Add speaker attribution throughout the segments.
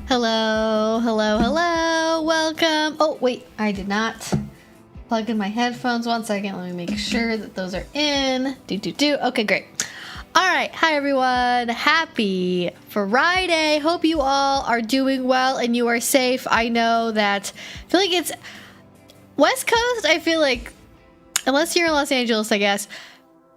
Speaker 1: Hello, hello, hello, welcome. Oh, wait, I did not plug in my headphones. 1 second, let me make sure that those are in. Okay, great. All right, hi everyone. Happy Friday. Hope you all are doing well and you are safe. I know that, I feel like it's West Coast, I feel like, unless you're in Los Angeles, I guess,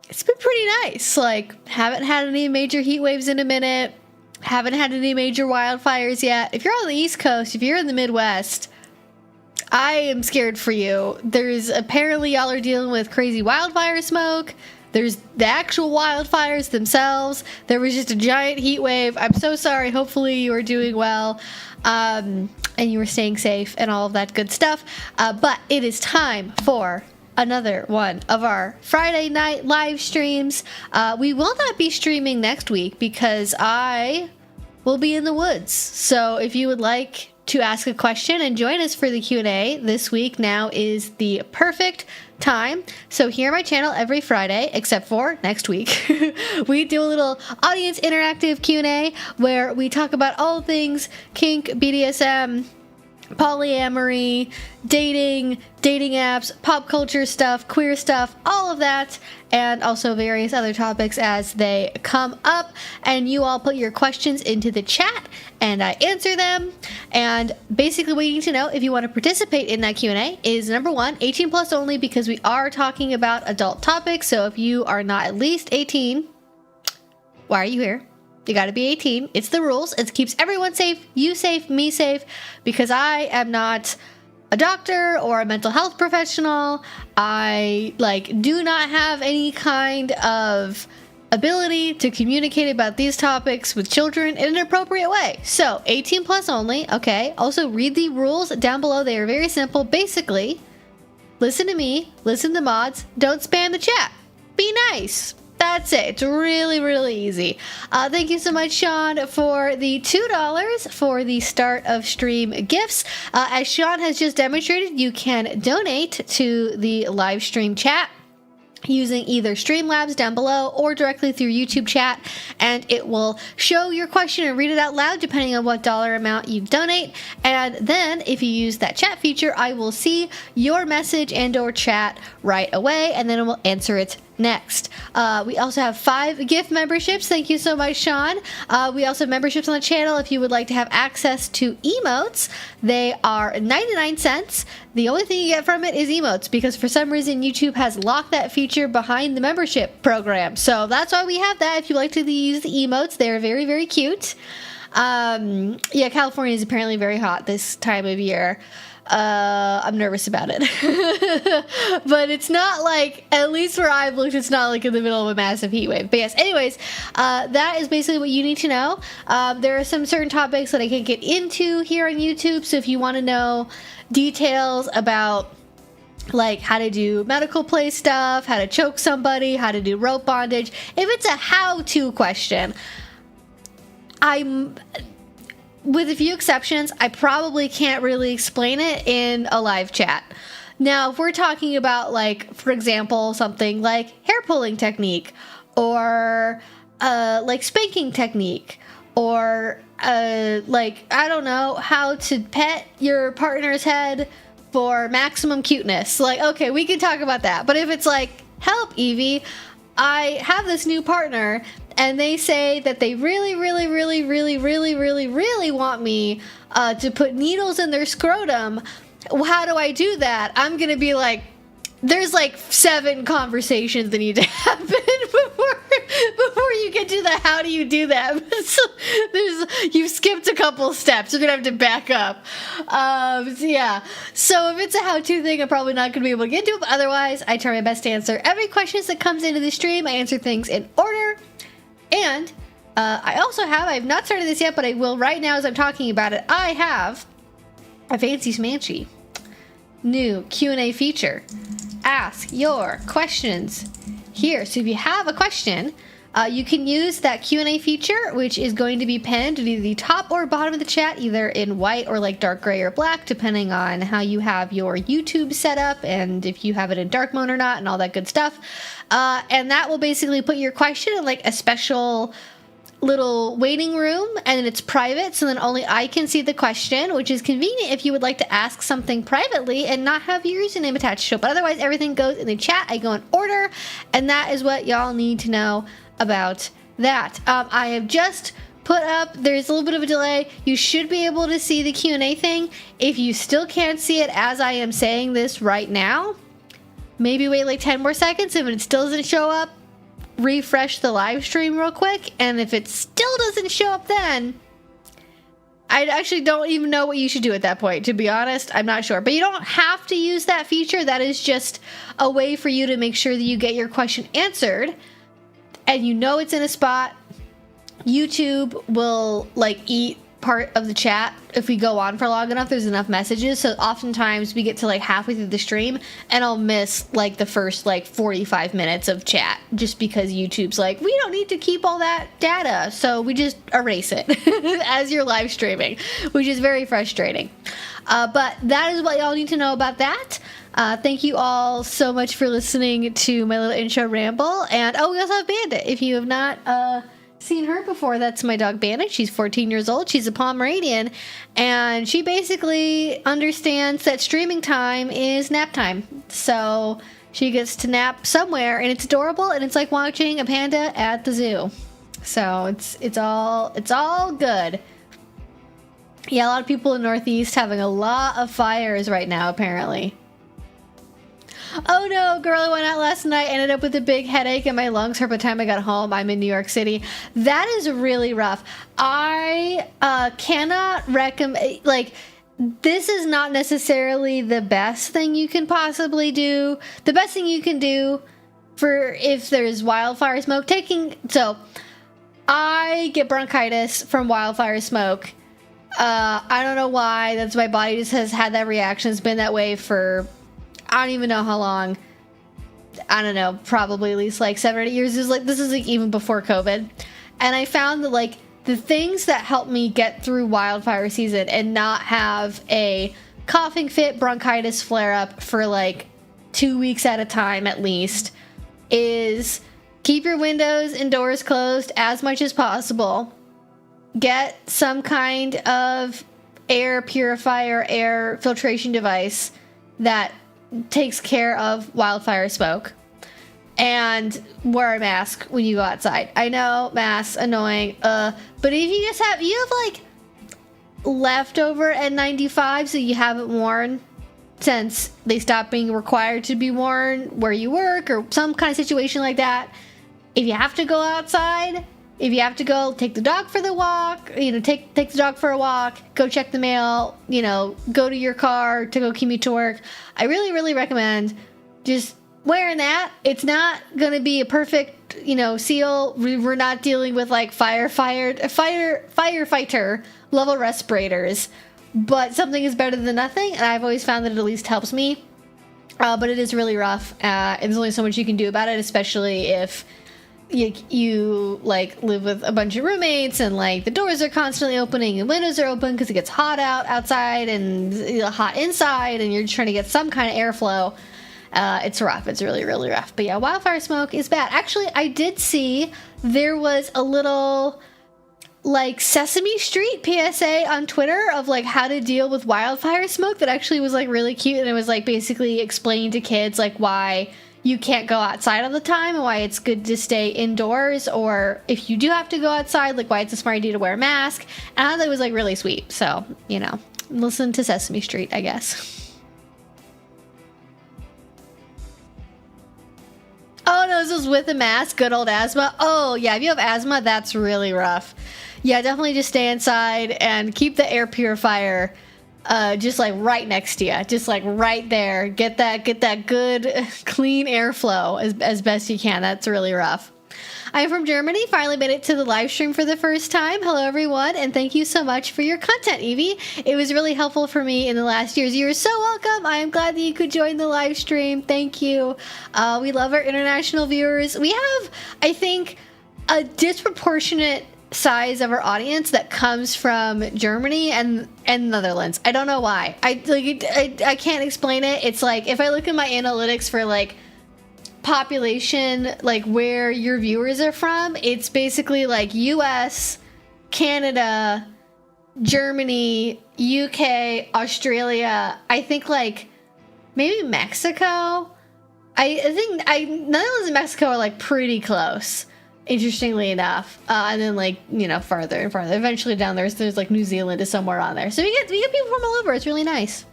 Speaker 1: it's been pretty nice. Like, haven't had any major heat waves in a minute. Haven't had any major wildfires yet. If you're on the East Coast, if you're in the Midwest, I am scared for you. There's apparently y'all are dealing with crazy wildfire smoke. There's the actual wildfires themselves. There was just a giant heat wave. I'm so sorry. Hopefully you are doing well and you are staying safe and all of that good stuff. But it is time for another one of our Friday night live streams. We will not be streaming next week because I will be in the woods. So if you would like to ask a question and join us for the Q&A this week, now is the perfect time. So here on my channel every Friday, except for next week, we do a little audience interactive Q&A where we talk about all things kink, BDSM, polyamory, dating apps, pop culture stuff, queer stuff, all of that, and also various other topics as they come up. And you all put your questions into the chat and I answer them. And basically what you need to know if you want to participate in that Q&A is, number one, 18 plus only, because we are talking about adult topics. So if you are not at least 18, why are you here? You gotta be 18. It's the rules. It keeps everyone safe, you safe, me safe, because I am not a doctor or a mental health professional. I do not have any kind of ability to communicate about these topics with children in an appropriate way. So 18 plus only. Okay. Also read the rules down below. They are very simple. Basically, listen to me, listen to mods, don't spam the chat. Be nice. That's it. It's really, really easy. Thank you so much, Sean, for the $2 for the start of stream gifts. As Sean has just demonstrated, you can donate to the live stream chat using either Streamlabs down below or directly through YouTube chat, and it will show your question and read it out loud depending on what dollar amount you donate. And then if you use that chat feature, I will see your message and or chat right away, and then it will answer it next. We also have 5 gift memberships. Thank you so much, Sean. We also have memberships on the channel if you would like to have access to emotes. They are 99 cents. The only thing you get from it is emotes, because for some reason YouTube has locked that feature behind the membership program. So that's why we have that. If you like to use the emotes, they're very, very cute. Yeah, California is apparently very hot this time of year. I'm nervous about it. But it's not like, at least where I've looked, it's not like in the middle of a massive heat wave. But yes, anyways, that is basically what you need to know. There are some certain topics that I can't get into here on YouTube. So if you want to know details about like how to do medical play stuff, how to choke somebody, how to do rope bondage, if it's a how-to question, with a few exceptions, I probably can't really explain it in a live chat. Now, if we're talking about, like, for example, something like hair pulling technique, or like spanking technique, or like, I don't know, how to pet your partner's head for maximum cuteness, like, okay, we can talk about that. But if it's like, help, Evie, I have this new partner and they say that they really want me to put needles in their scrotum, how do I do that? I'm gonna be like, there's like 7 conversations that need to happen before you get to the how do you do that. So you've skipped a couple steps. You're gonna have to back up. So yeah. So if it's a how-to thing, I'm probably not gonna be able to get to it. But otherwise, I try my best to answer every question that comes into the stream. I answer things in order. And I've not started this yet, but I will right now as I'm talking about it. I have a fancy smanchy new Q&A feature. Ask your questions here. So if you have a question, you can use that Q&A feature, which is going to be pinned to the top or bottom of the chat, either in white or like dark gray or black, depending on how you have your YouTube set up and if you have it in dark mode or not and all that good stuff. And that will basically put your question in like a special little waiting room, and it's private, so then only I can see the question, which is convenient if you would like to ask something privately and not have your username attached to it. But otherwise, everything goes in the chat. I go in order, and that is what y'all need to know about that. I have just put up, there's a little bit of a delay. You should be able to see the Q&A thing. If you still can't see it as I am saying this right now, maybe wait like 10 more seconds. If it still doesn't show up, refresh the live stream real quick, and if it still doesn't show up, then I actually don't even know what you should do at that point, to be honest. I'm not sure, but you don't have to use that feature. That is just a way for you to make sure that you get your question answered, and you know it's in a spot. YouTube will like eat part of the chat if we go on for long enough. There's enough messages, so oftentimes we get to like halfway through the stream and I'll miss like the first like 45 minutes of chat, just because YouTube's like, we don't need to keep all that data, so we just erase it as you're live streaming, which is very frustrating. But that is what y'all need to know about that. Thank you all so much for listening to my little intro ramble. And oh, we also have Bandit. If you have not seen her before, that's my dog Bandit. She's 14 years old. She's a Pomeranian, and she basically understands that streaming time is nap time. So she gets to nap somewhere, and it's adorable, and it's like watching a panda at the zoo. So it's all good. Yeah, a lot of people in Northeast having a lot of fires right now, apparently. Oh no, girl, I went out last night, ended up with a big headache and my lungs hurt by the time I got home. I'm in New York City. That is really rough. I cannot recommend, like, this is not necessarily the best thing you can possibly do. The best thing you can do for if there's wildfire smoke, so I get bronchitis from wildfire smoke. I don't know why. That's my body just has had that reaction. It's been that way for I don't even know how long. I don't know, probably at least like 7 or 8 years. This is like even before COVID. And I found that like the things that help me get through wildfire season and not have a coughing fit, bronchitis flare up for like 2 weeks at a time at least is keep your windows and doors closed as much as possible. Get some kind of air purifier, air filtration device that takes care of wildfire smoke, and wear a mask when you go outside. I know, masks annoying, but if you just have like leftover N95s that you haven't worn since they stopped being required to be worn where you work or some kind of situation like that, if you have to go outside, if you have to go take the dog for the walk, take the dog for a walk, go check the mail, go to your car to go commute to work, I really, really recommend just wearing that. It's not going to be a perfect, seal. We're not dealing with like firefighter level respirators, but something is better than nothing. And I've always found that it at least helps me. But it is really rough. And there's only so much you can do about it, especially if you like live with a bunch of roommates and like the doors are constantly opening and windows are open because it gets hot outside and hot inside, and you're trying to get some kind of airflow. It's rough. It's really, really rough. But yeah, wildfire smoke is bad. Actually, I did see there was a little like Sesame Street PSA on Twitter of like how to deal with wildfire smoke that actually was like really cute, and it was like basically explaining to kids like why you can't go outside all the time and why it's good to stay indoors, or if you do have to go outside, like why it's a smart idea to wear a mask. And I thought it was like really sweet. So, listen to Sesame Street, I guess. Oh no, this was with a mask, good old asthma. Oh yeah, if you have asthma, that's really rough. Yeah, definitely just stay inside and keep the air purifier just like right next to you, just like right there. Get that good clean airflow as best you can. That's really rough. I'm from Germany, finally made it to the live stream for the first time. Hello everyone, and thank you so much for your content, Evie. It was really helpful for me in the last years. You're so welcome. I am glad that you could join the live stream. Thank you. We love our international viewers. We have, I think, a disproportionate size of our audience that comes from Germany and Netherlands. I don't know why. I can't explain it. It's like if I look at my analytics for like population, like where your viewers are from, it's basically like US, Canada, Germany, UK, Australia, I think like maybe Mexico. I think Netherlands and Mexico are like pretty close, interestingly enough. And then like, you know, farther and farther. Eventually down there's like New Zealand is somewhere on there. So we get people from all over. It's really nice.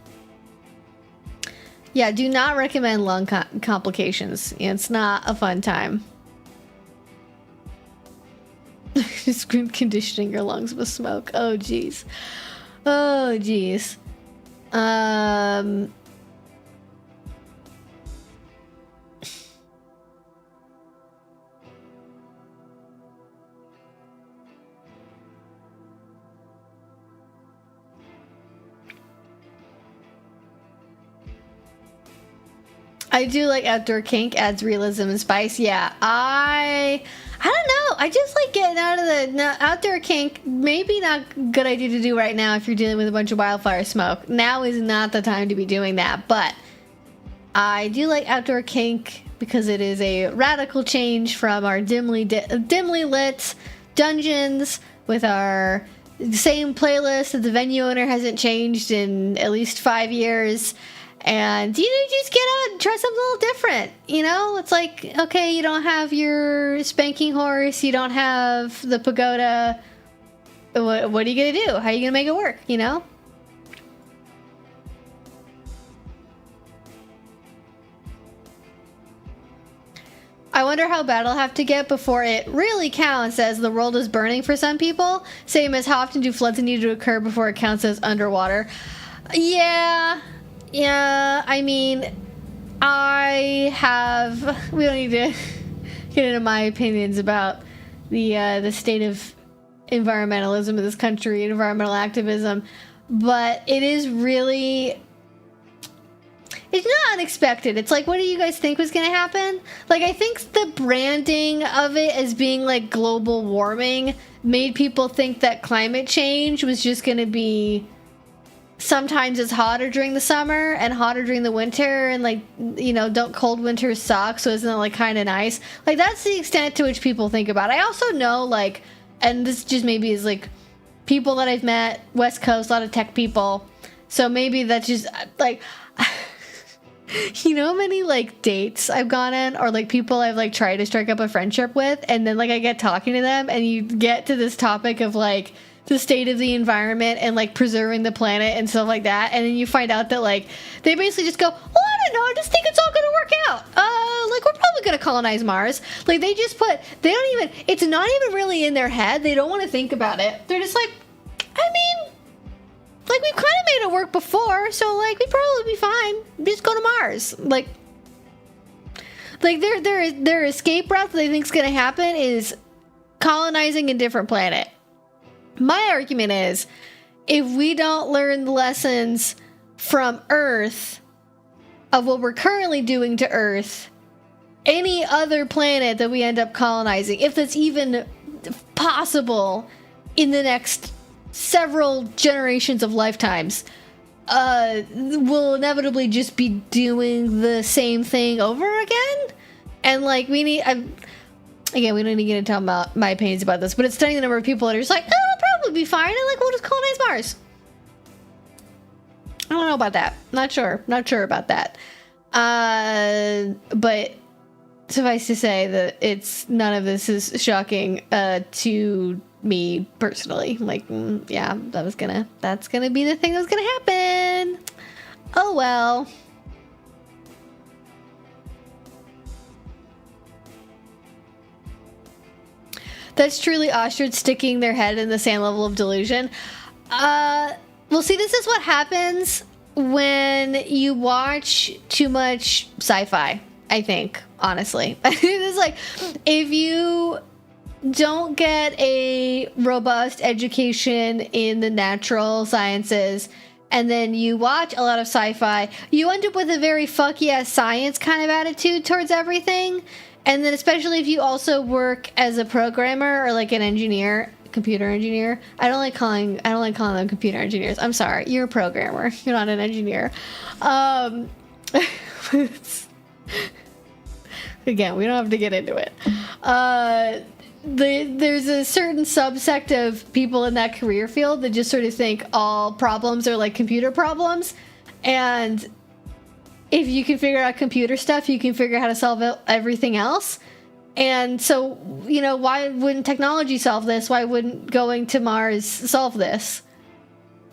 Speaker 1: Yeah, do not recommend lung complications. It's not a fun time. Just conditioning your lungs with smoke. Oh, jeez. Oh, jeez. I do like outdoor kink, adds realism and spice. Yeah, I don't know. I just like getting out of the outdoor kink. Maybe not a good idea to do right now if you're dealing with a bunch of wildfire smoke. Now is not the time to be doing that. But I do like outdoor kink because it is a radical change from our dimly lit dungeons with our same playlist that the venue owner hasn't changed in at least 5 years. And you just get out and try something a little different. You know, it's like, okay, you don't have your spanking horse, you don't have the pagoda. What are you gonna do? How are you gonna make it work? You know. I wonder how bad it'll have to get before it really counts as the world is burning for some people. Same as how often do floods need to occur before it counts as underwater. Yeah, I mean, we don't need to get into my opinions about the state of environmentalism in this country, environmental activism, but it is really, it's not unexpected. It's like, what do you guys think was going to happen? Like, I think the branding of it as being like global warming made people think that climate change was just going to be sometimes it's hotter during the summer and hotter during the winter, and like, you know, don't cold winters suck, so isn't it like kind of nice? Like, that's the extent to which people think about it. I also know, like, and this just maybe is like people that I've met, West Coast, a lot of tech people, so maybe that's just like you know how many like dates I've gone on, or like people I've like tried to strike up a friendship with, and then like I get talking to them and you get to this topic of like the state of the environment and like preserving the planet and stuff like that, and then you find out that like they basically just go, oh, I don't know, I just think it's all gonna work out. Like, we're probably gonna colonize Mars. Like, they just they don't even, it's not even really in their head. They don't want to think about it. They're just like, I mean, like, we've kind of made it work before, so like we'd probably be fine. Just go to Mars. Like their escape route that they think's gonna happen is colonizing a different planet. My argument is, if we don't learn the lessons from Earth of what we're currently doing to Earth, any other planet that we end up colonizing, if that's even possible in the next several generations of lifetimes, we'll inevitably just be doing the same thing over again. And like, we need, again, we don't need to get into my opinions about this, but it's stunning the number of people that are just like, oh, it'll probably be fine, and like, we'll just colonize Mars. I don't know about that. Not sure about that. But suffice to say that none of this is shocking to me personally. Like, yeah, that's gonna be the thing that's gonna happen. Oh well. That's truly ostrich sticking their head in the same level of delusion. Well, see, this is what happens when you watch too much sci-fi, I think, honestly. It's like, if you don't get a robust education in the natural sciences, and then you watch a lot of sci-fi, you end up with a very fuck yeah science kind of attitude towards everything. And then especially if you also work as a programmer or like an engineer, computer engineer. I don't like calling them computer engineers. I'm sorry. You're a programmer. You're not an engineer. Again, we don't have to get into it. There's a certain subsect of people in that career field that just sort of think all problems are like computer problems. And if you can figure out computer stuff, you can figure out how to solve everything else. And so, you know, why wouldn't technology solve this? Why wouldn't going to Mars solve this?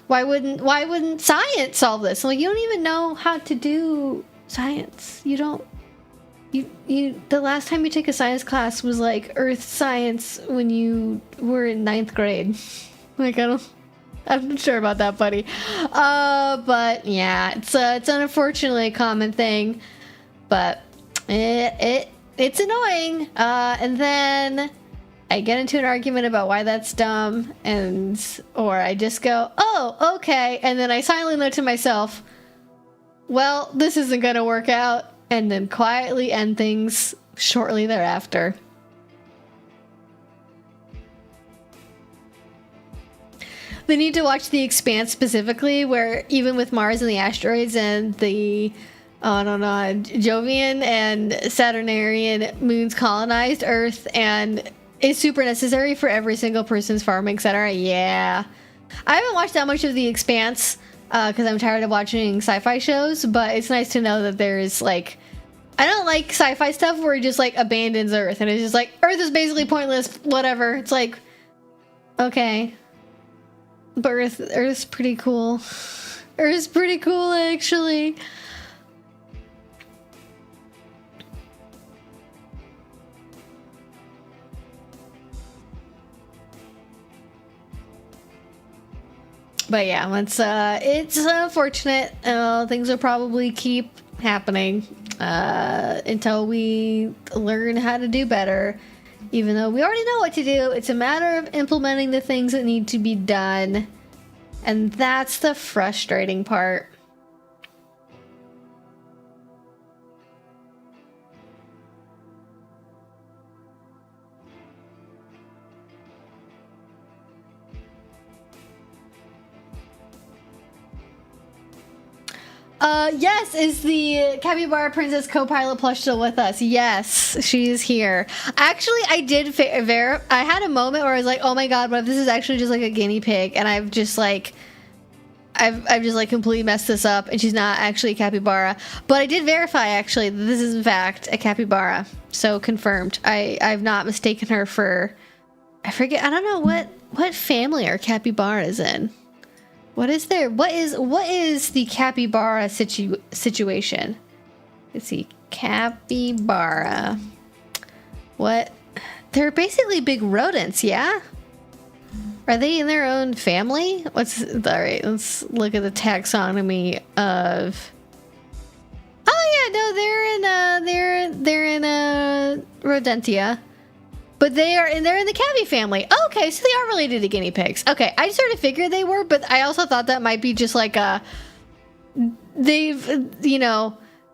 Speaker 1: Why wouldn't science solve this? Like, you don't even know how to do science. You the last time you took a science class was like earth science when you were in 9th grade. Like, I'm not sure about that, buddy. But yeah, it's unfortunately a common thing, but it's annoying. And then I get into an argument about why that's dumb, or I just go, oh, okay, and then I silently note to myself, well, this isn't gonna work out, and then quietly end things shortly thereafter. They need to watch The Expanse specifically, where even with Mars and the asteroids and the Jovian and Saturnarian moons colonized Earth, and it's super necessary for every single person's farming, etc. Yeah. I haven't watched that much of The Expanse because I'm tired of watching sci-fi shows, but it's nice to know that there's like, I don't like sci-fi stuff where it just like abandons Earth and it's just like, Earth is basically pointless, whatever. It's like, okay. But Earth's pretty cool. Earth's pretty cool, actually. But yeah, it's unfortunate. Things will probably keep happening until we learn how to do better. Even though we already know what to do, it's a matter of implementing the things that need to be done. And that's the frustrating part. Yes, is the Capybara Princess co-pilot plush still with us? Yes, she is here. Actually, I did I had a moment where I was like, oh my god, what if this is actually just like a guinea pig, and I've just like completely messed this up, and she's not actually a capybara. But I did verify, actually, that this is in fact a capybara. So confirmed. I've not mistaken her for, I don't know what family are capybaras in. What is the capybara situation? Let's see. Capybara. What? They're basically big rodents, yeah? Are they in their own family? Alright, let's look at the taxonomy of... Oh yeah, no, they're in Rodentia. But they're in the cabby family. Oh, okay, so they are related to guinea pigs. Okay, I sort of figured they were, but I also thought that might be just like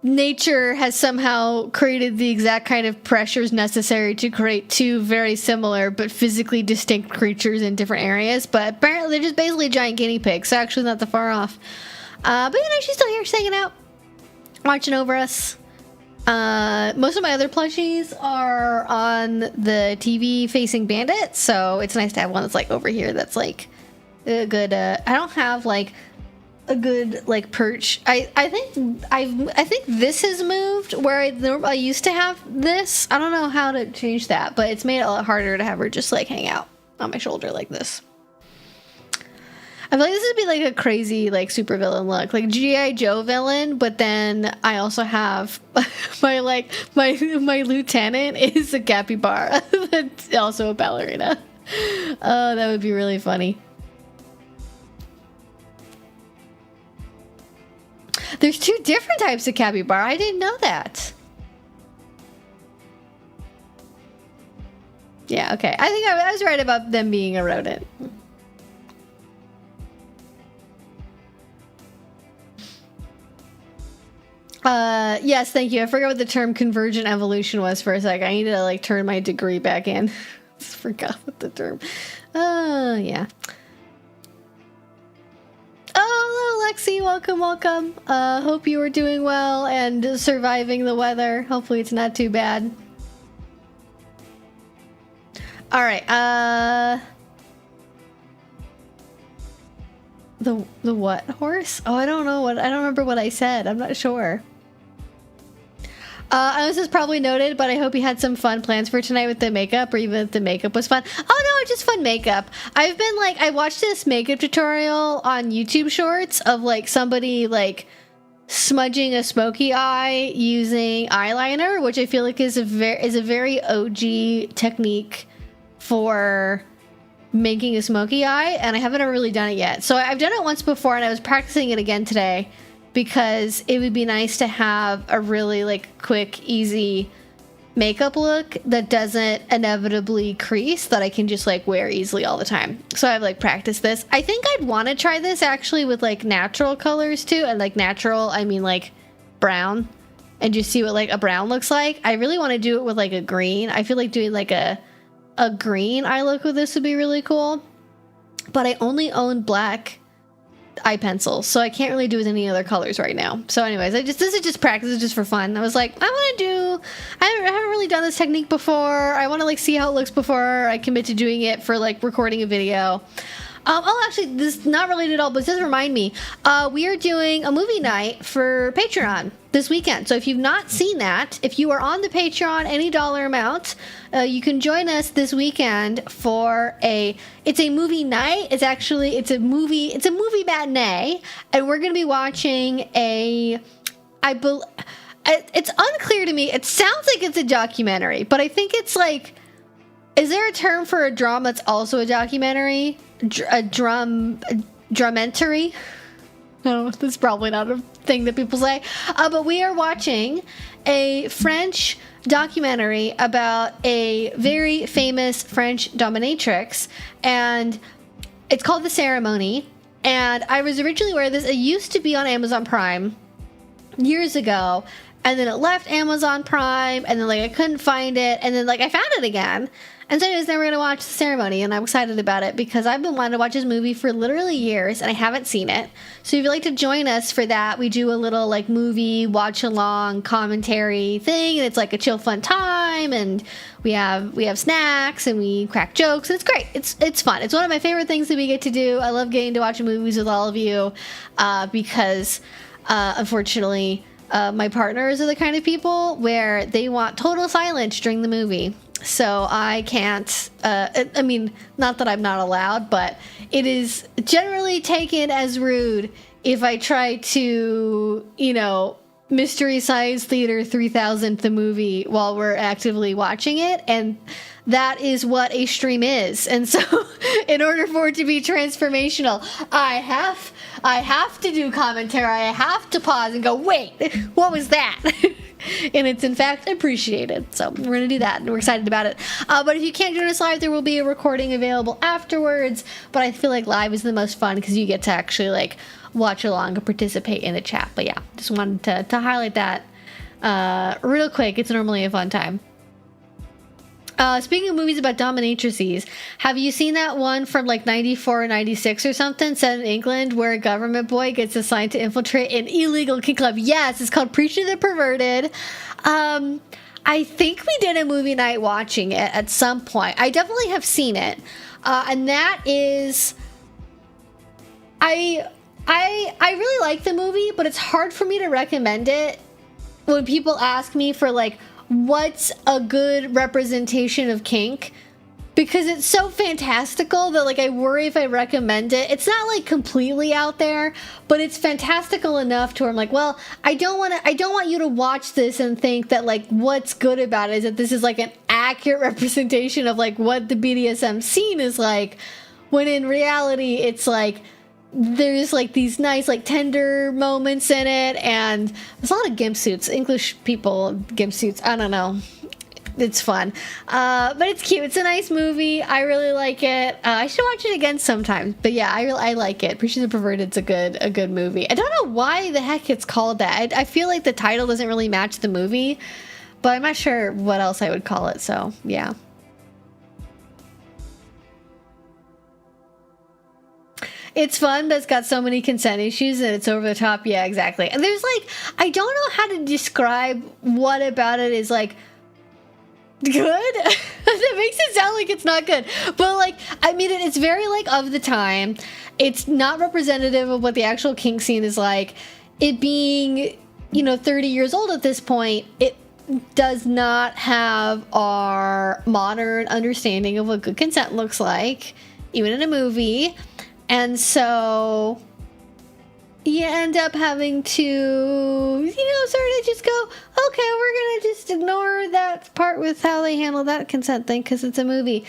Speaker 1: nature has somehow created the exact kind of pressures necessary to create two very similar but physically distinct creatures in different areas. But apparently they're just basically giant guinea pigs, so actually not that far off. But she's still here, she's hanging out, watching over us. Most of my other plushies are on the TV facing Bandit, so it's nice to have one that's like over here that's like a good I don't have like a good like perch. I think this has moved where I used to have this. I don't know how to change that, but it's made it a lot harder to have her just like hang out on my shoulder like this. I feel like this would be like a crazy like super villain look, like G.I. Joe villain, but then I also have my lieutenant is a capybara that's also a ballerina. Oh, that would be really funny. There's two different types of capybara. I didn't know that. Yeah, okay. I think I was right about them being a rodent. Yes, thank you. I forgot what the term convergent evolution was for a sec. I need to like turn my degree back in. Just forgot what the term. Yeah. Oh, hello, Lexi, welcome, welcome. Hope you are doing well and surviving the weather. Hopefully it's not too bad. All right, the what horse? Oh, I don't know I don't remember what I said. I'm not sure. This is probably noted, but I hope you had some fun plans for tonight with the makeup, or even if the makeup was fun. Oh no, just fun makeup. I've been like, I watched this makeup tutorial on YouTube Shorts of like somebody like smudging a smoky eye using eyeliner, which I feel like is a very OG technique for making a smoky eye, and I haven't really done it yet. So I've done it once before, and I was practicing it again today, because it would be nice to have a really like quick, easy makeup look that doesn't inevitably crease, that I can just like wear easily all the time. So I've like practiced this. I think I'd want to try this actually with like natural colors too, and like natural, I mean like brown, and just see what like a brown looks like. I really want to do it with like a green. I feel like doing like a green eye look with this would be really cool, but I only own black eye pencils, so I can't really do with any other colors right now. So anyways, this is just practice, it's just for fun. I was like, I haven't really done this technique before. I want to like see how it looks before I commit to doing it for like recording a video. Oh, actually, this is not related at all, but it does remind me. We are doing a movie night for Patreon this weekend. So if you've not seen that, if you are on the Patreon, any dollar amount, you can join us this weekend for it's a movie night. It's a movie matinee, and we're going to be watching it's unclear to me. It sounds like it's a documentary, but I think it's like, is there a term for a drama that's also a documentary? A drumentary? No, that's probably not a thing that people say. But we are watching a French documentary about a very famous French dominatrix, and it's called The Ceremony. And I was originally aware of this. It used to be on Amazon Prime years ago, and then it left Amazon Prime, and then like I couldn't find it, and then like I found it again. And so anyways, now we're going to watch The Ceremony, and I'm excited about it because I've been wanting to watch this movie for literally years, and I haven't seen it. So if you'd like to join us for that, we do a little like movie watch-along commentary thing, and it's like a chill, fun time, and we have snacks, and we crack jokes, and it's great. It's fun. It's one of my favorite things that we get to do. I love getting to watch movies with all of you because, unfortunately, my partners are the kind of people where they want total silence during the movie. So I can't, I mean, not that I'm not allowed, but it is generally taken as rude if I try to, Mystery Science Theater 3000 the movie while we're actively watching it. And that is what a stream is. And so in order for it to be transformational, I have to do commentary. I have to pause and go, wait, what was that? And it's in fact appreciated. So we're going to do that, and we're excited about it. But if you can't join us live, there will be a recording available afterwards. But I feel like live is the most fun because you get to actually like watch along and participate in the chat. But yeah, just wanted to highlight that real quick. It's normally a fun time. Speaking of movies about dominatrices, have you seen that one from like 94 or 96 or something, set in England, where a government boy gets assigned to infiltrate an illegal kink club? Yes, it's called Preach to the Perverted. I think we did a movie night watching it at some point. I definitely have seen it. And that is... I really like the movie, but it's hard for me to recommend it when people ask me for like, what's a good representation of kink, because it's so fantastical that like I worry if I recommend it. It's not like completely out there, but it's fantastical enough to where I'm like, well, I don't want you to watch this and think that like what's good about it is that this is like an accurate representation of like what the BDSM scene is like, when in reality it's like there's like these nice like tender moments in it, and there's a lot of gimp suits. English people, gimp suits, I don't know, it's fun, but it's cute. It's a nice movie. I really like it. I should watch it again sometime, but yeah, I like it. Preaching the Perverted's a good movie. I don't know why the heck it's called that. I feel like the title doesn't really match the movie, but I'm not sure what else I would call it, so yeah. it's fun, but it's got so many consent issues and it's over the top. Yeah, exactly. And there's like, I don't know how to describe what about it is like good. That makes it sound like it's not good. But like, I mean, it's very like of the time. It's not representative of what the actual kink scene is like. It being, 30 years old at this point, it does not have our modern understanding of what good consent looks like, even in a movie. And so you end up having to, sort of just go, okay, we're going to just ignore that part with how they handle that consent thing because it's a movie.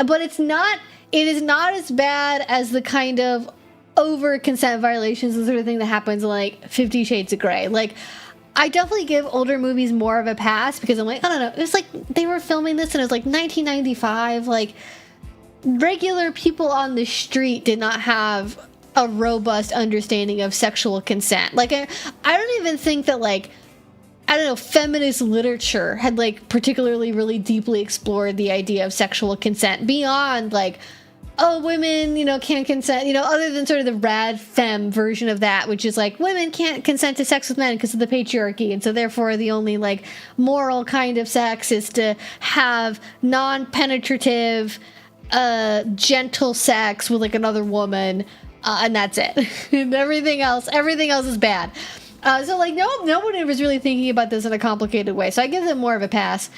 Speaker 1: But it is not as bad as the kind of over consent violations, the sort of thing that happens in like 50 Shades of Grey. Like, I definitely give older movies more of a pass because I'm like, I don't know. It was like they were filming this and it was like 1995. Like, regular people on the street did not have a robust understanding of sexual consent. Like, I don't even think that, like, I don't know, feminist literature had, like, particularly really deeply explored the idea of sexual consent beyond, like, oh, women, can't consent, other than sort of the rad femme version of that, which is like, women can't consent to sex with men because of the patriarchy, and so therefore the only, like, moral kind of sex is to have non-penetrative, gentle sex with, like, another woman, and that's it. And everything else is bad. So, like, no one was really thinking about this in a complicated way, so I give them more of a pass.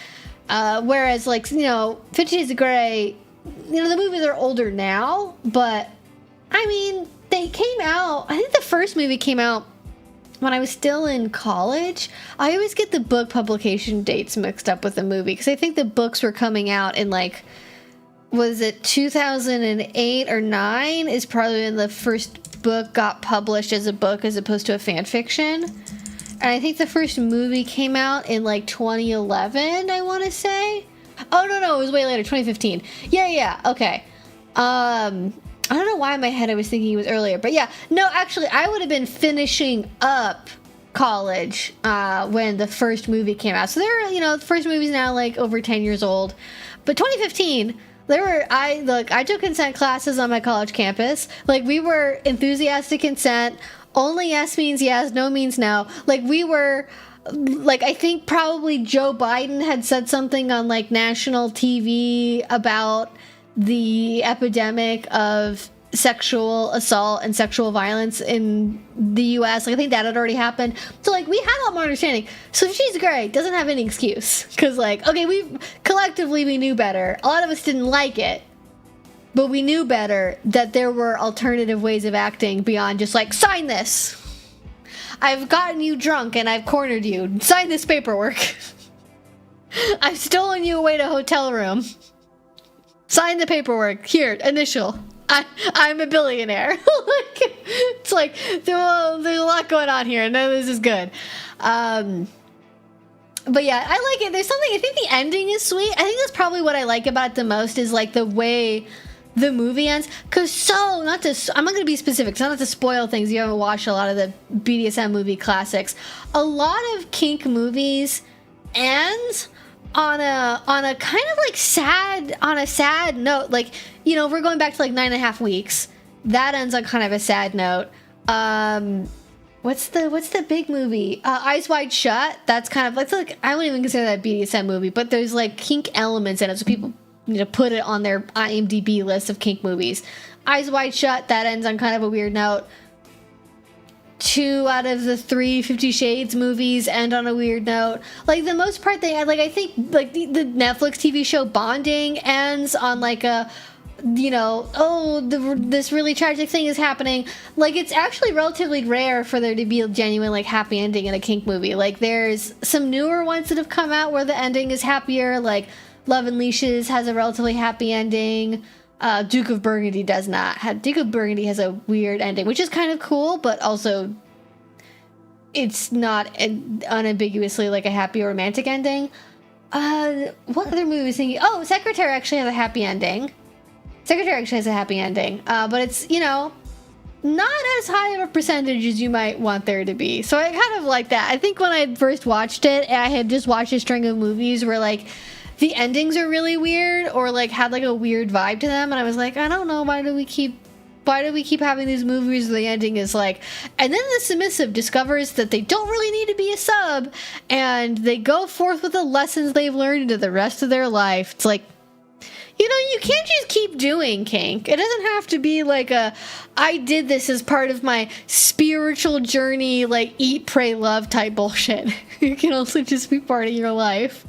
Speaker 1: Whereas, like, 50 Shades of Grey, the movies are older now, but, I mean, they came out, I think the first movie came out when I was still in college. I always get the book publication dates mixed up with the movie, because I think the books were coming out in, like, was it 2008 or 9 is probably when the first book got published as a book as opposed to a fan fiction. And I think the first movie came out in, like, 2011, I want to say. Oh, no, it was way later, 2015. Yeah, okay. I don't know why in my head I was thinking it was earlier, but yeah. No, actually, I would have been finishing up college when the first movie came out. So the first movie's now, like, over 10 years old. But 2015, I took consent classes on my college campus. Like, we were enthusiastic consent. Only yes means yes, no means no. Like, we were... Like, I think probably Joe Biden had said something on, like, national TV about the epidemic of sexual assault and sexual violence in the U.S. Like, I think that had already happened. So, like, we had a lot more understanding. So, she's great. Doesn't have any excuse. Because, like, okay, we knew better. A lot of us didn't like it. But we knew better that there were alternative ways of acting beyond just, like, sign this. I've gotten you drunk and I've cornered you. Sign this paperwork. I've stolen you away to a hotel room. Sign the paperwork. Here, initial. I'm a billionaire. It's like, there's a lot going on here. No, this is good. But yeah, I like it. There's something, I think the ending is sweet. I think that's probably what I like about it the most is, like, the way the movie ends. Because I'm not going to be specific, so not to spoil things. You haven't watched a lot of the BDSM movie classics. A lot of kink movies end on a kind of, like, sad note. Like, we're going back to, like, 9.5 weeks. That ends on kind of a sad note. What's the big movie? Eyes Wide Shut. That's kind of like I wouldn't even consider that a BDSM movie, but there's, like, kink elements in it, so people put it on their IMDb list of kink movies. Eyes Wide Shut, that ends on kind of a weird note. 2 out of the 3 50 Shades movies end on a weird note. Like, the most part I think, like, the Netflix TV show Bonding ends on, like, a, this really tragic thing is happening. Like, it's actually relatively rare for there to be a genuine, like, happy ending in a kink movie. Like, there's some newer ones that have come out where the ending is happier, like Love and Leashes has a relatively happy ending. Duke of Burgundy does not. Duke of Burgundy has a weird ending, which is kind of cool, but also it's not unambiguously, like, a happy romantic ending. What other movie was thinking? Oh, Secretary actually has a happy ending. But it's, not as high of a percentage as you might want there to be. So I kind of like that. I think when I first watched it, I had just watched a string of movies where, like, the endings are really weird or, like, had, like, a weird vibe to them, and I was like, I don't know, why do we keep why do we keep having these movies where the ending is like, and then the submissive discovers that they don't really need to be a sub, and they go forth with the lessons they've learned into the rest of their life. It's like, you know, you can't just keep doing kink. It doesn't have to be like a, I did this as part of my spiritual journey, like eat, pray, love type bullshit. It can also just be part of your life.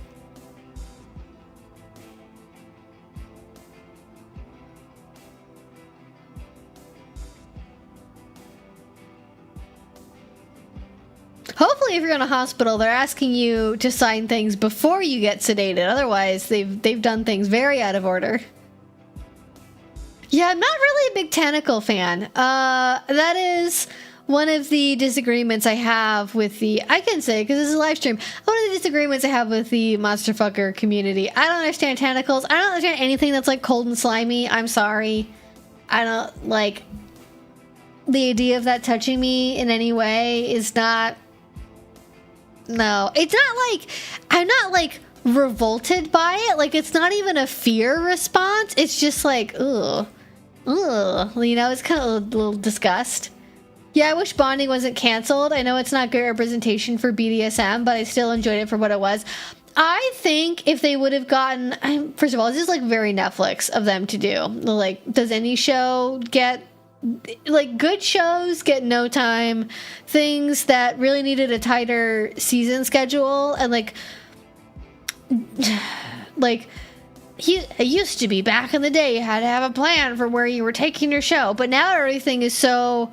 Speaker 1: Hopefully, if you're in a hospital, they're asking you to sign things before you get sedated. Otherwise, they've done things very out of order. Yeah, I'm not really a big tentacle fan. That is one of the disagreements I have with the, I can say, because this is a live stream, one of the disagreements I have with the monster fucker community. I don't understand tentacles. I don't understand anything that's like cold and slimy. I'm sorry. I don't like the idea of that touching me in any way is not. No, it's not like, I'm not like revolted by it. Like, it's not even a fear response. It's just like, ugh, you know, it's kind of a little disgust. Yeah, I wish bonding wasn't canceled. I know it's not good representation for BDSM, but I still enjoyed it for what it was. I think if they would have gotten, first of all, this is like very Netflix of them to do. Like, does any show get, like, good shows get no time, things that really needed a tighter season schedule, and like it used to be back in the day you had to have a plan for where you were taking your show, but now everything is so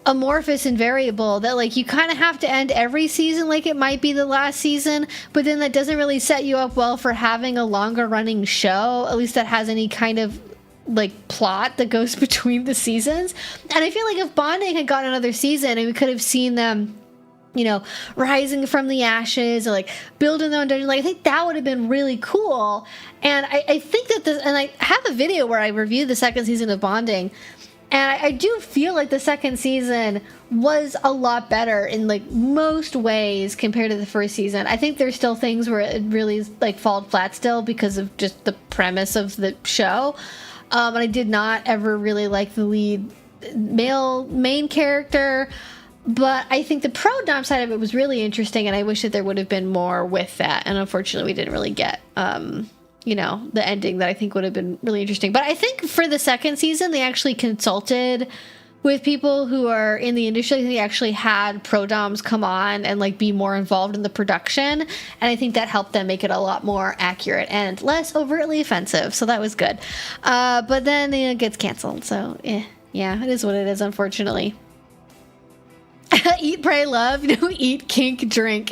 Speaker 1: amorphous and variable that like you kind of have to end every season like it might be the last season, but then that doesn't really set you up well for having a longer running show, at least that has any kind of like plot that goes between the seasons. And I feel like if bonding had gotten another season and we could have seen them, you know, rising from the ashes or like building their own dungeon, like I think that would have been really cool. And I think that this, and I have a video where I reviewed the second season of bonding, and I do feel like the second season was a lot better in like most ways compared to the first season. I think there's still things where it really like falls flat still because of just the premise of the show. And I did not ever really like the lead male main character, but I think the pro-dom side of it was really interesting, and I wish that there would have been more with that. And unfortunately, we didn't really get, you know, the ending that I think would have been really interesting. But I think for the second season, they actually consulted with people who are in the industry. They actually had pro-doms come on and like be more involved in the production, and I think that helped them make it a lot more accurate and less overtly offensive, so that was good. But then it gets canceled, so yeah, it is what it is, unfortunately. Eat, pray, love. You know, eat, kink, drink.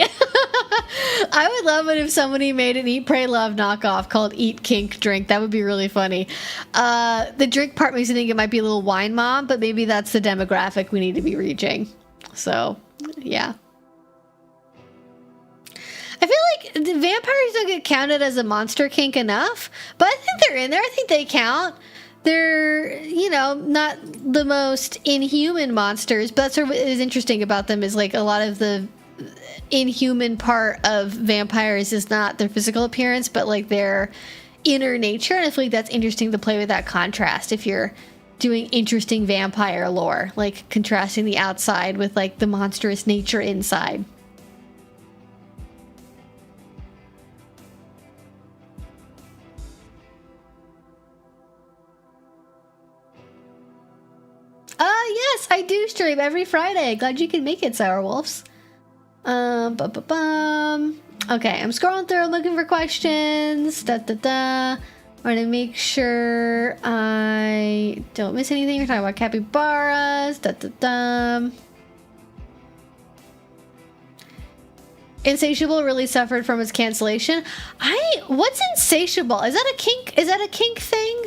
Speaker 1: I would love it if somebody made an eat, pray, love knockoff called eat, kink, drink. That would be really funny. The drink part makes me think it might be a little wine mom, but maybe that's the demographic we need to be reaching. So, yeah. I feel like the vampires don't get counted as a monster kink enough, but I think they're in there. I think they count. They're, you know, not the most inhuman monsters, but that's what is interesting about them is like a lot of the inhuman part of vampires is not their physical appearance, but like their inner nature. And I feel like that's interesting to play with that contrast if you're doing interesting vampire lore, like contrasting the outside with like the monstrous nature inside. Yes, I do stream every Friday. Glad you can make it, Sourwolves. Okay, I'm scrolling through, looking for questions. I want to make sure I don't miss anything. We're talking about capybaras. Insatiable really suffered from its cancellation. What's Insatiable? Is that a kink? Is that a kink thing?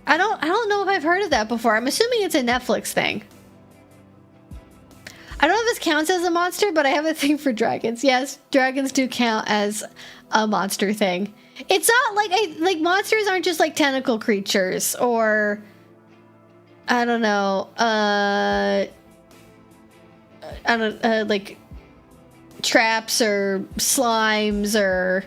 Speaker 1: I don't know if I've heard of that before. I'm assuming it's a Netflix thing. I don't know if this counts as a monster, but I have a thing for dragons. Yes, dragons do count as a monster thing. It's not like monsters aren't just like tentacle creatures or I don't know, like traps or slimes or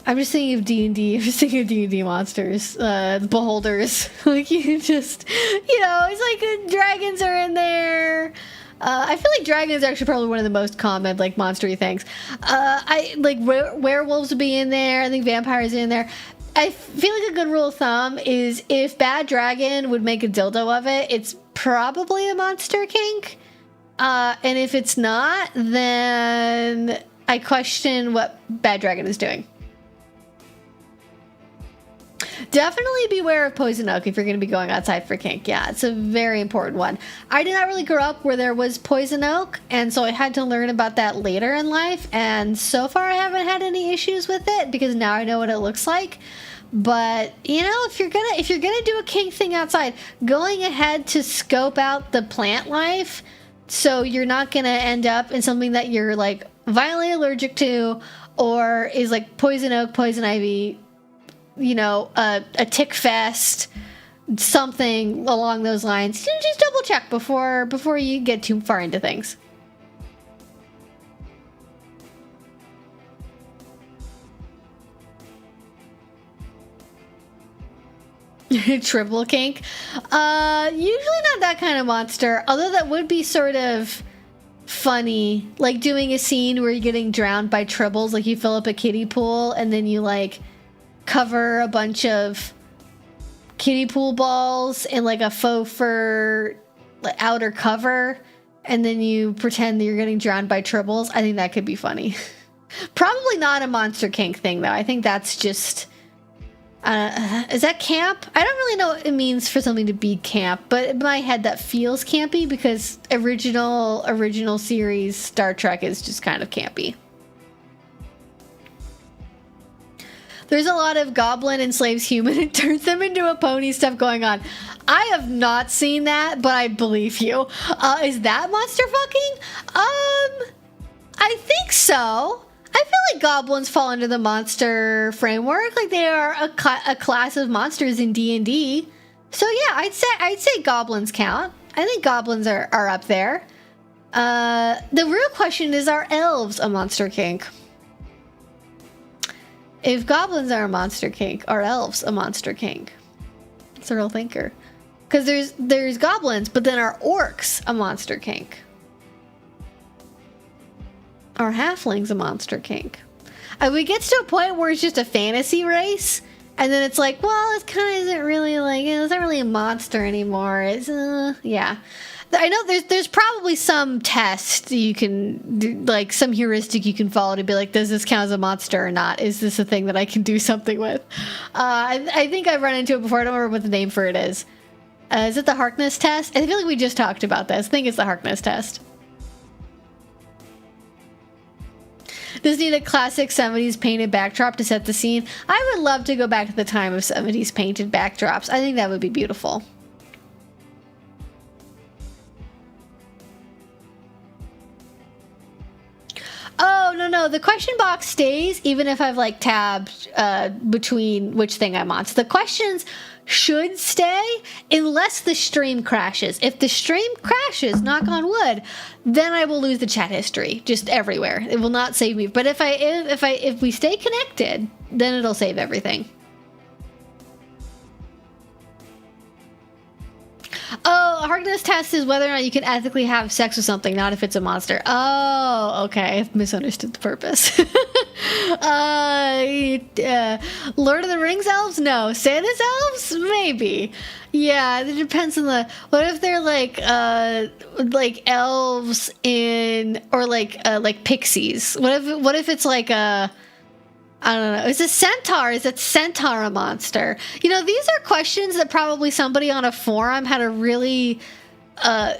Speaker 1: I'm just thinking of D&D. I'm just thinking of D&D monsters, beholders. Like, you just, it's like dragons are in there. I feel like dragons are actually probably one of the most common, like, monster-y things. I like werewolves would be in there. I think vampires are in there. I feel like a good rule of thumb is if Bad Dragon would make a dildo of it, it's probably a monster kink. And if it's not, then I question what Bad Dragon is doing. Definitely beware of poison oak if you're going to be going outside for kink. Yeah, it's a very important one. I did not really grow up where there was poison oak, and so I had to learn about that later in life, and so far I haven't had any issues with it because now I know what it looks like. But, if you're gonna do a kink thing outside, going ahead to scope out the plant life so you're not going to end up in something that you're, like, violently allergic to or is like poison oak, poison ivy, a tick fest, something along those lines. Just double check before you get too far into things. Triple kink. Usually not that kind of monster, although that would be sort of funny, like doing a scene where you're getting drowned by tribbles, like you fill up a kiddie pool and then you like cover a bunch of kiddie pool balls in like a faux fur outer cover, and then you pretend that you're getting drowned by tribbles. I think that could be funny. Probably not a monster kink thing though. I think that's just is that camp? I don't really know what it means for something to be camp, but in my head that feels campy because original series Star Trek is just kind of campy. There's a lot of goblin enslaves human and turns them into a pony stuff going on. I have not seen that, but I believe you. Is that monster fucking? I think so. I feel like goblins fall under the monster framework. Like they are a class of monsters in D&D. So yeah, I'd say goblins count. I think goblins are up there. The real question is, are elves a monster kink? If goblins are a monster kink, are elves a monster kink? It's a real thinker. Because there's goblins, but then are orcs a monster kink? Are halflings a monster kink? We get to a point where it's just a fantasy race, and then it's like, well, it kind of isn't really like, it's not really a monster anymore. It's yeah. I know there's probably some test you can do, like some heuristic you can follow to be like, does this count as a monster or not? Is this a thing that I can do something with? I think I've run into it before. I don't remember what the name for it is. Is it the Harkness test? I feel like we just talked about this. I think it's the Harkness test. Does need a classic 70s painted backdrop to set the scene. I would love to go back to the time of 70s painted backdrops. I think that would be beautiful. Oh, no. The question box stays even if I've like tabbed between which thing I'm on. So the questions should stay unless the stream crashes. If the stream crashes, knock on wood, then I will lose the chat history just everywhere. It will not save me. But if we stay connected, then it'll save everything. Oh, a Harkness test is whether or not you can ethically have sex with something, not if it's a monster. Oh, okay. I've misunderstood the purpose. Lord of the Rings elves? No. Santa's elves? Maybe. Yeah, it depends on the... What if they're like elves in... Or like pixies? What if it's like a... I don't know. Is a centaur? Is that centaur a monster? These are questions that probably somebody on a forum had a really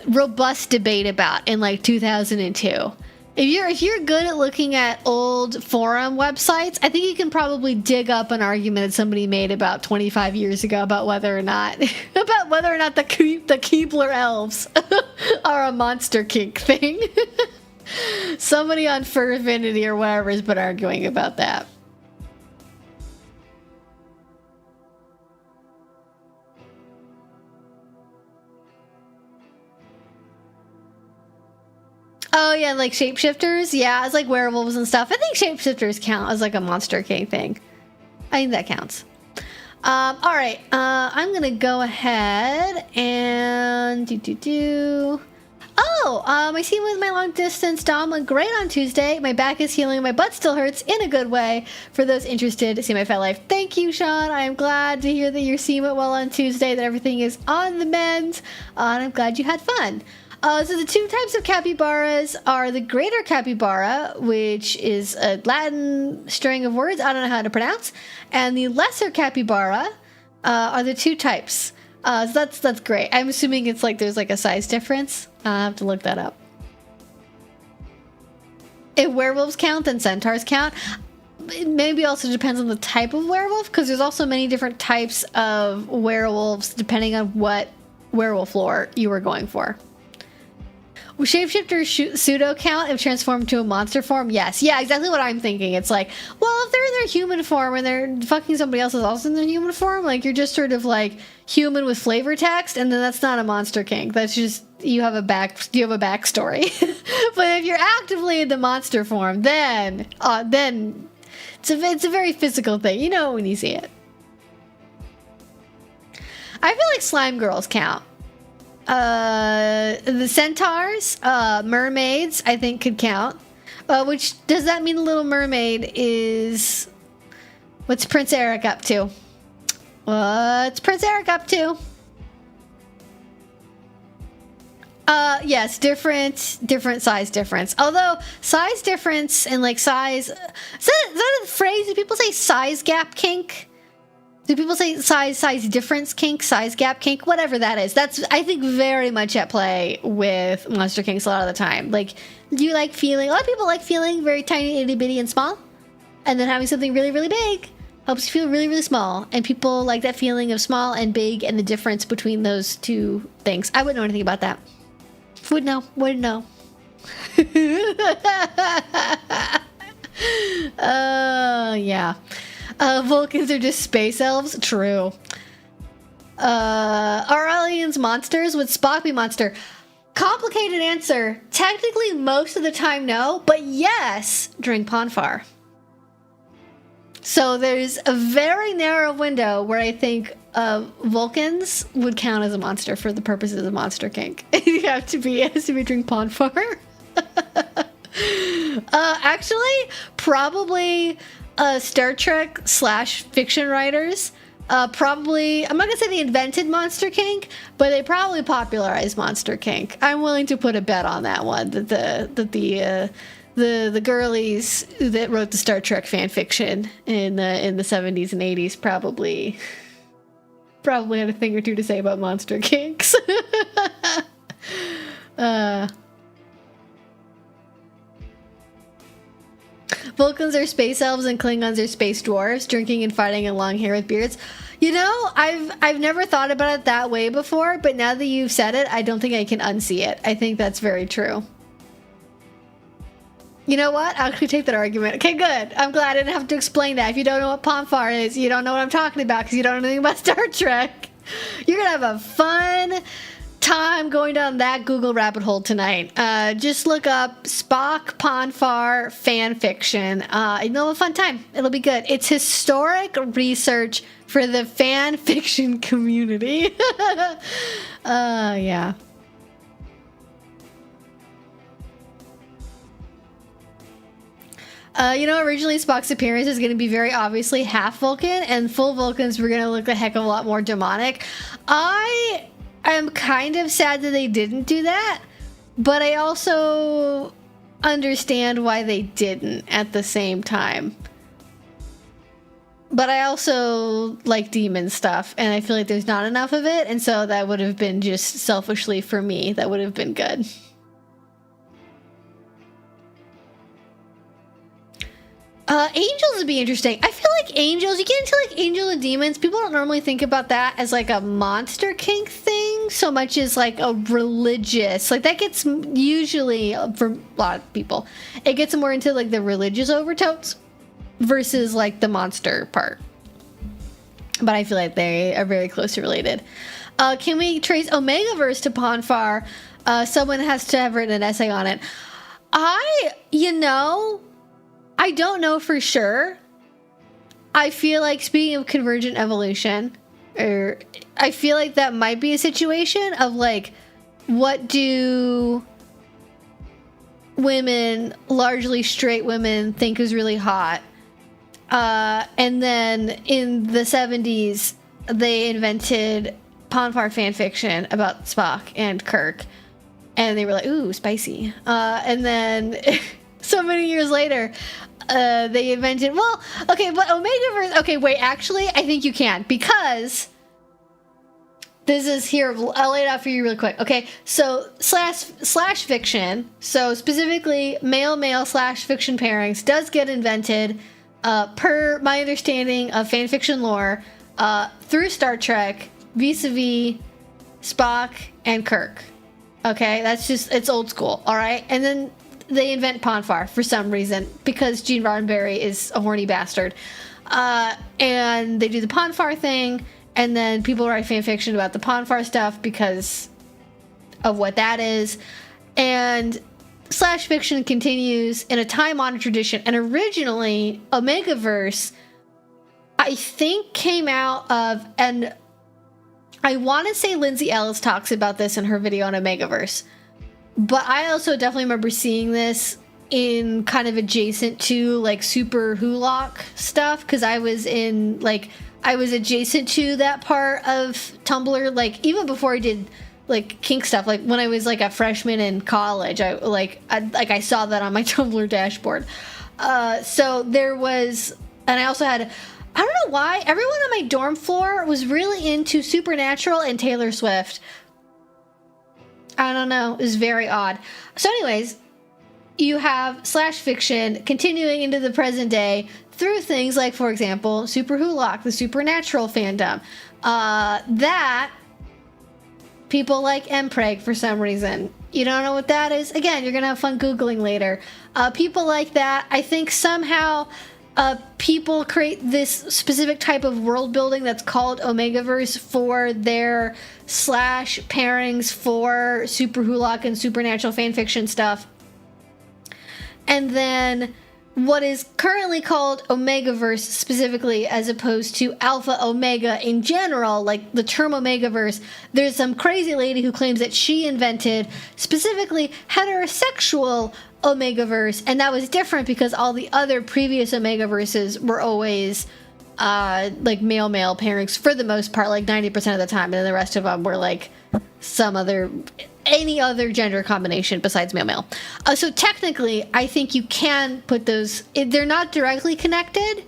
Speaker 1: robust debate about in like 2002. If you're good at looking at old forum websites, I think you can probably dig up an argument that somebody made about 25 years ago about whether or not the Keebler elves are a monster kink thing. Somebody on Furfinity or whatever has been arguing about that. Oh, yeah, like shapeshifters? Yeah, it's like werewolves and stuff. I think shapeshifters count as like a monster king thing. I think that counts. All right. I'm gonna go ahead and I see with my long distance Dom went great on Tuesday. My back is healing. My butt still hurts in a good way. For those interested to see my fat life, thank you, Sean. I am glad to hear that your seam went well on Tuesday. That everything is on the mend. And I'm glad you had fun. So the two types of capybaras are the greater capybara, which is a Latin string of words I don't know how to pronounce, and the lesser capybara are the two types. So that's great. I'm assuming it's like there's like a size difference. I'll have to look that up. If werewolves count, then centaurs count. It maybe also depends on the type of werewolf, because there's also many different types of werewolves depending on what werewolf lore you were going for. Will shapeshifter pseudo count if transformed to a monster form? Yes. Yeah, exactly what I'm thinking. It's like, well, if they're in their human form and they're fucking somebody else is also in their human form, like you're just sort of like human with flavor text, and then that's not a monster kink. That's just you have a backstory. But if you're actively in the monster form, then it's a very physical thing. You know when you see it. I feel like slime girls count. The centaurs, mermaids, I think could count. Which does that mean the Little Mermaid is? What's Prince Eric up to? What's Prince Eric up to? Yes, different size difference. Although size difference and like size, is that a phrase? Do people say size gap kink? Do people say size difference kink, size gap kink, whatever that is? That's, I think, very much at play with monster kinks a lot of the time. Like, do you like feeling? A lot of people like feeling very tiny, itty bitty, and small, and then having something really, really big helps you feel really, really small. And people like that feeling of small and big and the difference between those two things. I wouldn't know anything about that. Wouldn't know. Yeah. Vulcans are just space elves? True. Are aliens monsters? Would Spock be monster? Complicated answer. Technically, most of the time, no. But yes, during Ponfar. So there's a very narrow window where I think Vulcans would count as a monster for the purposes of monster kink. It has to be during Ponfar. Actually, probably Star Trek / fiction writers. Probably, I'm not gonna say they invented monster kink, but they probably popularized monster kink. I'm willing to put a bet on that one. That the girlies that wrote the Star Trek fan fiction in the 70s and 80s probably had a thing or two to say about monster kinks. Vulcans are space elves and Klingons are space dwarves, drinking and fighting and long hair with beards. You know, I've never thought about it that way before, but now that you've said it, I don't think I can unsee it. I think that's very true. You know what? I'll actually take that argument. Okay, good. I'm glad I didn't have to explain that. If you don't know what Ponfar is, you don't know what I'm talking about because you don't know anything about Star Trek. You're going to have a fun time going down that Google rabbit hole tonight. Just look up Spock Ponfar fan fiction. You'll have a fun time. It'll be good. It's historic research for the fan fiction community. Yeah. Originally Spock's appearance is going to be very obviously half Vulcan, and full Vulcans were going to look a heck of a lot more demonic. I am kind of sad that they didn't do that, but I also understand why they didn't at the same time. But I also like demon stuff, and I feel like there's not enough of it, and so that would have been just selfishly for me, that would have been good. Angels would be interesting. I feel like angels, you get into like angel and demons, people don't normally think about that as like a monster kink thing so much as like a religious, like that gets usually, for a lot of people, it gets more into like the religious overtones versus like the monster part. But I feel like they are very closely related. Can we trace Omegaverse to Ponfar? Someone has to have written an essay on it. I don't know for sure. I feel like, speaking of convergent evolution, or I feel like that might be a situation of like, what do women, largely straight women, think is really hot? And then in the 70s, they invented Ponfar fan fiction about Spock and Kirk. And they were like, ooh, spicy. And then so many years later, they invented, well, okay, but Omegaverse, okay, wait, actually, I think you can, because this is here, I'll lay it out for you real quick. Okay, so slash fiction, so specifically male slash fiction pairings does get invented, per my understanding of fan fiction lore, through Star Trek, vis-a-vis Spock and Kirk. Okay, that's just, it's old school, all right? And then they invent Ponfar for some reason, because Gene Roddenberry is a horny bastard. And they do the Ponfar thing, and then people write fan fiction about the Ponfar stuff because of what that is. And slash fiction continues in a time-honored tradition. And originally, Omegaverse, I think, came out of, and I want to say Lindsay Ellis talks about this in her video on Omegaverse, but I also definitely remember seeing this in kind of adjacent to like Super Hulock stuff, because I was adjacent to that part of Tumblr, like even before I did like kink stuff, like when I was like a freshman in college, I saw that on my Tumblr dashboard. So there was, and I also had, I don't know why, everyone on my dorm floor was really into Supernatural and Taylor Swift. I don't know, it was very odd. So anyways, you have slash fiction continuing into the present day through things like, for example, Super Hulock, the Supernatural fandom. That people like Mpreg for some reason. You don't know what that is? Again, you're going to have fun Googling later. People like that, I think somehow people create this specific type of world building that's called Omegaverse for their slash pairings for Super Hulock and Supernatural fanfiction stuff. And then what is currently called Omegaverse specifically, as opposed to Alpha Omega in general, like the term Omegaverse, there's some crazy lady who claims that she invented specifically heterosexual Omegaverse, and that was different because all the other previous Omegaverses were always like male pairings for the most part, like 90% of the time, and then the rest of them were like any other gender combination besides male. So technically, I think you can put those, they're not directly connected,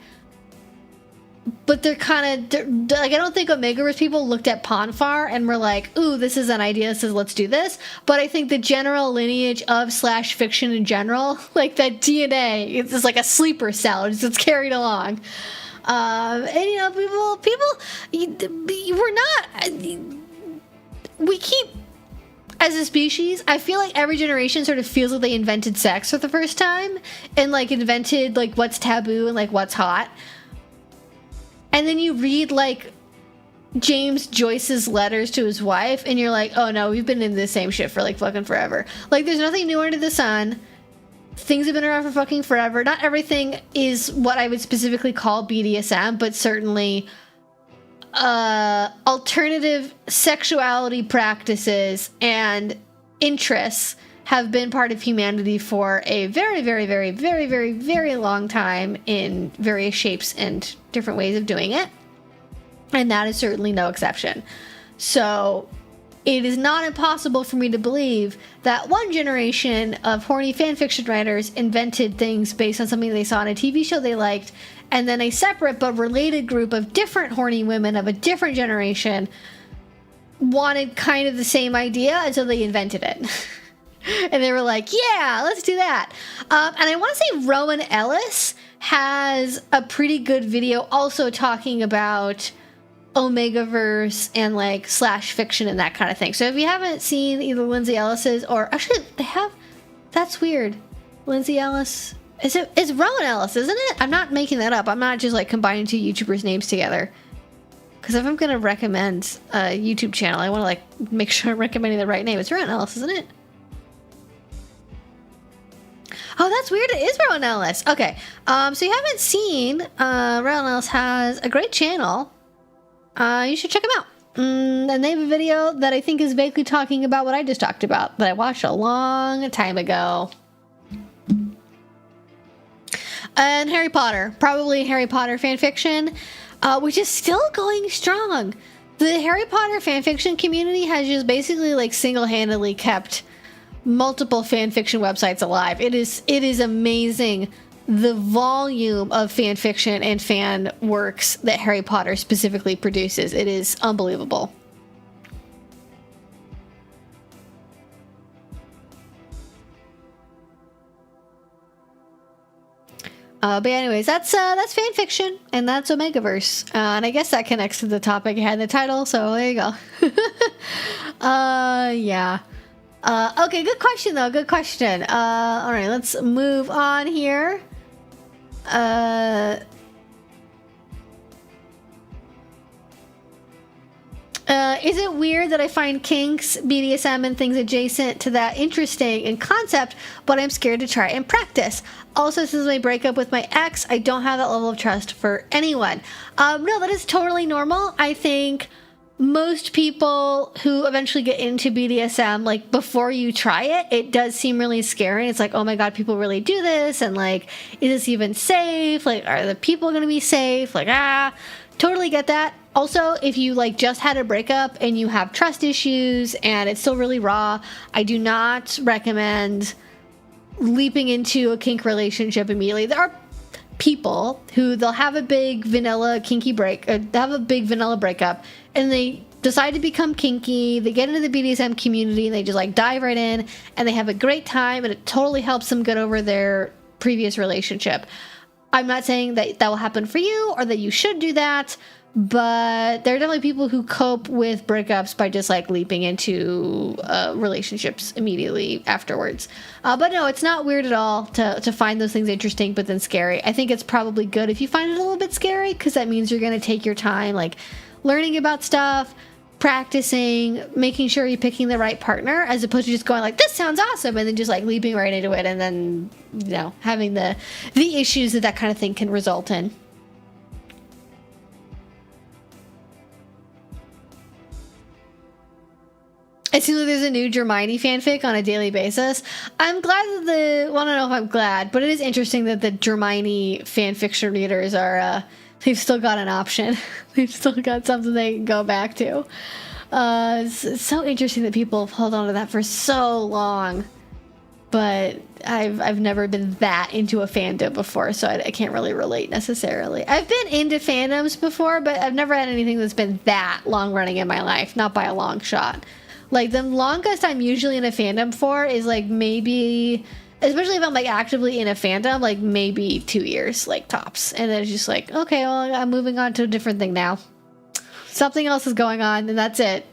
Speaker 1: but they're kind of, like, I don't think Omegaverse people looked at Ponfar and were like, ooh, this is an idea, so let's do this. But I think the general lineage of slash fiction in general, like that DNA, it's just like a sleeper cell, it's carried along. And, you know, we keep, as a species, I feel like every generation sort of feels like they invented sex for the first time and like invented like what's taboo and like what's hot. And then you read like James Joyce's letters to his wife and you're like, oh no, we've been in the same shit for like fucking forever. Like there's nothing new under the sun. Things have been around for fucking forever. Not everything is what I would specifically call BDSM, but certainly alternative sexuality practices and interests have been part of humanity for a very, very, very, very, very, very long time in various shapes and different ways of doing it. And that is certainly no exception. So it is not impossible for me to believe that one generation of horny fanfiction writers invented things based on something they saw on a TV show they liked, and then a separate but related group of different horny women of a different generation wanted kind of the same idea until they invented it. And they were like, yeah, let's do that. And I want to say Rowan Ellis has a pretty good video also talking about Omegaverse and like slash fiction and that kind of thing. So if you haven't seen either Lindsay Ellis's, or actually they have, that's weird. Lindsay Ellis, it's Rowan Ellis, isn't it? I'm not making that up. I'm not just like combining two YouTubers' names together. Because if I'm going to recommend a YouTube channel, I want to like make sure I'm recommending the right name. It's Rowan Ellis, isn't it? Oh, that's weird. It is Rowan Ellis. Okay. So you haven't seen, Rowan Ellis has a great channel. You should check him out. And they have a video that I think is vaguely talking about what I just talked about that I watched a long time ago. And Harry Potter, probably Harry Potter fanfiction, which is still going strong. The Harry Potter fanfiction community has just basically like single-handedly kept multiple fanfiction websites alive. It is amazing the volume of fanfiction and fan works that Harry Potter specifically produces. It is unbelievable. But anyways, that's fan fiction, and that's Omegaverse, and I guess that connects to the topic I had in the title. So there you go. Yeah. Okay, good question though. Good question. All right, let's move on here. Is it weird that I find kinks, BDSM, and things adjacent to that interesting in concept, but I'm scared to try and practice? Also, since my breakup with my ex, I don't have that level of trust for anyone. No, that is totally normal. I think most people who eventually get into BDSM, like before you try it, it does seem really scary. It's like, oh my God, people really do this. And like, is this even safe? Like, are the people going to be safe? Like, totally get that. Also, if you like just had a breakup and you have trust issues and it's still really raw, I do not recommend leaping into a kink relationship immediately. There are people who they'll have a big vanilla kinky break, they have a big vanilla breakup, and they decide to become kinky. They get into the BDSM community and they just like dive right in and they have a great time, and it totally helps them get over their previous relationship. I'm not saying that that will happen for you or that you should do that, but there are definitely people who cope with breakups by just like leaping into relationships immediately afterwards. But no, it's not weird at all to find those things interesting, but then scary. I think it's probably good if you find it a little bit scary, because that means you're going to take your time, like learning about stuff, practicing, making sure you're picking the right partner, as opposed to just going like, this sounds awesome, and then just like leaping right into it, and then, you know, having the issues that kind of thing can result in. It seems like there's a new Germani fanfic on a daily basis. I'm glad that well, I don't know if I'm glad, but it is interesting that the Germani fanfiction readers are, they've still got an option. They've still got something they can go back to. It's so interesting that people have held on to that for so long. But I've never been that into a fandom before, so I can't really relate necessarily. I've been into fandoms before, but I've never had anything that's been that long running in my life, not by a long shot. Like, the longest I'm usually in a fandom for is, like, maybe, especially if I'm, like, actively in a fandom, like, maybe 2 years, like, tops. And then it's just like, okay, well, I'm moving on to a different thing now. Something else is going on, and that's it.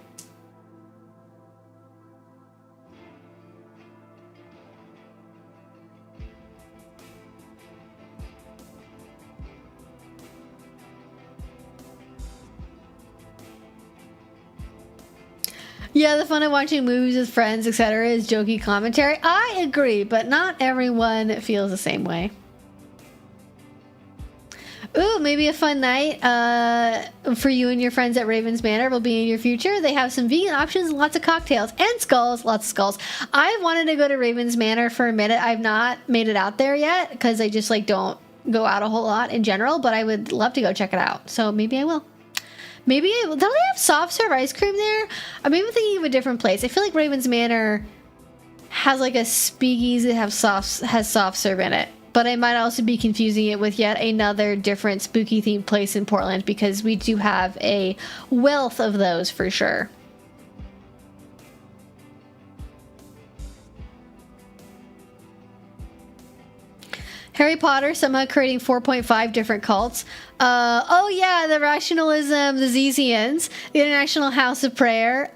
Speaker 1: Yeah, the fun of watching movies with friends, etc. is jokey commentary. I agree, but not everyone feels the same way. Ooh, maybe a fun night for you and your friends at Raven's Manor will be in your future. They have some vegan options, lots of cocktails, and skulls, lots of skulls. I've wanted to go to Raven's Manor for a minute. I've not made it out there yet because I just like don't go out a whole lot in general, but I would love to go check it out. So maybe I will. Maybe don't they have soft serve ice cream there? I'm even thinking of a different place. I feel like Raven's Manor has like a speakeasy that has soft serve in it. But I might also be confusing it with yet another different spooky themed place in Portland, because we do have a wealth of those for sure. Harry Potter somehow creating 4.5 different cults. Oh yeah, the Rationalism, the Zezians, the International House of Prayer,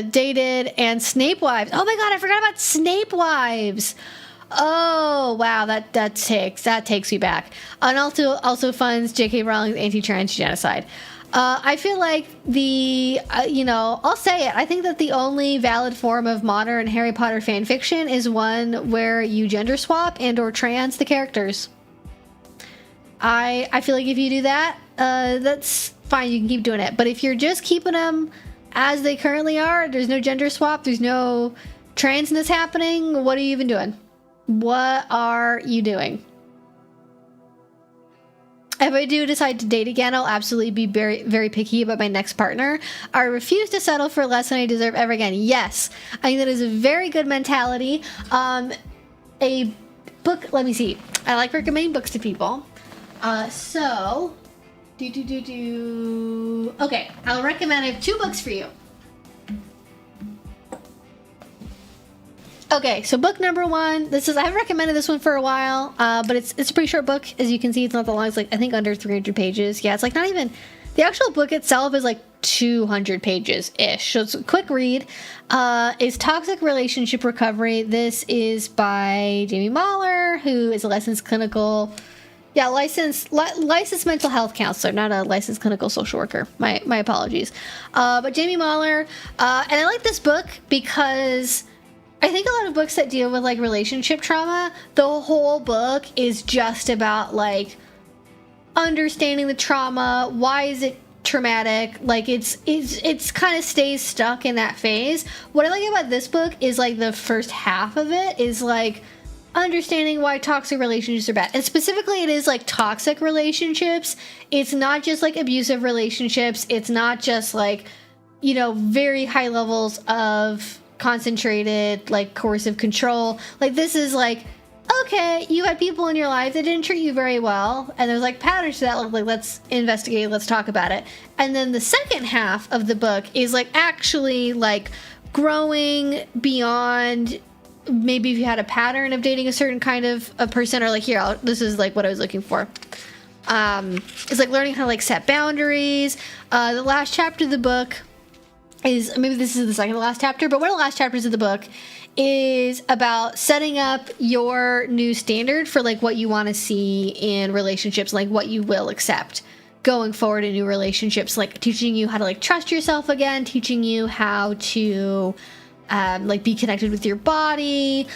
Speaker 1: Dated, and Snape Wives. Oh my god, I forgot about Snape Wives. Oh wow, that takes me back. And also funds J.K. Rowling's anti-trans genocide. I feel like I'll say it. I think that the only valid form of modern Harry Potter fan fiction is one where you gender swap and or trans the characters. I feel like if you do that, that's fine. You can keep doing it. But if you're just keeping them as they currently are, there's no gender swap, there's no transness happening, what are you even doing? What are you doing? If I do decide to date again, I'll absolutely be very, very picky about my next partner. I refuse to settle for less than I deserve ever again. Yes, I think that is a very good mentality. A book, let me see. I like recommending books to people. Okay, I'll recommend, I have 2 books for you. Okay, so book number 1. I've recommended this one for a while, but it's a pretty short book. As you can see, it's not that long. It's like, I think under 300 pages. Yeah, it's like not even, the actual book itself is like 200 pages-ish. So it's a quick read. It's Toxic Relationship Recovery. This is by Jamie Mahler, who is a licensed mental health counselor, not a licensed clinical social worker. My apologies. But Jamie Mahler, and I like this book because I think a lot of books that deal with like relationship trauma, the whole book is just about like understanding the trauma. Why is it traumatic? Like it's kind of stays stuck in that phase. What I like about this book is like the first half of it is like understanding why toxic relationships are bad. And specifically it is like toxic relationships. It's not just like abusive relationships. It's not just like, very high levels of concentrated like coercive control. Like this is like, okay, you had people in your life that didn't treat you very well, and there's like patterns to that. Like let's investigate, let's talk about it. And then the second half of the book is like actually like growing beyond maybe if you had a pattern of dating a certain kind of a person, or like this is like what I was looking for. It's like learning how to like set boundaries. The last chapter of the book is, maybe this is the second to last chapter, but one of the last chapters of the book is about setting up your new standard for like what you want to see in relationships, like what you will accept going forward in new relationships, like teaching you how to like trust yourself again, teaching you how to like be connected with your body,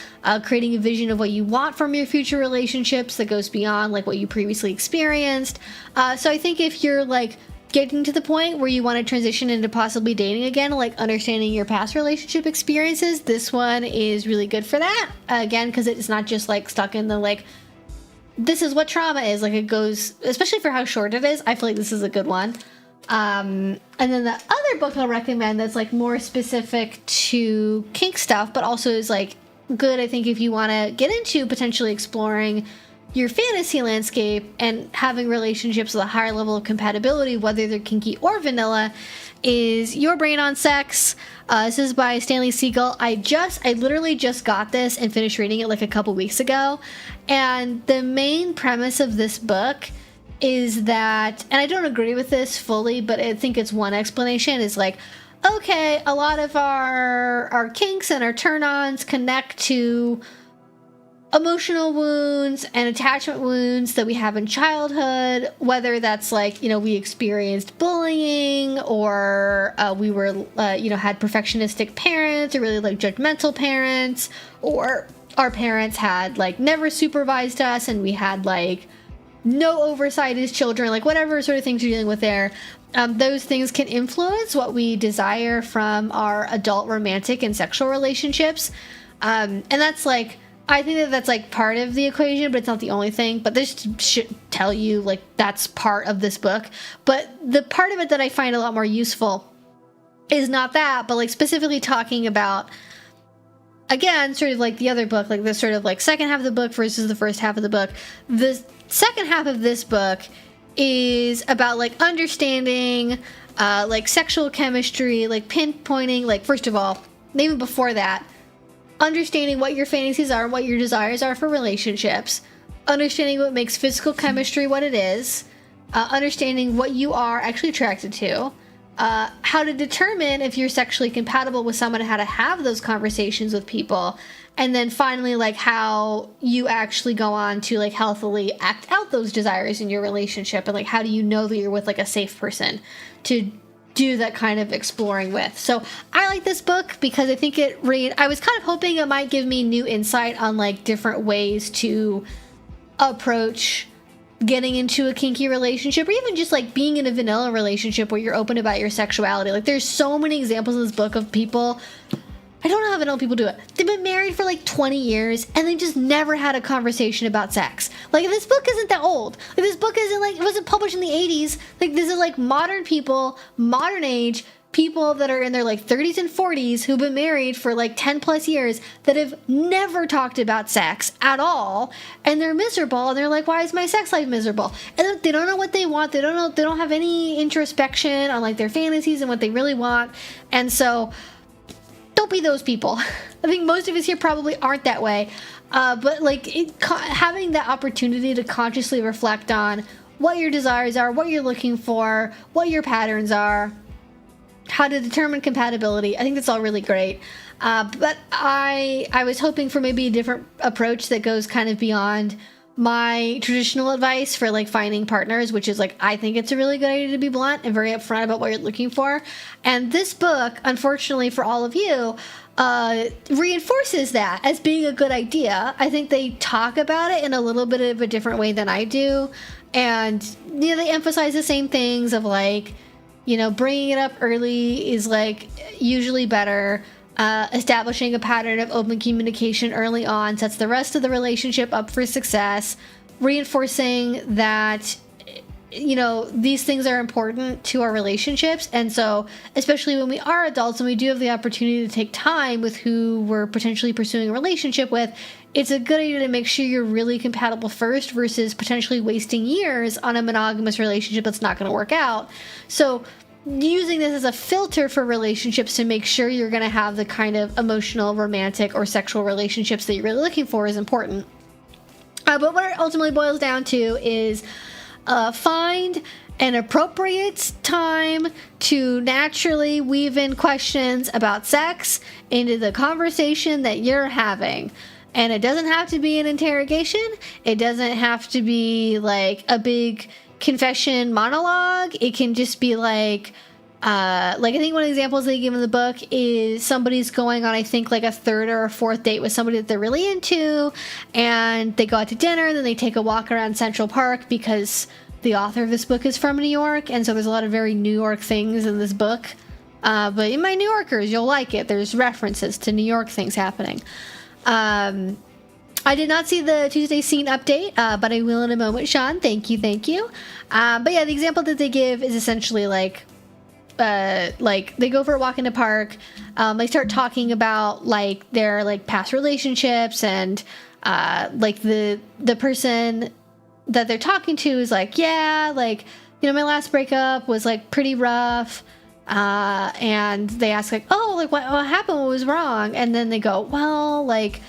Speaker 1: creating a vision of what you want from your future relationships that goes beyond like what you previously experienced. So I think if you're like getting to the point where you want to transition into possibly dating again, like understanding your past relationship experiences, this one is really good for that. Again, because it's not just like stuck in the like, this is what trauma is. Like it goes, especially for how short it is, I feel like this is a good one. And then the other book I'll recommend that's like more specific to kink stuff, but also is like good, I think, if you want to get into potentially exploring your fantasy landscape and having relationships with a higher level of compatibility, whether they're kinky or vanilla, is Your Brain on Sex. This is by Stanley Siegel. I literally just got this and finished reading it like a couple weeks ago. And the main premise of this book is that, and I don't agree with this fully, but I think it's one explanation, is like, okay, a lot of our kinks and our turn-ons connect to emotional wounds and attachment wounds that we have in childhood, whether that's like, we experienced bullying, or we were, had perfectionistic parents, or really like judgmental parents, or our parents had like never supervised us and we had like no oversight as children, like whatever sort of things you're dealing with there. Those things can influence what we desire from our adult romantic and sexual relationships. And that's like, I think that's like part of the equation, but it's not the only thing. But this should tell you like that's part of this book. But the part of it that I find a lot more useful is not that, but like specifically talking about, again, sort of like the other book, like the sort of like second half of the book versus the first half of the book. The second half of this book is about like understanding like sexual chemistry, like pinpointing, like first of all, even before that, understanding what your fantasies are and what your desires are for relationships, understanding what makes physical chemistry what it is, understanding what you are actually attracted to, how to determine if you're sexually compatible with someone, how to have those conversations with people, and then finally, like, how you actually go on to, like, healthily act out those desires in your relationship, and, like, how do you know that you're with, like, a safe person to do that kind of exploring with. So I like this book because I think I was kind of hoping it might give me new insight on, like, different ways to approach getting into a kinky relationship, or even just like being in a vanilla relationship where you're open about your sexuality. Like, there's so many examples in this book of people, I don't know how vanilla people do it. They've been married for like 20 years and they just never had a conversation about sex. Like, this book isn't that old. Like, this book isn't like, it wasn't published in the 80s. Like, this is like modern people, modern age people that are in their like 30s and 40s who've been married for like 10 plus years that have never talked about sex at all, and they're miserable, and they're like, why is my sex life miserable? And they don't know what they want. They don't have any introspection on like their fantasies and what they really want. And so don't be those people. I think most of us here probably aren't that way, but like having that opportunity to consciously reflect on what your desires are, what you're looking for, what your patterns are, how to determine compatibility. I think that's all really great. But I was hoping for maybe a different approach that goes kind of beyond my traditional advice for like finding partners, which is like, I think it's a really good idea to be blunt and very upfront about what you're looking for. And this book, unfortunately for all of you, reinforces that as being a good idea. I think they talk about it in a little bit of a different way than I do. And, you know, they emphasize the same things of like, you know, bringing it up early is like usually better. Establishing a pattern of open communication early on sets the rest of the relationship up for success. Reinforcing that, you know, these things are important to our relationships. And so, especially when we are adults and we do have the opportunity to take time with who we're potentially pursuing a relationship with, it's a good idea to make sure you're really compatible first versus potentially wasting years on a monogamous relationship that's not going to work out. So using this as a filter for relationships to make sure you're going to have the kind of emotional, romantic, or sexual relationships that you're really looking for is important. But what it ultimately boils down to is find an appropriate time to naturally weave in questions about sex into the conversation that you're having. And it doesn't have to be an interrogation. It doesn't have to be like a big confession monologue. It can just be like I think one of the examples they give in the book is somebody's going on, I think, like a third or a fourth date with somebody that they're really into, and they go out to dinner, and then they take a walk around Central Park because the author of this book is from New York, and so there's a lot of very New York things in this book. But in my New Yorkers, you'll like it. There's references to New York things happening. I did not see the Tuesday scene update, but I will in a moment, Sean. Thank you. But yeah, the example that they give is essentially like they go for a walk in the park. They start talking about like their like past relationships, and like the person that they're talking to is like, yeah, like, you know, my last breakup was like pretty rough. And they ask like, oh, like what happened? What was wrong? And then they go, well, like,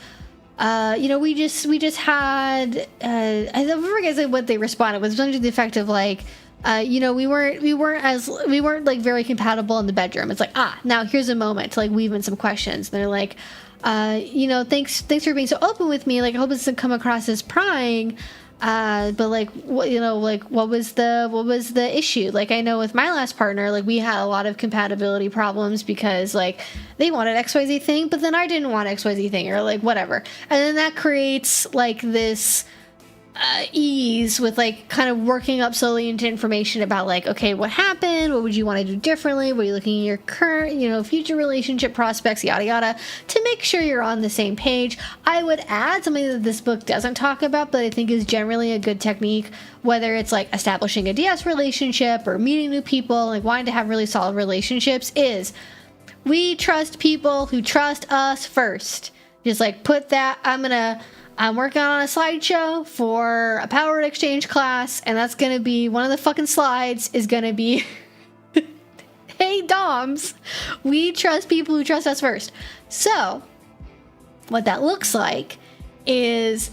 Speaker 1: you know, we just had, I don't forget what they responded. It was under the effect of like, you know, we weren't like very compatible in the bedroom. It's like, now here's a moment to like weave in some questions. And they're like, you know, thanks for being so open with me. Like, I hope this doesn't come across as prying. But like, you know, like what was the issue? Like, I know with my last partner, like we had a lot of compatibility problems because like they wanted XYZ thing, but then I didn't want XYZ thing, or like whatever. And then that creates like this ease with like kind of working up slowly into information about like, okay, what happened? What would you want to do differently? What are you looking at your current, you know, future relationship prospects, yada yada, to make sure you're on the same page. I would add something that this book doesn't talk about, but I think is generally a good technique, whether it's like establishing a DS relationship or meeting new people, like wanting to have really solid relationships, is we trust people who trust us first. Just like put that, I'm working on a slideshow for a power exchange class, and that's going to be one of the fucking slides is going to be, hey, Doms, we trust people who trust us first. So what that looks like is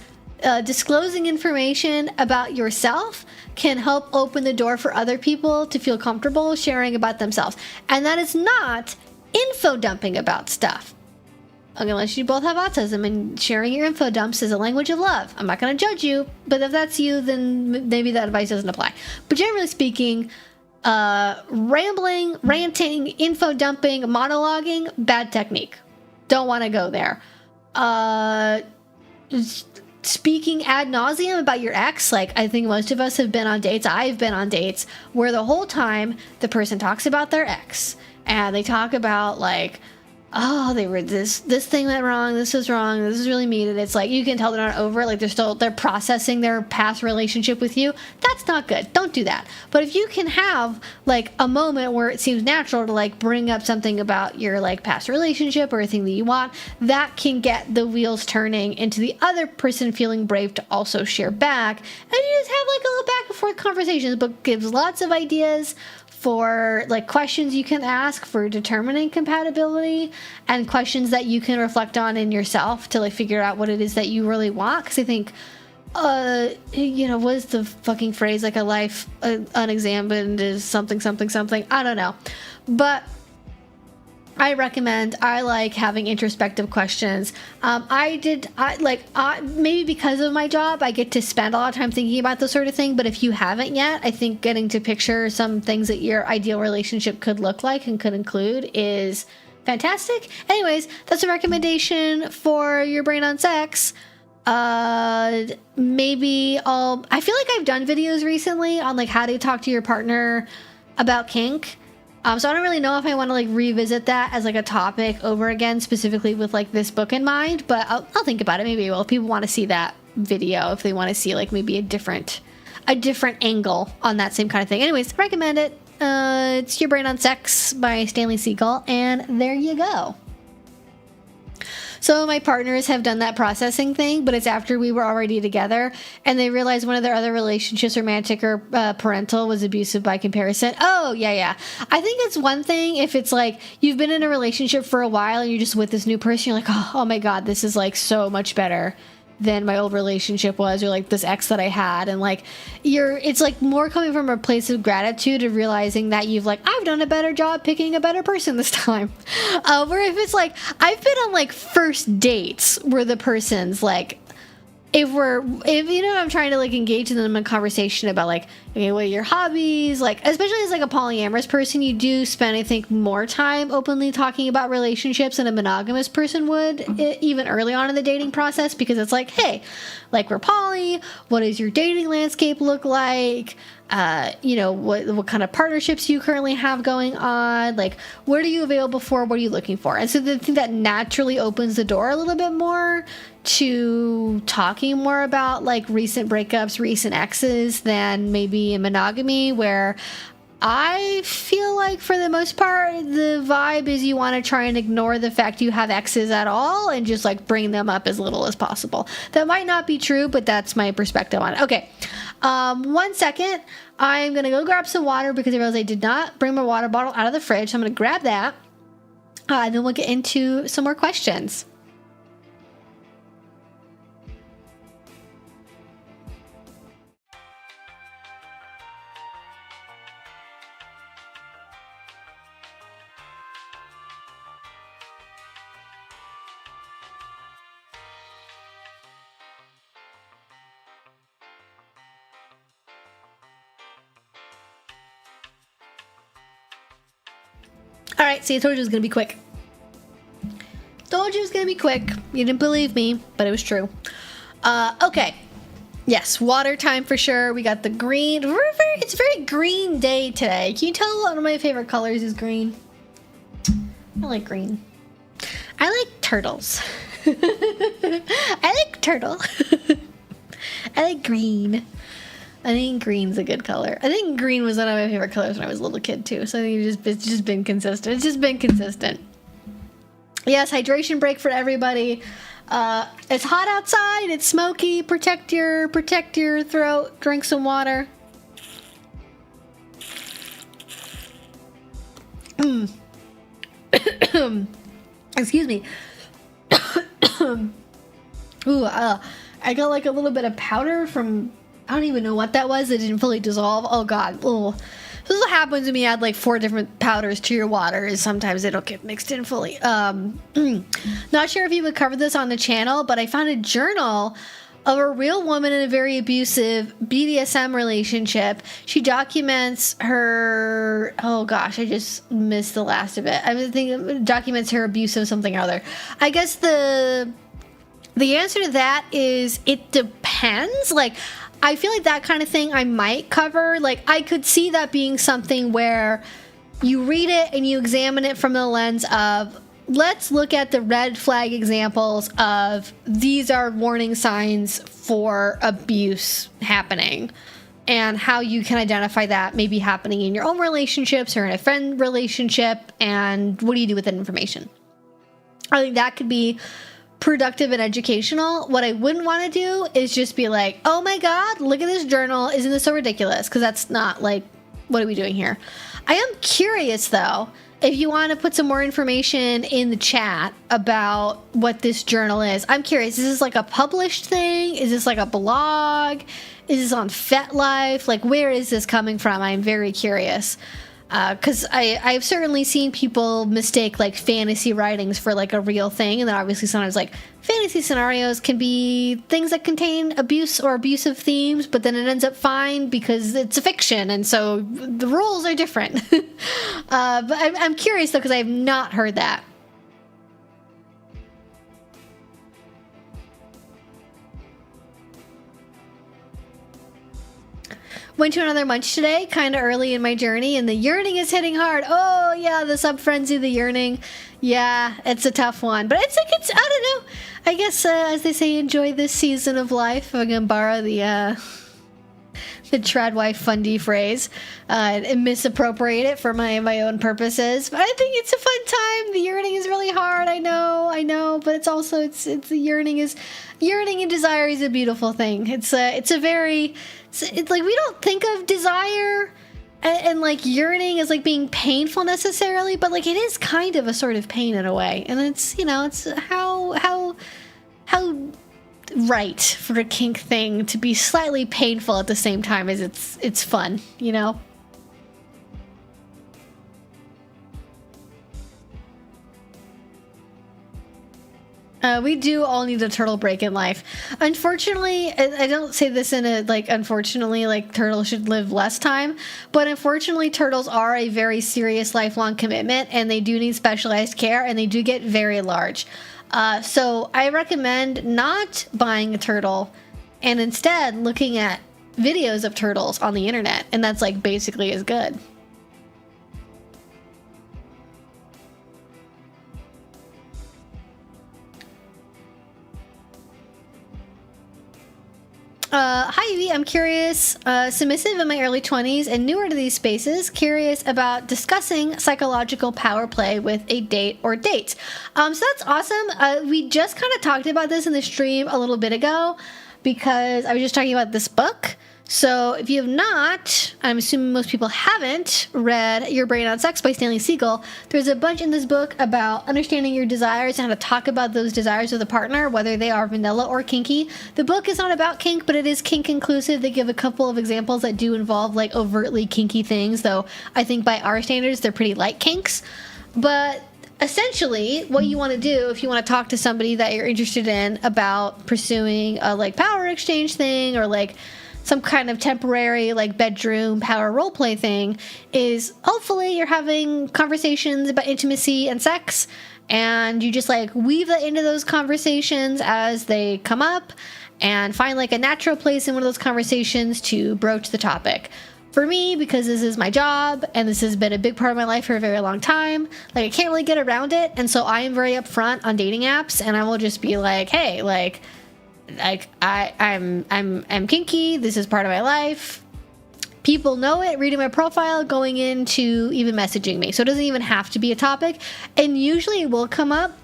Speaker 1: disclosing information about yourself can help open the door for other people to feel comfortable sharing about themselves. And that is not info dumping about stuff. Okay, unless you both have autism, and sharing your info dumps is a language of love. I'm not going to judge you, but if that's you, then maybe that advice doesn't apply. But generally speaking, rambling, ranting, info dumping, monologuing, bad technique. Don't want to go there. Speaking ad nauseum about your ex, like I think most of us have been on dates. I've been on dates where the whole time the person talks about their ex, and they talk about like, oh, they were this thing went wrong, this was wrong, this is really mean, and it's like you can tell they're not over it, like they're processing their past relationship with you. That's not good. Don't do that. But if you can have like a moment where it seems natural to like bring up something about your like past relationship or a thing that you want, that can get the wheels turning into the other person feeling brave to also share back, and you just have like a little back and forth conversations. But gives lots of ideas for like questions you can ask for determining compatibility, and questions that you can reflect on in yourself to like figure out what it is that you really want. Because I think what is the fucking phrase, like a life unexamined is something I don't know, but I like having introspective questions. Maybe because of my job, I get to spend a lot of time thinking about this sort of thing. But if you haven't yet, I think getting to picture some things that your ideal relationship could look like and could include is fantastic. Anyways, that's a recommendation for your brain on sex. I feel like I've done videos recently on like how to talk to your partner about kink. So I don't really know if I want to like revisit that as like a topic over again, specifically with like this book in mind, but I'll think about it. Maybe if people want to see that video, if they want to see like maybe a different angle on that same kind of thing. Anyways, recommend it. It's Your Brain on Sex by Stanley Siegel, and there you go. So my partners have done that processing thing, but it's after we were already together, and they realized one of their other relationships, romantic or parental, was abusive by comparison. Oh, yeah. I think it's one thing if it's like you've been in a relationship for a while and you're just with this new person, you're like, oh my God, this is like so much better than my old relationship was, or like this ex that I had, and like it's like more coming from a place of gratitude of realizing that you've like, I've done a better job picking a better person this time. Where if it's like I've been on like first dates where the person's like, if I'm trying to like engage them in a conversation about like, okay, what are your hobbies, like especially as like a polyamorous person, you do spend I think more time openly talking about relationships than a monogamous person would, even early on in the dating process, because it's like, hey, like we're poly, what does your dating landscape look like, what kind of partnerships you currently have going on, like what are you available for, what are you looking for. And so the thing that naturally opens the door a little bit more to talking more about like recent breakups, recent exes, than maybe in monogamy, where I feel like for the most part the vibe is you want to try and ignore the fact you have exes at all and just like bring them up as little as possible. That might not be true, but that's my perspective on it. Okay, 1 second. I'm gonna go grab some water because I realized I did not bring my water bottle out of the fridge, so I'm gonna grab that, and then we'll get into some more questions. All right, see, I told you it was going to be quick. You didn't believe me, but it was true. Okay. Yes, water time for sure. We got the green. It's a very green day today. Can you tell one of my favorite colors is green? I like green. I like turtles. I like turtle. I like green. I think green's a good color. I think green was one of my favorite colors when I was a little kid too. So I think it's just been consistent. It's just been consistent. Yes, hydration break for everybody. It's hot outside. It's smoky. Protect your throat. Drink some water. Excuse me. Ooh, I got like a little bit of powder from, I don't even know what that was. It didn't fully dissolve. Oh God. Oh. This is what happens when you add like 4 different powders to your water, is sometimes they don't get mixed in fully. Not sure if you would cover this on the channel, but I found a journal of a real woman in a very abusive BDSM relationship. She documents her, oh gosh, I just missed the last of it. I think it documents her abuse of something or other. I guess the answer to that is it depends. Like, I feel like that kind of thing I might cover. Like, I could see that being something where you read it and you examine it from the lens of, let's look at the red flag examples of these are warning signs for abuse happening, and how you can identify that maybe happening in your own relationships or in a friend relationship, and what do you do with that information. I think that could be productive and educational. What I wouldn't want to do is just be like, oh my God, look at this journal. Isn't this so ridiculous? Because that's not like, what are we doing here? I am curious though, if you want to put some more information in the chat about what this journal is. I'm curious, is this like a published thing? Is this like a blog? Is this on FetLife? Like, where is this coming from? I'm very curious. Because I've certainly seen people mistake like fantasy writings for like a real thing, and then obviously sometimes like fantasy scenarios can be things that contain abuse or abusive themes, but then it ends up fine because it's a fiction, and so the rules are different. But I'm curious though, because I have not heard that. Went to another munch today, kind of early in my journey, and the yearning is hitting hard. Oh yeah, the sub frenzy, the yearning. Yeah, it's a tough one, but it's like, it's, I don't know. I guess as they say, enjoy this season of life. I'm gonna borrow the Tradwife Fundy phrase and misappropriate it for my own purposes. But I think it's a fun time. The yearning is really hard. I know, but it's also it's the yearning and desire is a beautiful thing. It's like, we don't think of desire and like yearning as like being painful necessarily, but like it is kind of a sort of pain in a way. And it's, you know, it's how right for a kink thing to be slightly painful at the same time as it's fun, you know? We do all need a turtle break in life. Unfortunately, I don't say this in a, like, unfortunately, like, turtles should live less time, but unfortunately, turtles are a very serious lifelong commitment, and they do need specialized care, and they do get very large. So I recommend not buying a turtle and instead looking at videos of turtles on the internet, and that's, like, basically as good. Hi, Evie. I'm curious, submissive in my early 20s and newer to these spaces, curious about discussing psychological power play with a date or dates. So that's awesome. We just kind of talked about this in the stream a little bit ago because I was just talking about this book. So if you have not, I'm assuming most people haven't read Your Brain on Sex by Stanley Siegel, there's a bunch in this book about understanding your desires and how to talk about those desires with a partner, whether they are vanilla or kinky. The book is not about kink, but it is kink inclusive. They give a couple of examples that do involve like overtly kinky things, though I think by our standards, they're pretty light kinks. But essentially, what you want to do if you want to talk to somebody that you're interested in about pursuing a like power exchange thing or like some kind of temporary like bedroom power roleplay thing is hopefully you're having conversations about intimacy and sex, and you just like weave that into those conversations as they come up and find like a natural place in one of those conversations to broach the topic. For me, because this is my job and this has been a big part of my life for a very long time, like I can't really get around it, and so I am very upfront on dating apps, and I will just be like, hey, like I'm kinky. This is part of my life. People know it, reading my profile, going into even messaging me. So it doesn't even have to be a topic. And usually it will come up.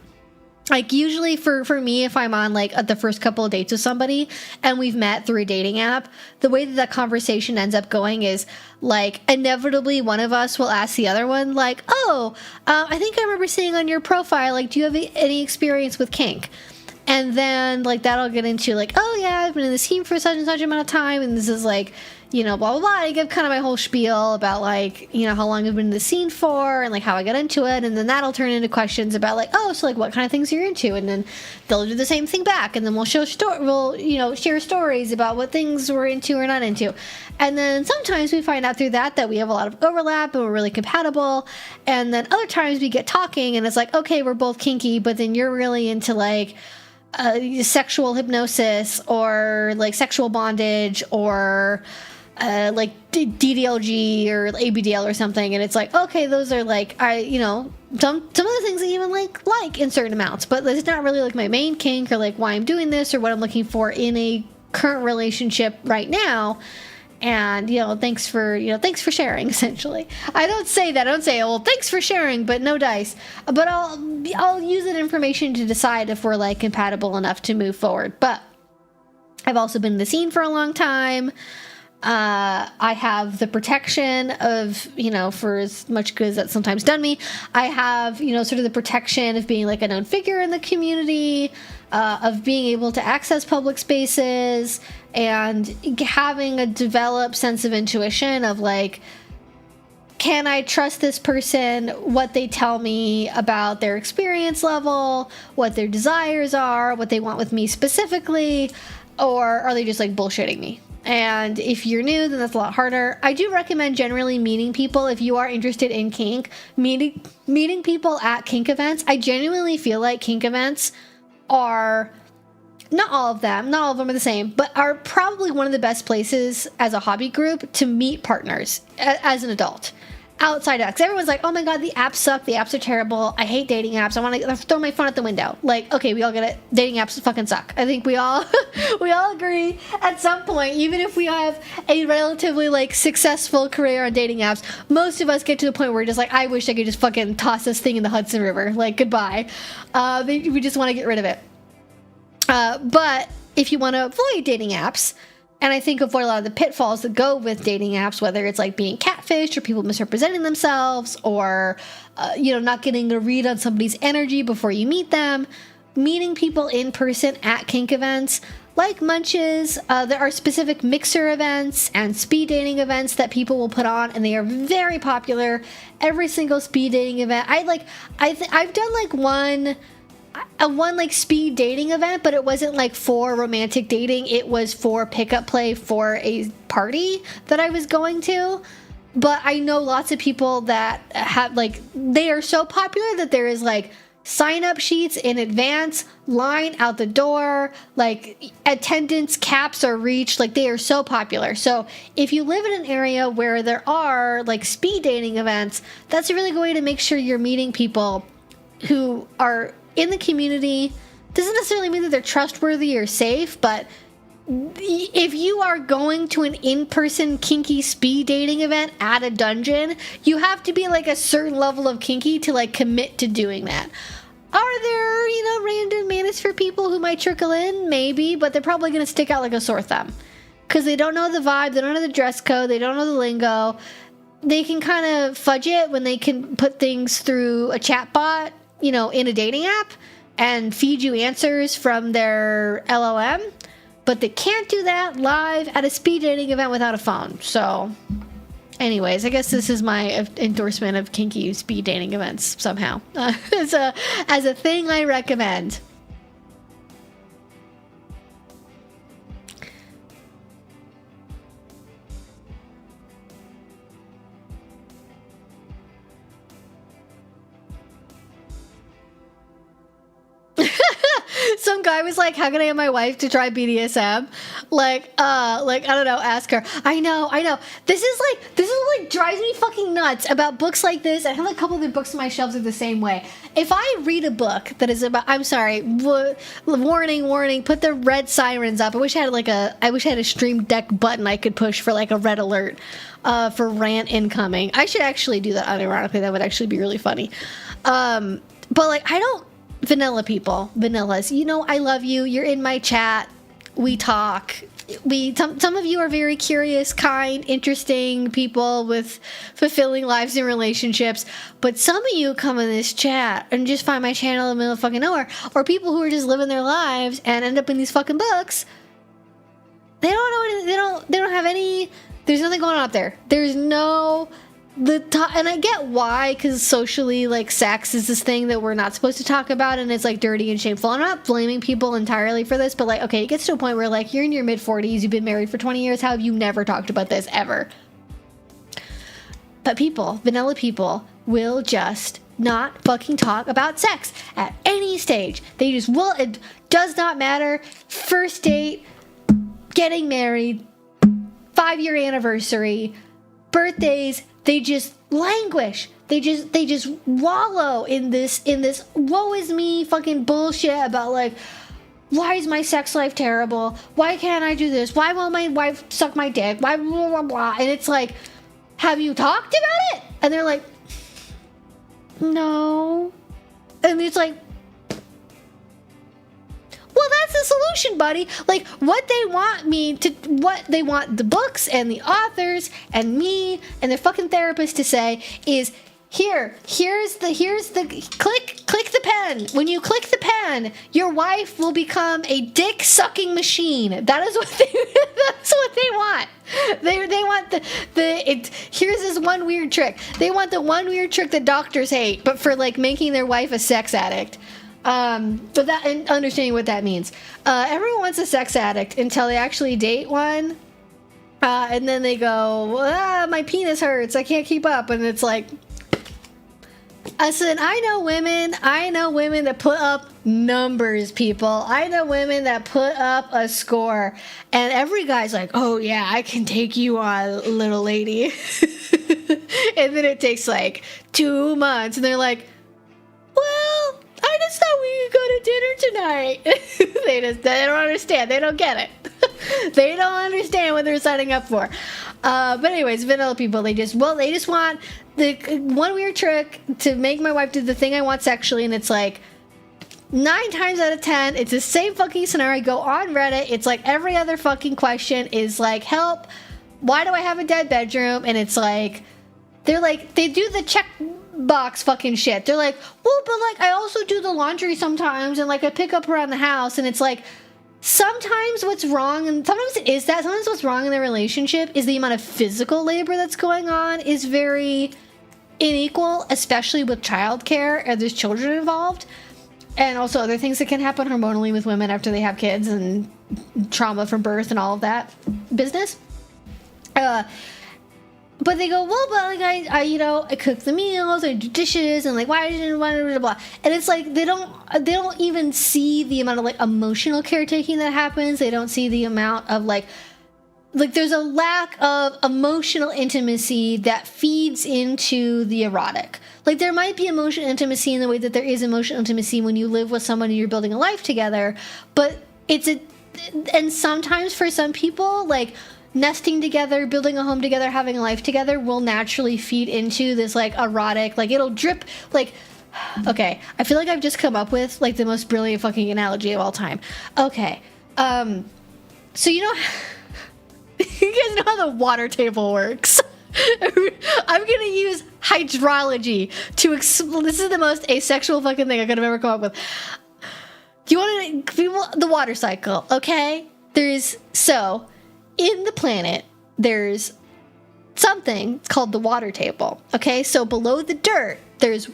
Speaker 1: Like usually for me, if I'm on like the first couple of dates with somebody and we've met through a dating app, the way that conversation ends up going is like inevitably one of us will ask the other one like, oh, I think I remember seeing on your profile, like, do you have any experience with kink? And then, like, that'll get into, like, oh, yeah, I've been in this team for such and such amount of time, and this is, like, you know, blah, blah, blah. I give kind of my whole spiel about, like, you know, how long I've been in the scene for and, like, how I got into it. And then that'll turn into questions about, like, oh, so, like, what kind of things you're into? And then they'll do the same thing back. And then we'll you know, share stories about what things we're into or not into. And then sometimes we find out through that we have a lot of overlap and we're really compatible. And then other times we get talking and it's like, okay, we're both kinky, but then you're really into, like, sexual hypnosis or, like, sexual bondage or like DDLG or ABDL or something, and it's like, okay, those are, like, you know, some of the things I even like in certain amounts, but it's not really, like, my main kink or, like, why I'm doing this or what I'm looking for in a current relationship right now. And, you know, thanks for sharing, essentially. I don't say that. I don't say, oh, well, thanks for sharing, but no dice. But I'll use that information to decide if we're, like, compatible enough to move forward. But I've also been in the scene for a long time. I have the protection of, you know, for as much good as that's sometimes done me, I have, you know, sort of the protection of being, like, a known figure in the community, of being able to access public spaces, and having a developed sense of intuition of, like, can I trust this person, what they tell me about their experience level, what their desires are, what they want with me specifically, or are they just, like, bullshitting me? And if you're new, then that's a lot harder. I do recommend generally meeting people if you are interested in kink, meeting people at kink events. I genuinely feel like kink events are, not all of them are the same, but are probably one of the best places as a hobby group to meet partners as an adult. Outside of that, because everyone's like, oh my god, the apps suck, the apps are terrible, I hate dating apps, I want to throw my phone out the window. Like, okay, we all get it, dating apps fucking suck. I think we all agree at some point, even if we have a relatively, like, successful career on dating apps, most of us get to the point where we're just like, I wish I could just fucking toss this thing in the Hudson River, like, goodbye. We just want to get rid of it. But if you want to avoid dating apps, and I think avoid a lot of the pitfalls that go with dating apps, whether it's, like, being catfished or people misrepresenting themselves or, you know, not getting a read on somebody's energy before you meet them, meeting people in person at kink events, like Munches, there are specific mixer events and speed dating events that people will put on, and they are very popular. Every single speed dating event, I've done, like, one like speed dating event, but it wasn't, like, for romantic dating. It was for pickup play for a party that I was going to. But I know lots of people that have, like, they are so popular that there is, like, sign-up sheets in advance, line out the door, like, attendance caps are reached. Like, they are so popular. So if you live in an area where there are, like, speed dating events, that's a really good way to make sure you're meeting people who are in the community. Doesn't necessarily mean that they're trustworthy or safe, but if you are going to an in-person kinky speed dating event at a dungeon, you have to be, like, a certain level of kinky to, like, commit to doing that. Are there, you know, random manosphere people who might trickle in? Maybe, but they're probably going to stick out like a sore thumb because they don't know the vibe, they don't know the dress code, they don't know the lingo. They can kind of fudge it when they can put things through a chat bot, you know, in a dating app and feed you answers from their LLM, but they can't do that live at a speed dating event without a phone. So anyways, I guess this is my endorsement of kinky speed dating events somehow. As a thing I recommend. Some guy was like, how can I get my wife to try BDSM? Like, I don't know, ask her. I know. This is what drives me fucking nuts about books like this. I have a couple of the books on my shelves are the same way. If I read a book that is about, I'm sorry, warning, put the red sirens up. I wish I had a stream deck button I could push for, like, a red alert, for rant incoming. I should actually do that unironically. That would actually be really funny. But, like, I don't, vanillas, you know, I love you. You're in my chat. We talk. some of you are very curious, kind, interesting people with fulfilling lives and relationships, but some of you come in this chat and just find my channel in the middle of fucking nowhere, or people who are just living their lives and end up in these fucking books. They don't know, they don't have any, there's nothing going on up there. There's no, and I get why, because socially, like, sex is this thing that we're not supposed to talk about, and it's, like, dirty and shameful. I'm not blaming people entirely for this, but, like, okay, it gets to a point where, like, you're in your mid-40s, you've been married for 20 years, how have you never talked about this, ever? But people, vanilla people, will just not fucking talk about sex at any stage. They just will. It does not matter. First date, getting married, 5-year anniversary, birthdays, they just languish. They just wallow in this woe is me fucking bullshit about, like, why is my sex life terrible? Why can't I do this? Why won't my wife suck my dick? Why blah blah blah? And it's like, have you talked about it? And they're like, no. And it's like, well, that's the solution, buddy. Like, what they want the books and the authors and me and their fucking therapist to say is, here's the click the pen. When you click the pen, your wife will become a dick sucking machine. That is what that's what they want. They want here's this one weird trick. They want the one weird trick that doctors hate, but for, like, making their wife a sex addict. But that, and understanding what that means. Everyone wants a sex addict until they actually date one. And then they go, my penis hurts, I can't keep up. And it's like, I said, I know women that put up numbers, people. I know women that put up a score. And every guy's like, oh yeah, I can take you on, little lady. And then it takes, like, 2 months. And they're like, well, I just thought we could go to dinner tonight. They don't understand. They don't get it. They don't understand what they're signing up for. But anyways, vanilla people, they just want the one weird trick to make my wife do the thing I want sexually, and it's like 9 times out of 10, it's the same fucking scenario. Go on Reddit, it's like every other fucking question is like, help, why do I have a dead bedroom? And it's like, they're like, they do the check box fucking shit. They're like, well, but, like, I also do the laundry sometimes, and, like, I pick up around the house, and it's like, sometimes what's wrong, and sometimes it is that, sometimes what's wrong in the relationship is the amount of physical labor that's going on is very unequal, especially with childcare, and there's children involved, and also other things that can happen hormonally with women after they have kids, and trauma from birth and all of that business. But they go, well, but, like, I cook the meals, I do dishes, and, like, why didn't blah, blah, blah. And it's like, they don't even see the amount of, like, emotional caretaking that happens. They don't see the amount of, like, there's a lack of emotional intimacy that feeds into the erotic. Like, there might be emotional intimacy in the way that there is emotional intimacy when you live with someone and you're building a life together, but and sometimes for some people, like, nesting together, building a home together, having a life together will naturally feed into this, like, erotic, like, it'll drip, like, okay, I feel like I've just come up with, like, the most brilliant fucking analogy of all time. Okay, so you know, you guys know how the water table works. I'm gonna use hydrology to this is the most asexual fucking thing I could have ever come up with. Do you want to, the water cycle, okay? In the planet, there's something called the water table, okay? So below the dirt, there's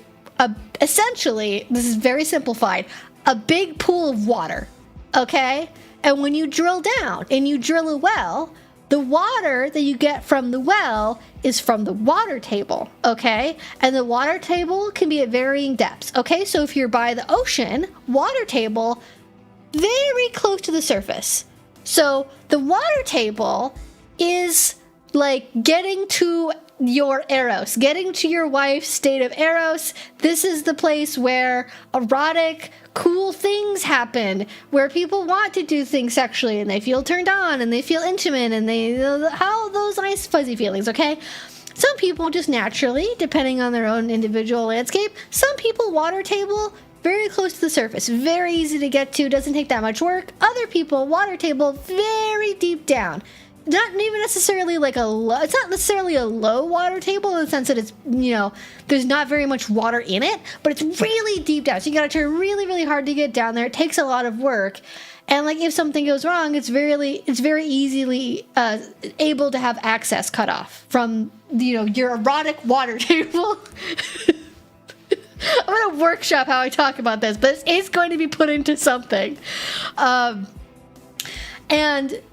Speaker 1: essentially, this is very simplified, a big pool of water, okay? And when you drill down and you drill a well, the water that you get from the well is from the water table, okay? And the water table can be at varying depths, okay? So if you're by the ocean, water table, very close to the surface. So the water table is like getting to your eros, getting to your wife's state of eros. This is the place where erotic, cool things happen, where people want to do things sexually and they feel turned on and they feel intimate and they how those nice fuzzy feelings, okay? Some people just naturally, depending on their own individual landscape, some people water table very close to the surface, very easy to get to, doesn't take that much work. Other people, water table, very deep down. Not even necessarily like it's not necessarily a low water table in the sense that it's, there's not very much water in it, but it's really deep down. So you gotta try really, really hard to get down there. It takes a lot of work. And like if something goes wrong, it's very easily able to have access cut off from, your erotic water table. I'm going to workshop how I talk about this, but it's going to be put into something. And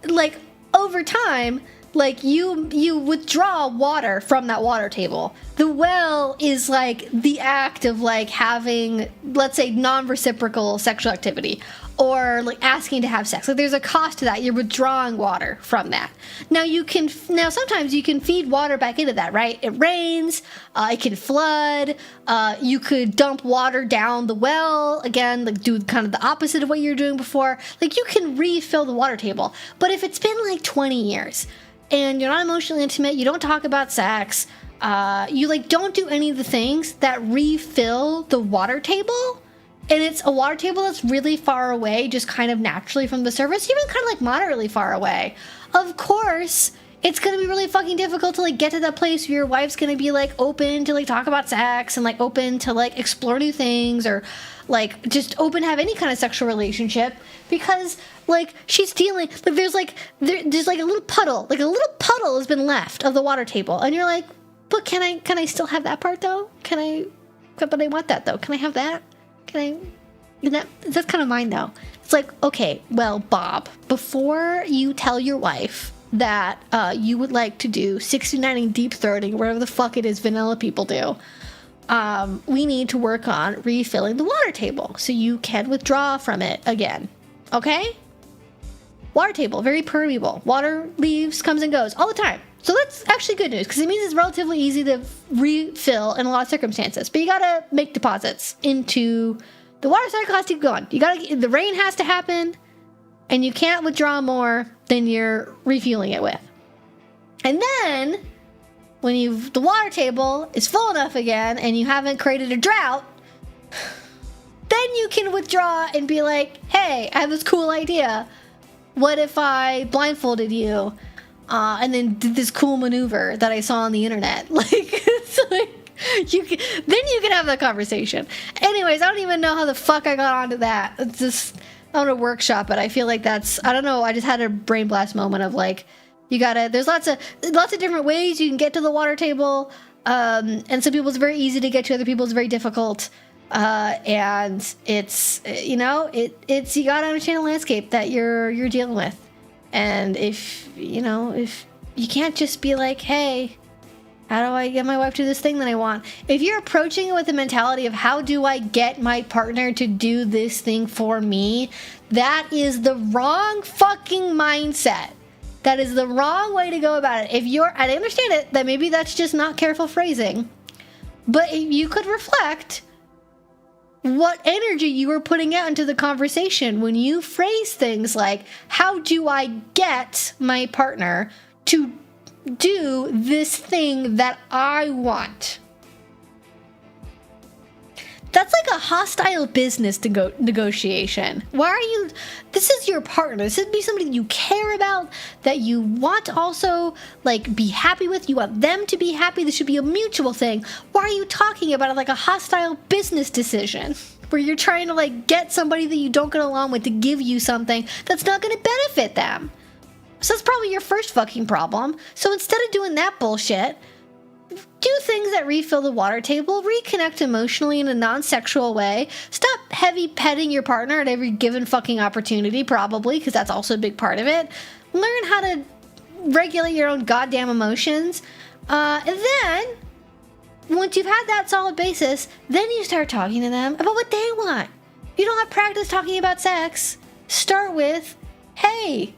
Speaker 1: like over time, like you withdraw water from that water table. The well is like the act of like having, let's say, non-reciprocal sexual activity, or like asking to have sex. Like there's a cost to that. You're withdrawing water from that. Now sometimes you can feed water back into that, right? It rains, it can flood, you could dump water down the well, again, like do kind of the opposite of what you were doing before. Like you can refill the water table. But if it's been like 20 years and you're not emotionally intimate, you don't talk about sex, you like don't do any of the things that refill the water table, and it's a water table that's really far away, just kind of naturally from the surface, even kind of like moderately far away, of course it's gonna be really fucking difficult to like get to that place where your wife's gonna be like open to like talk about sex and like open to like explore new things, or like just open to have any kind of sexual relationship, because like she's dealing like there's like a little puddle has been left of the water table, and you're like, but can I still have that part though? But I want that though. Can I have that? That's kind of mine though. It's like, okay, well, Bob, before you tell your wife that you would like to do 69ing, deep throating, whatever the fuck it is vanilla people do, we need to work on refilling the water table so you can withdraw from it again. Okay? Water table, very permeable. Water leaves, comes and goes all the time. So that's actually good news, because it means it's relatively easy to refill in a lot of circumstances. But you gotta make deposits into the water cycle. Has to keep going. The rain has to happen, and you can't withdraw more than you're refueling it with. And then when the water table is full enough again, and you haven't created a drought, then you can withdraw and be like, hey, I have this cool idea. What if I blindfolded you? And then did this cool maneuver that I saw on the internet. Like, it's like you can have that conversation. Anyways, I don't even know how the fuck I got onto that. It's just, I want to workshop it. I feel like that's, I don't know, I just had a brain blast moment of like, there's lots of different ways you can get to the water table. And some people it's very easy to get to, other people it's very difficult. And it's, you gotta understand the landscape that you're dealing with. And if you can't just be like, hey, how do I get my wife to do this thing that I want? If you're approaching it with the mentality of how do I get my partner to do this thing for me, that is the wrong fucking mindset. That is the wrong way to go about it. I understand it, that maybe that's just not careful phrasing, but if you could reflect what energy you were putting out into the conversation when you phrase things like, how do I get my partner to do this thing that I want? That's like a hostile business negotiation. This is your partner. This would be somebody you care about, that you want to also like be happy with. You want them to be happy. This should be a mutual thing. Why are you talking about it like a hostile business decision where you're trying to like get somebody that you don't get along with to give you something that's not going to benefit them? So that's probably your first fucking problem. So instead of doing that bullshit, do things that refill the water table, reconnect emotionally in a non-sexual way, stop heavy petting your partner at every given fucking opportunity, probably, because that's also a big part of it. Learn how to regulate your own goddamn emotions. And then, once you've had that solid basis, then you start talking to them about what they want. You don't have practice talking about sex. Start with, hey,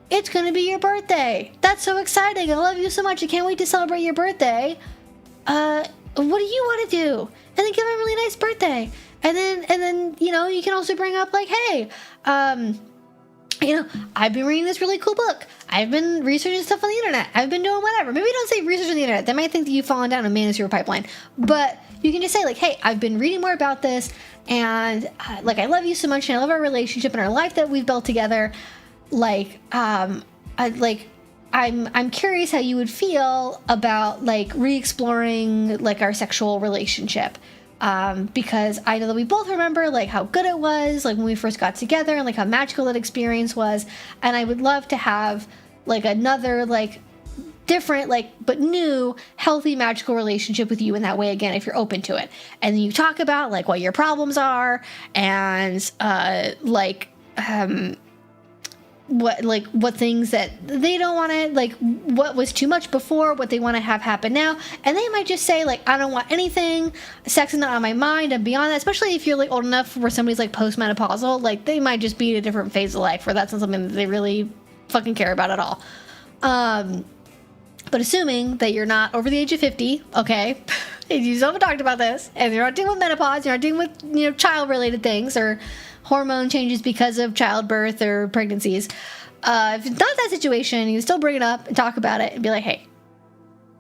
Speaker 1: it's going to be your birthday. That's so exciting. I love you so much. I can't wait to celebrate your birthday. What do you want to do? And then give them a really nice birthday. And then, you can also bring up like, hey, I've been reading this really cool book. I've been researching stuff on the internet. I've been doing whatever. Maybe don't say research on the internet. They might think that you've fallen down a manosphere pipeline. But you can just say like, hey, I've been reading more about this, and like I love you so much, and I love our relationship and our life that we've built together. Like, I'm curious how you would feel about like re-exploring like our sexual relationship. Because I know that we both remember like how good it was, like when we first got together, and like how magical that experience was. And I would love to have like another like different like but new healthy magical relationship with you in that way again, if you're open to it. And then you talk about like what your problems are, and what things that they don't want to, like what was too much before, what they want to have happen now. And they might just say like, I don't want anything, sex is not on my mind, and beyond that, especially if you're like old enough where somebody's like postmenopausal, like they might just be in a different phase of life where that's not something that they really fucking care about at all. But assuming that you're not over the age of 50, okay, and you still haven't talked about this, and you're not dealing with menopause, you're not dealing with, you know, child-related things or hormone changes because of childbirth or pregnancies. If it's not that situation, you can still bring it up and talk about it and be like, hey,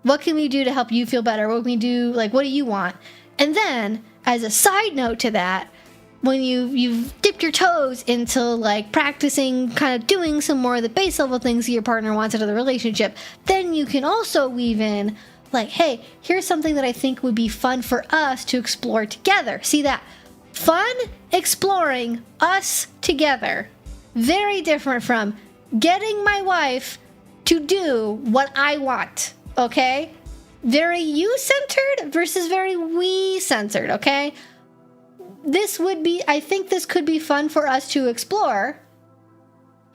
Speaker 1: what can we do to help you feel better? What can we do? Like, what do you want? And then, as a side note to that, when you've dipped your toes into like practicing kind of doing some more of the base level things that your partner wants out of the relationship, then you can also weave in like, hey, here's something that I think would be fun for us to explore together. See that? Fun exploring us together. Very different from getting my wife to do what I want, okay? Very you-centered versus very we-centered, okay? I think this could be fun for us to explore.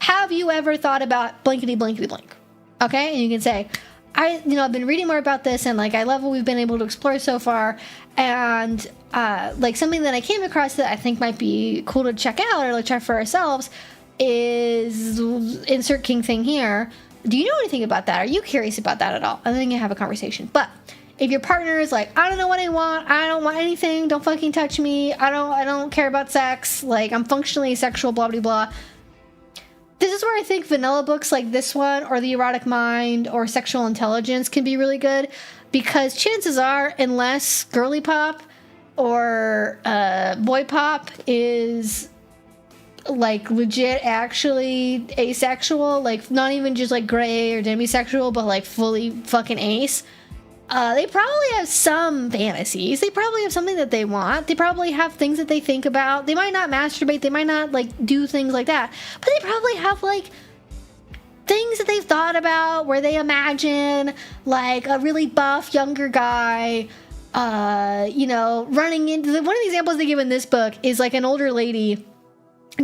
Speaker 1: Have you ever thought about blankety blankety blank? Okay, and you can say, I've been reading more about this, and like I love what we've been able to explore so far, and like something that I came across that I think might be cool to check out or like try for ourselves is insert Kink thing here. Do you know anything about that? Are you curious about that at all? I think you have a conversation. But if your partner is like, I don't know what I want, I don't want anything, don't fucking touch me, I don't care about sex, like I'm functionally asexual, blah blah blah. This is where I think vanilla books like this one, or The Erotic Mind, or Sexual Intelligence can be really good, because chances are, unless girly pop or boy pop is like legit actually asexual, like not even just like gray or demisexual, but like fully fucking ace, they probably have some fantasies. They probably have something that they want. They probably have things that they think about. They might not masturbate. They might not like do things like that. But they probably have like things that they've thought about where they imagine like a really buff younger guy, running into one of the examples they give in this book is like an older lady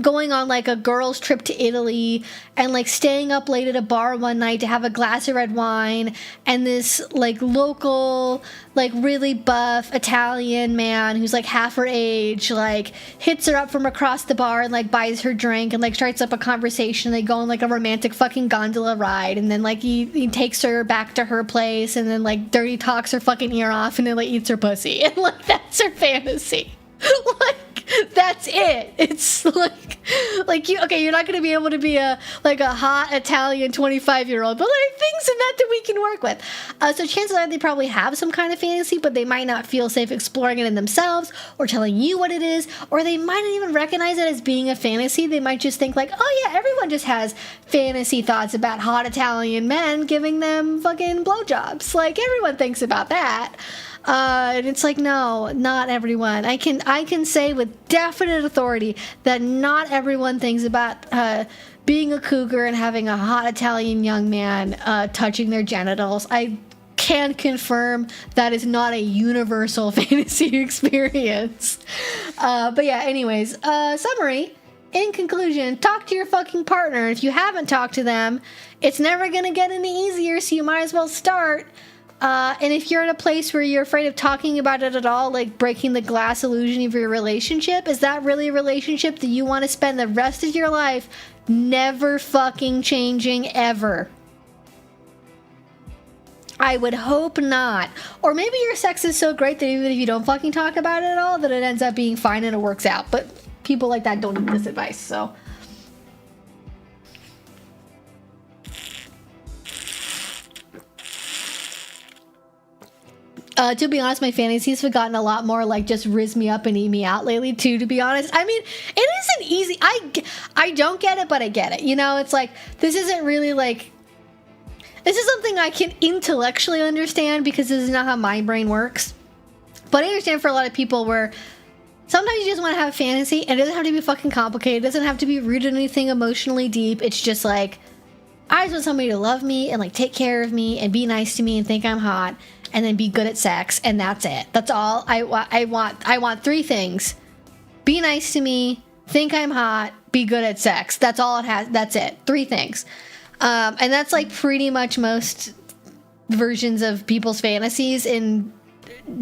Speaker 1: going on like a girls' trip to Italy and like staying up late at a bar one night to have a glass of red wine, and this like local like really buff Italian man who's like half her age like hits her up from across the bar and like buys her drink and like starts up a conversation. They go on like a romantic fucking gondola ride, and then like he takes her back to her place and then like dirty talks her fucking ear off and then like eats her pussy, and like that's her fantasy. Like that's it. It's like you're not going to be able to be a hot Italian 25-year-old, but like things in that we can work with. So chances are they probably have some kind of fantasy, but they might not feel safe exploring it in themselves or telling you what it is, or they might not even recognize it as being a fantasy. They might just think like, oh yeah, everyone just has fantasy thoughts about hot Italian men giving them fucking blowjobs. Like everyone thinks about that. And it's like, no, not everyone. I can say with definite authority that not everyone thinks about being a cougar and having a hot Italian young man touching their genitals. I can confirm that is not a universal fantasy experience. But yeah, anyways, summary. In conclusion, talk to your fucking partner. If you haven't talked to them, it's never going to get any easier, so you might as well start. And if you're in a place where you're afraid of talking about it at all, like breaking the glass illusion of your relationship, is that really a relationship that you want to spend the rest of your life never fucking changing ever? I would hope not. Or maybe your sex is so great that even if you don't fucking talk about it at all, that it ends up being fine and it works out. But people like that don't need this advice, so... To be honest, my fantasies have gotten a lot more like just rizz me up and eat me out lately too, to be honest. I mean, it isn't easy. I don't get it, but I get it. You know, it's like, this isn't really like, this is something I can intellectually understand because this is not how my brain works. But I understand for a lot of people where sometimes you just want to have a fantasy and it doesn't have to be fucking complicated. It doesn't have to be rooted in anything emotionally deep. It's just like, I just want somebody to love me and like take care of me and be nice to me and think I'm hot. And then be good at sex, and that's it. That's all I want. I want 3 things: be nice to me, think I'm hot, be good at sex. That's all it has. That's it. 3 things, and that's like pretty much most versions of people's fantasies in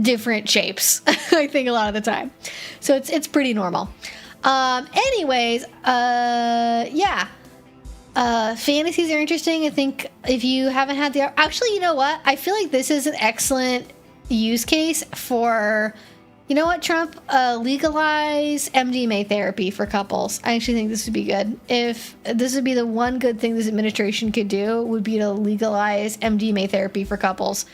Speaker 1: different shapes. I think a lot of the time, so it's pretty normal. Anyways, yeah. Fantasies are interesting. I think if you haven't had the... Actually, you know what? I feel like this is an excellent use case for... You know what, Trump? Legalize MDMA therapy for couples. I actually think this would be good. If this would be the one good thing this administration could do, would be to legalize MDMA therapy for couples.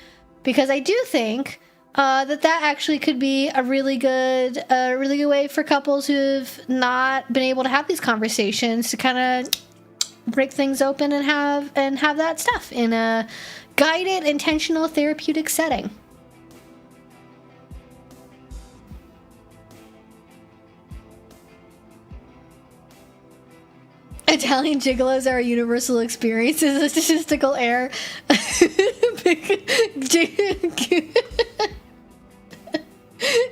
Speaker 1: Because I do think that actually could be a really good way for couples who've not been able to have these conversations to kind of break things open and have that stuff in a guided, intentional, therapeutic setting. Italian gigolos are a universal experience. Is a statistical error.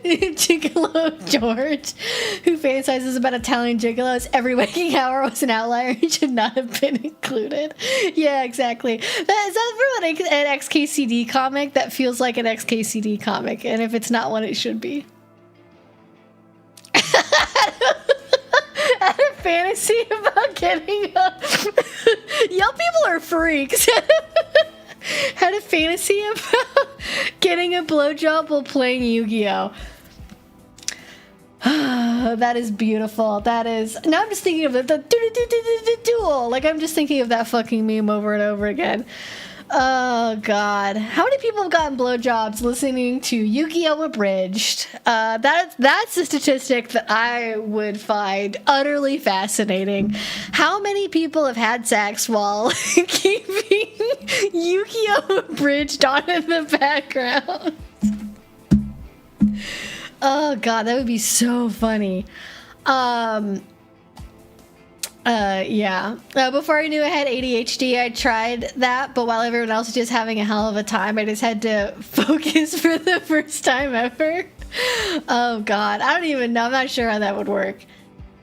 Speaker 1: Gigolo George, who fantasizes about Italian gigolos every waking hour, was an outlier and should not have been included. Yeah, exactly. That from an XKCD comic that feels like an XKCD comic, and if it's not one, it should be. I had a fantasy about getting a... Y'all people are freaks. Had a fantasy about getting a blowjob while playing Yu-Gi-Oh! That is beautiful. That is... Now I'm just thinking of the duel. Like, I'm just thinking of that fucking meme over and over again. Oh, God. How many people have gotten blowjobs listening to Yu-Gi-Oh! Abridged? That's a statistic that I would find utterly fascinating. How many people have had sex while keeping Yu-Gi-Oh! Abridged on in the background? Oh, God, that would be so funny. Yeah. Before I knew I had ADHD, I tried that, but while everyone else was just having a hell of a time, I just had to focus for the first time ever. Oh, God. I don't even know. I'm not sure how that would work.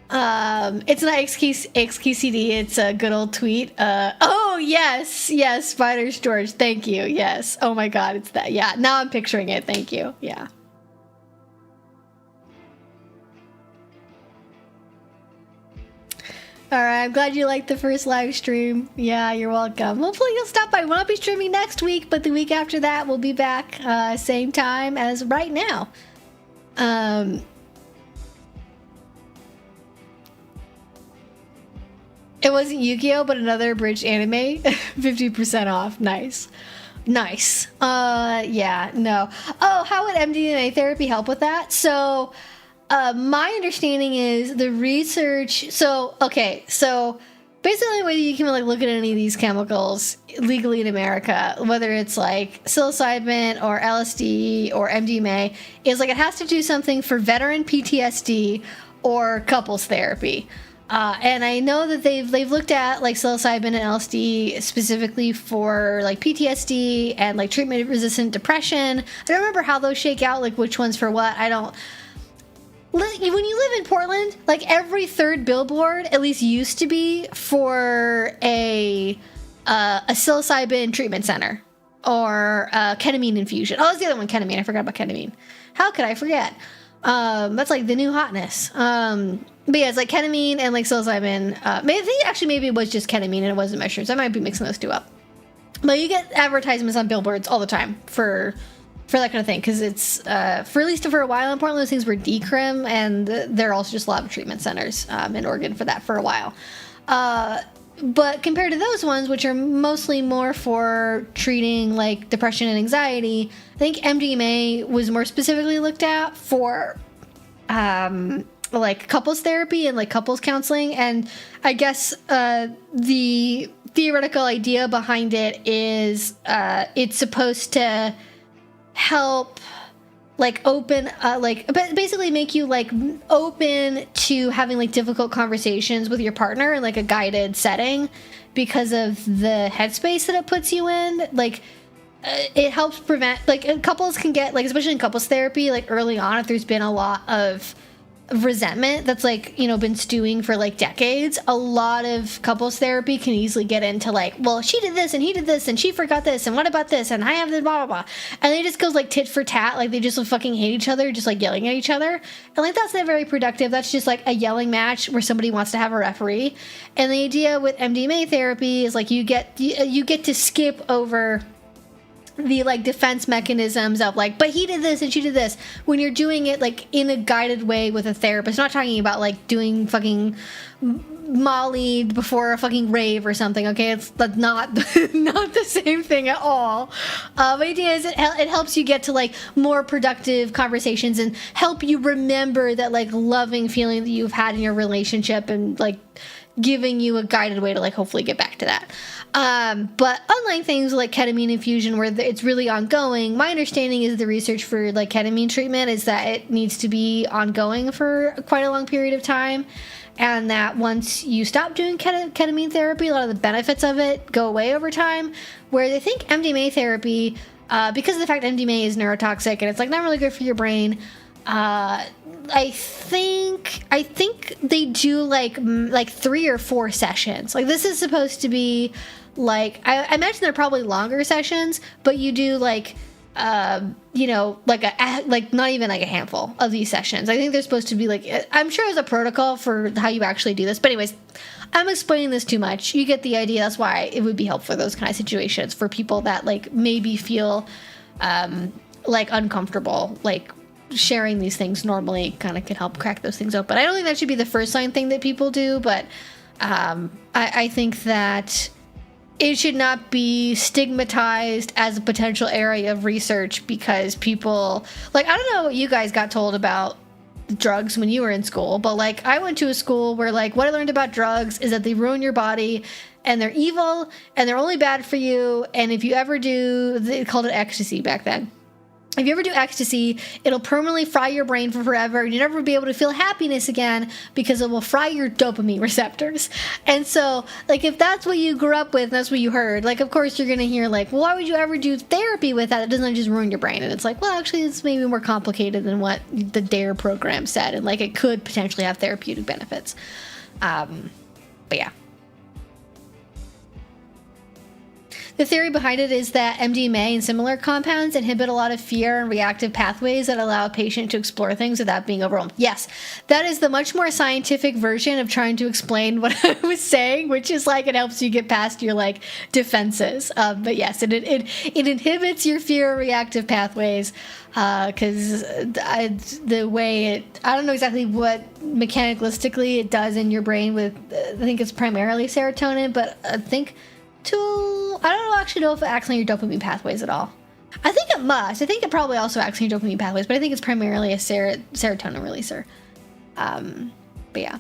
Speaker 1: It's not XKCD. It's a good old tweet. Oh, yes. Yes, Spiders George. Thank you. Yes. Oh, my God. It's that. Yeah. Now I'm picturing it. Thank you. Yeah. All right, I'm glad you liked the first live stream. Yeah, you're welcome. Hopefully you'll stop by. We'll not be streaming next week, but the week after that, we'll be back same time as right now. It wasn't Yu-Gi-Oh, but another abridged anime. 50% off. Nice. Nice. Yeah, no. Oh, how would MDMA therapy help with that? So... my understanding is the research... So basically the way that you can like look at any of these chemicals legally in America, whether it's like psilocybin or LSD or MDMA, is like it has to do something for veteran PTSD or couples therapy. And I know that they've looked at like psilocybin and LSD specifically for like PTSD and like treatment-resistant depression. I don't remember how those shake out, like which one's for what. I don't... When you live in Portland, like every third billboard at least used to be for a psilocybin treatment center or ketamine infusion. Oh, that's the other one, ketamine. I forgot about ketamine. How could I forget? That's like the new hotness. But yeah, it's like ketamine and like psilocybin. I think maybe it was just ketamine and it wasn't mushrooms. I might be mixing those two up. But you get advertisements on billboards all the time for that kind of thing, because it's for at least for a while in Portland, those things were decrim, and there are also just a lot of treatment centers in Oregon for that for a while. But compared to those ones, which are mostly more for treating like depression and anxiety, I think MDMA was more specifically looked at for like couples therapy and like couples counseling. And I guess the theoretical idea behind it is it's supposed to help like open like basically make you like open to having like difficult conversations with your partner in like a guided setting because of the headspace that it puts you in. Like it helps prevent, like couples can get like, especially in couples therapy, like early on, if there's been a lot of resentment that's like, you know, been stewing for like decades, a lot of couples therapy can easily get into like, well, she did this and he did this and she forgot this and what about this and I have this blah blah blah, and it just goes like tit for tat, like they just fucking hate each other, just like yelling at each other, and like that's not very productive. That's just like a yelling match where somebody wants to have a referee. And the idea with MDMA therapy is like you get to skip over the like defense mechanisms of like, but he did this and she did this, when you're doing it like in a guided way with a therapist. I'm not talking about like doing fucking Molly before a fucking rave or something, okay? It's not not the same thing at all. The idea is it helps you get to like more productive conversations and help you remember that like loving feeling that you've had in your relationship, and like giving you a guided way to like hopefully get back to that. But unlike things like ketamine infusion where it's really ongoing, my understanding is the research for like ketamine treatment is that it needs to be ongoing for quite a long period of time, and that once you stop doing ketamine therapy, a lot of the benefits of it go away over time. Where they think MDMA therapy, because of the fact MDMA is neurotoxic and it's like not really good for your brain, I think they do like 3 or 4 sessions. Like this is supposed to be like, I imagine they're probably longer sessions, but you do like you know, like not even like a handful of these sessions. I think they're supposed to be like, I'm sure there's a protocol for how you actually do this, but anyways, I'm explaining this too much. You get the idea. That's why it would be helpful for those kind of situations for people that like maybe feel like uncomfortable, like sharing these things normally kind of can help crack those things open. I don't think that should be the first line thing that people do, but I think that it should not be stigmatized as a potential area of research because people, like, I don't know what you guys got told about drugs when you were in school, but like I went to a school where like what I learned about drugs is that they ruin your body and they're evil and they're only bad for you, and if you ever do, they called it ecstasy back then. If you ever do ecstasy, it'll permanently fry your brain for forever, and you'll never be able to feel happiness again because it will fry your dopamine receptors. And so, like, if that's what you grew up with, and that's what you heard, like, of course you're going to hear, like, well, why would you ever do therapy with that? It doesn't just ruin your brain. And it's like, well, actually, it's maybe more complicated than what the DARE program said, and, like, it could potentially have therapeutic benefits. But yeah. The theory behind it is that MDMA and similar compounds inhibit a lot of fear and reactive pathways that allow a patient to explore things without being overwhelmed. Yes, that is the much more scientific version of trying to explain what I was saying, which is like it helps you get past your like defenses. But yes, it inhibits your fear reactive pathways because the way it, I don't know exactly what mechanicalistically it does in your brain with, I think it's primarily serotonin, but I think I don't actually know if it acts on your dopamine pathways at all. I think it must. I think it probably also acts on your dopamine pathways, but I think it's primarily a serotonin releaser. But yeah.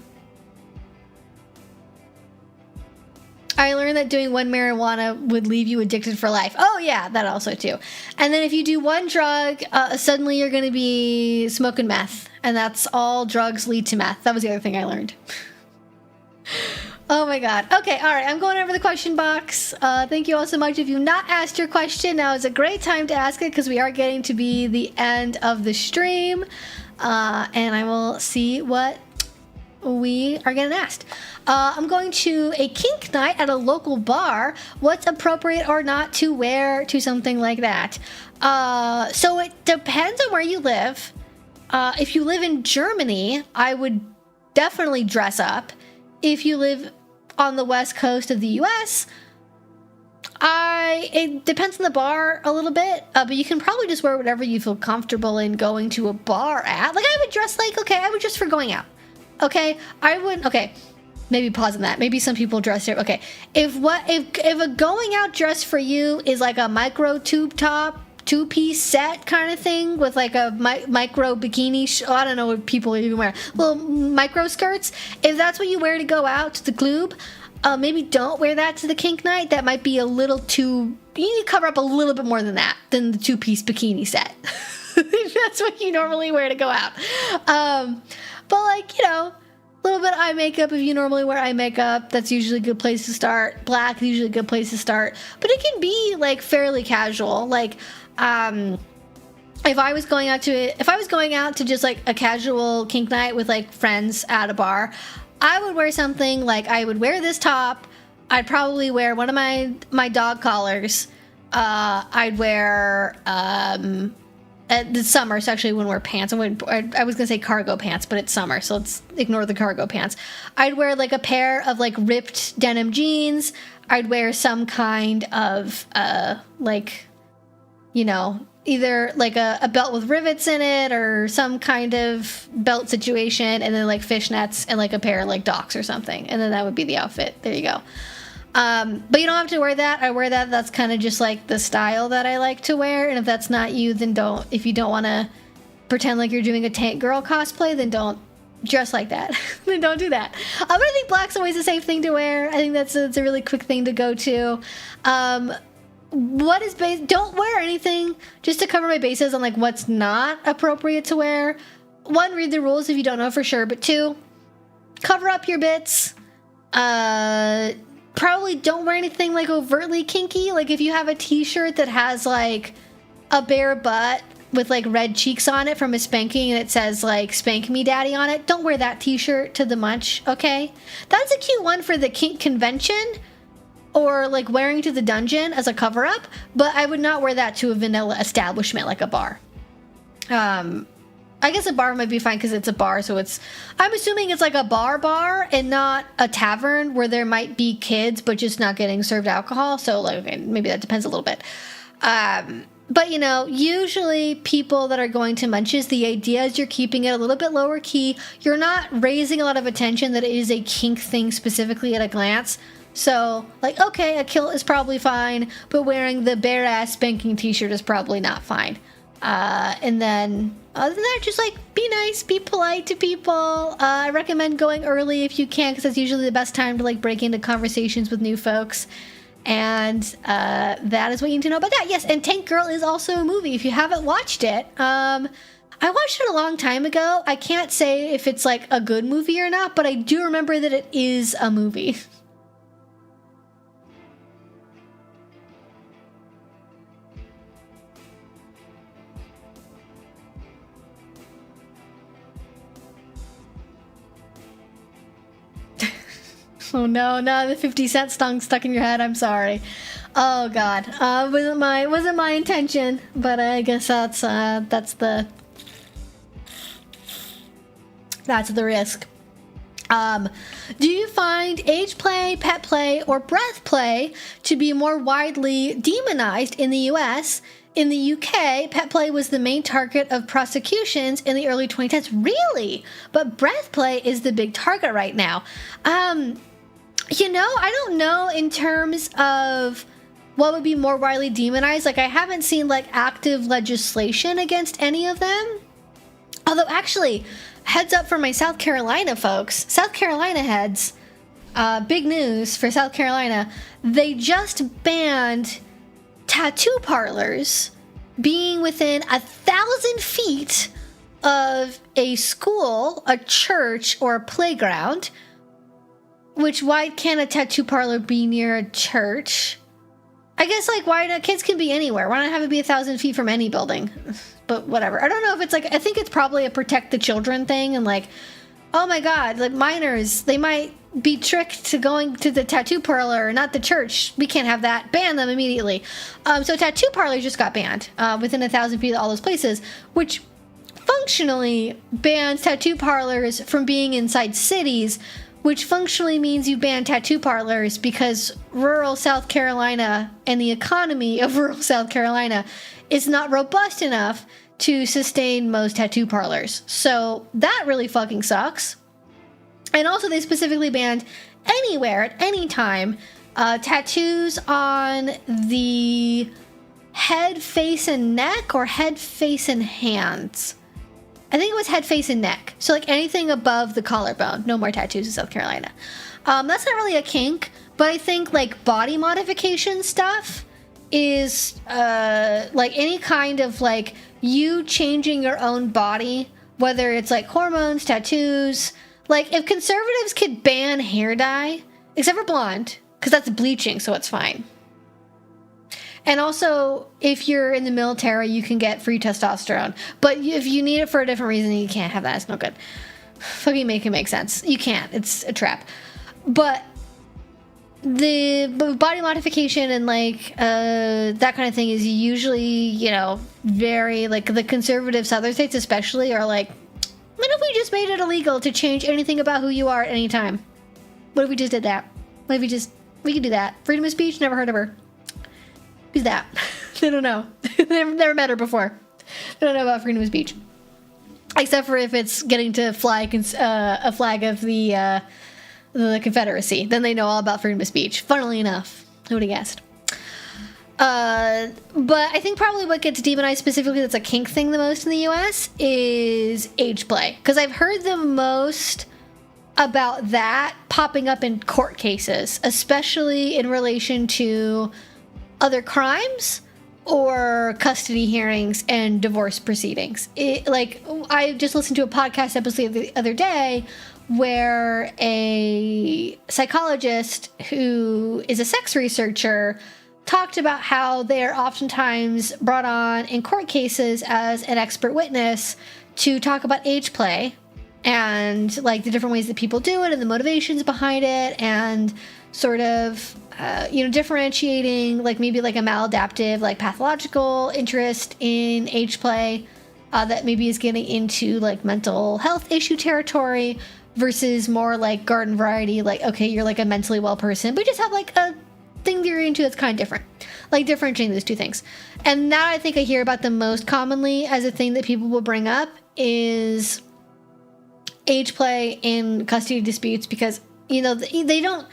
Speaker 1: I learned that doing one marijuana would leave you addicted for life. Oh yeah, that also too. And then if you do one drug, suddenly you're going to be smoking meth. And that's all drugs lead to meth. That was the other thing I learned. Oh my god. Okay, all right. I'm going over the question box. Thank you all so much. If you've not asked your question, now is a great time to ask it because we are getting to be the end of the stream. And I will see what we are getting asked. I'm going to a kink night at a local bar. What's appropriate or not to wear to something like that? So it depends on where you live. If you live in Germany, I would definitely dress up. If you live on the west coast of the US, it depends on the bar a little bit, but you can probably just wear whatever you feel comfortable in going to a bar at. Like I would dress like, okay, I would dress for going out. Okay, maybe pause on that. Maybe some people dress here. Okay, if a going out dress for you is like a micro tube top, 2-piece set kind of thing with like a micro bikini, I don't know what people even wear, little micro skirts. If that's what you wear to go out to the club, maybe don't wear that to the kink night. That might be a little too, you need to cover up a little bit more than that, than the 2-piece bikini set. That's what you normally wear to go out. But like, you know, a little bit of eye makeup if you normally wear eye makeup. That's usually a good place to start. Black is usually a good place to start. But it can be like fairly casual. Like, if I was going out to just like a casual kink night with like friends at a bar, I would wear something like, I would wear this top. I'd probably wear one of my dog collars. I'd wear, the summer, so actually I wouldn't wear pants. I was gonna say cargo pants, but it's summer, so let's ignore the cargo pants. I'd wear like a pair of like ripped denim jeans. I'd wear some kind of like, you know, either like a belt with rivets in it or some kind of belt situation, and then like fishnets and like a pair of like Docs or something, and then that would be the outfit. There you go. But you don't have to wear that. I wear that. That's kind of just like the style that I like to wear. And if that's not you, then don't. If you don't want to pretend like you're doing a tank girl cosplay, then don't dress like that. Then don't do that. But I think black's always a safe thing to wear. I think it's a really quick thing to go to. Don't wear anything, just to cover my bases on like what's not appropriate to wear. 1, read the rules if you don't know for sure. But 2, cover up your bits. Probably don't wear anything like overtly kinky. Like if you have a t-shirt that has like a bare butt with like red cheeks on it from a spanking and it says like spank me daddy on it, don't wear that t-shirt to the munch, okay? That's a cute one for the kink convention or like wearing to the dungeon as a cover-up, but I would not wear that to a vanilla establishment like a bar. I guess a bar might be fine because it's a bar, so I'm assuming it's like a bar and not a tavern where there might be kids but just not getting served alcohol. So like, okay, maybe that depends a little bit. But you know, usually people that are going to munches, the idea is you're keeping it a little bit lower key. You're not raising a lot of attention that it is a kink thing specifically at a glance. So like, okay, a kilt is probably fine, but wearing the bare ass spanking t-shirt is probably not fine. And then other than that, just like be nice, be polite to people. I recommend going early if you can, because that's usually the best time to like break into conversations with new folks. And that is what you need to know about that. Yes, and Tank Girl is also a movie if you haven't watched it. I watched it a long time ago. I can't say if it's like a good movie or not, but I do remember that it is a movie. Oh no, the 50 Cent song stuck in your head. I'm sorry. Oh god, wasn't my intention, but I guess that's the risk. Do you find age play, pet play, or breath play to be more widely demonized in the US? In the UK, pet play was the main target of prosecutions in the early 2010s. Really? But breath play is the big target right now. You know, I don't know in terms of what would be more widely demonized. Like, I haven't seen, like, active legislation against any of them. Although, actually, heads up for my South Carolina folks. South Carolina heads, big news for South Carolina. They just banned tattoo parlors being within 1,000 feet of a school, a church, or a playground. Which, why can't a tattoo parlor be near a church? I guess, like, why not? Kids can be anywhere. Why not have it be 1,000 feet from any building? But whatever. I don't know if it's, like, I think it's probably a protect the children thing. And, like, oh my god, like, minors, they might be tricked to going to the tattoo parlor, not the church. We can't have that. Ban them immediately. So tattoo parlors just got banned within 1,000 feet of all those places, which functionally bans tattoo parlors from being inside cities, which functionally means you ban tattoo parlors because rural South Carolina and the economy of rural South Carolina is not robust enough to sustain most tattoo parlors. So that really fucking sucks. And also they specifically banned anywhere at any time tattoos on the head, face, and neck, or head, face, and hands. I think it was head, face, and neck. So like anything above the collarbone. No more tattoos in South Carolina. That's not really a kink, but I think like body modification stuff is like any kind of like you changing your own body, whether it's like hormones, tattoos. Like if conservatives could ban hair dye, except for blonde, because that's bleaching, so it's fine. And also, if you're in the military, you can get free testosterone. But if you need it for a different reason, you can't have that. It's no good. Fucking make it make sense. You can't. It's a trap. But the body modification and like that kind of thing is usually, you know, very like the conservative southern states especially are like, what if we just made it illegal to change anything about who you are at any time? What if we just did that? What if we could do that? Freedom of speech? Never heard of her. Who's that? They don't know. Never met her before. They don't know about freedom of speech. Except for if it's getting to fly a flag of the Confederacy. Then they know all about freedom of speech. Funnily enough. Who would have guessed? But I think probably what gets demonized specifically that's a kink thing the most in the US is age play. Because I've heard the most about that popping up in court cases, especially in relation to other crimes or custody hearings and divorce proceedings. Like, I just listened to a podcast episode the other day where a psychologist who is a sex researcher talked about how they're oftentimes brought on in court cases as an expert witness to talk about age play and like the different ways that people do it and the motivations behind it and sort of differentiating like maybe like a maladaptive, like pathological interest in age play that maybe is getting into like mental health issue territory versus more like garden variety, like, okay, you're like a mentally well person, but you just have like a thing that you're into that's kind of different, like differentiating those two things. And that I think I hear about the most commonly as a thing that people will bring up is age play in custody disputes because, you know, they don't.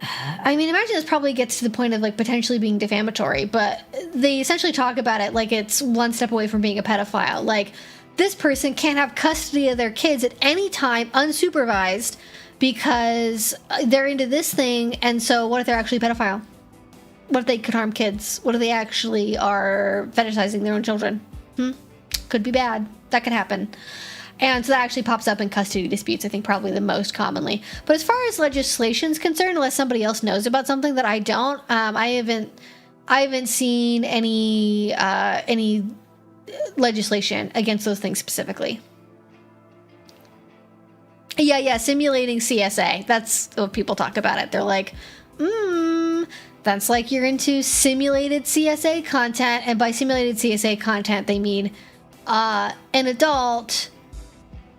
Speaker 1: I mean, imagine this probably gets to the point of like potentially being defamatory, but they essentially talk about it like it's one step away from being a pedophile. Like, this person can't have custody of their kids at any time unsupervised because they're into this thing, and so what if they're actually a pedophile? What if they could harm kids? What if they actually are fetishizing their own children? Could be bad. That could happen. And so that actually pops up in custody disputes, I think probably the most commonly. But as far as legislation is concerned, unless somebody else knows about something that I don't, I haven't seen any legislation against those things specifically. Yeah, simulating CSA. That's what people talk about it. They're like, that's like you're into simulated CSA content. And by simulated CSA content, they mean an adult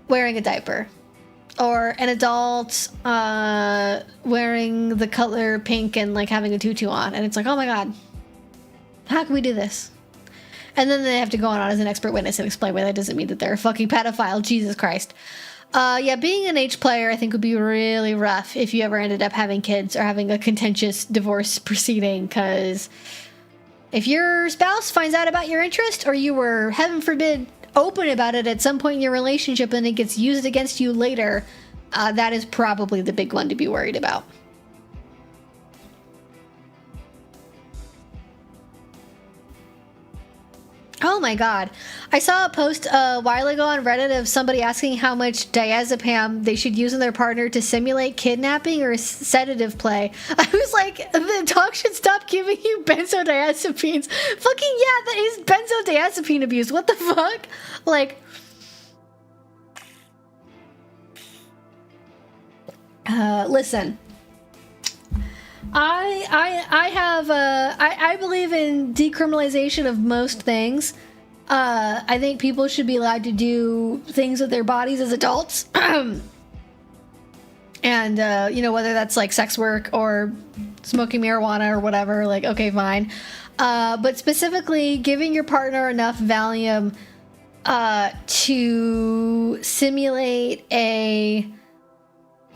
Speaker 1: wearing a diaper, or an adult wearing the color pink and like having a tutu on, and it's like, oh my god, how can we do this? And then they have to go on as an expert witness and explain why that doesn't mean that they're a fucking pedophile. Jesus Christ. Being an age player I think would be really rough if you ever ended up having kids or having a contentious divorce proceeding, because if your spouse finds out about your interest, or you were, heaven forbid, open about it at some point in your relationship and it gets used against you later, that is probably the big one to be worried about. Oh my god. I saw a post a while ago on Reddit of somebody asking how much diazepam they should use in their partner to simulate kidnapping or sedative play. I was like, the dog should stop giving you benzodiazepines. Fucking yeah, that is benzodiazepine abuse. What the fuck? Like, listen. I believe in decriminalization of most things. I think people should be allowed to do things with their bodies as adults. And, whether that's like sex work or smoking marijuana or whatever, like, okay, fine. But specifically giving your partner enough Valium to simulate a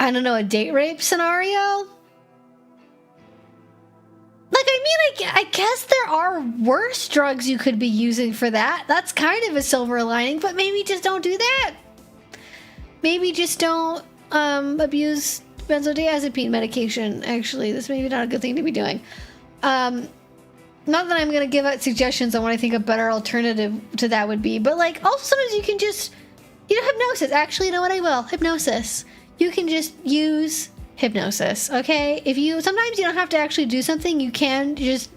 Speaker 1: I don't know, a date rape scenario? Like, I mean, I guess there are worse drugs you could be using for that. That's kind of a silver lining, but maybe just don't do that. Maybe just don't abuse benzodiazepine medication. Actually, this may be not a good thing to be doing. Not that I'm going to give out suggestions on what I think a better alternative to that would be, but like, also sometimes you can just, you know, hypnosis. Actually, you know what, I will. Hypnosis. You can just use hypnosis, okay? Sometimes you don't have to actually do something. You can just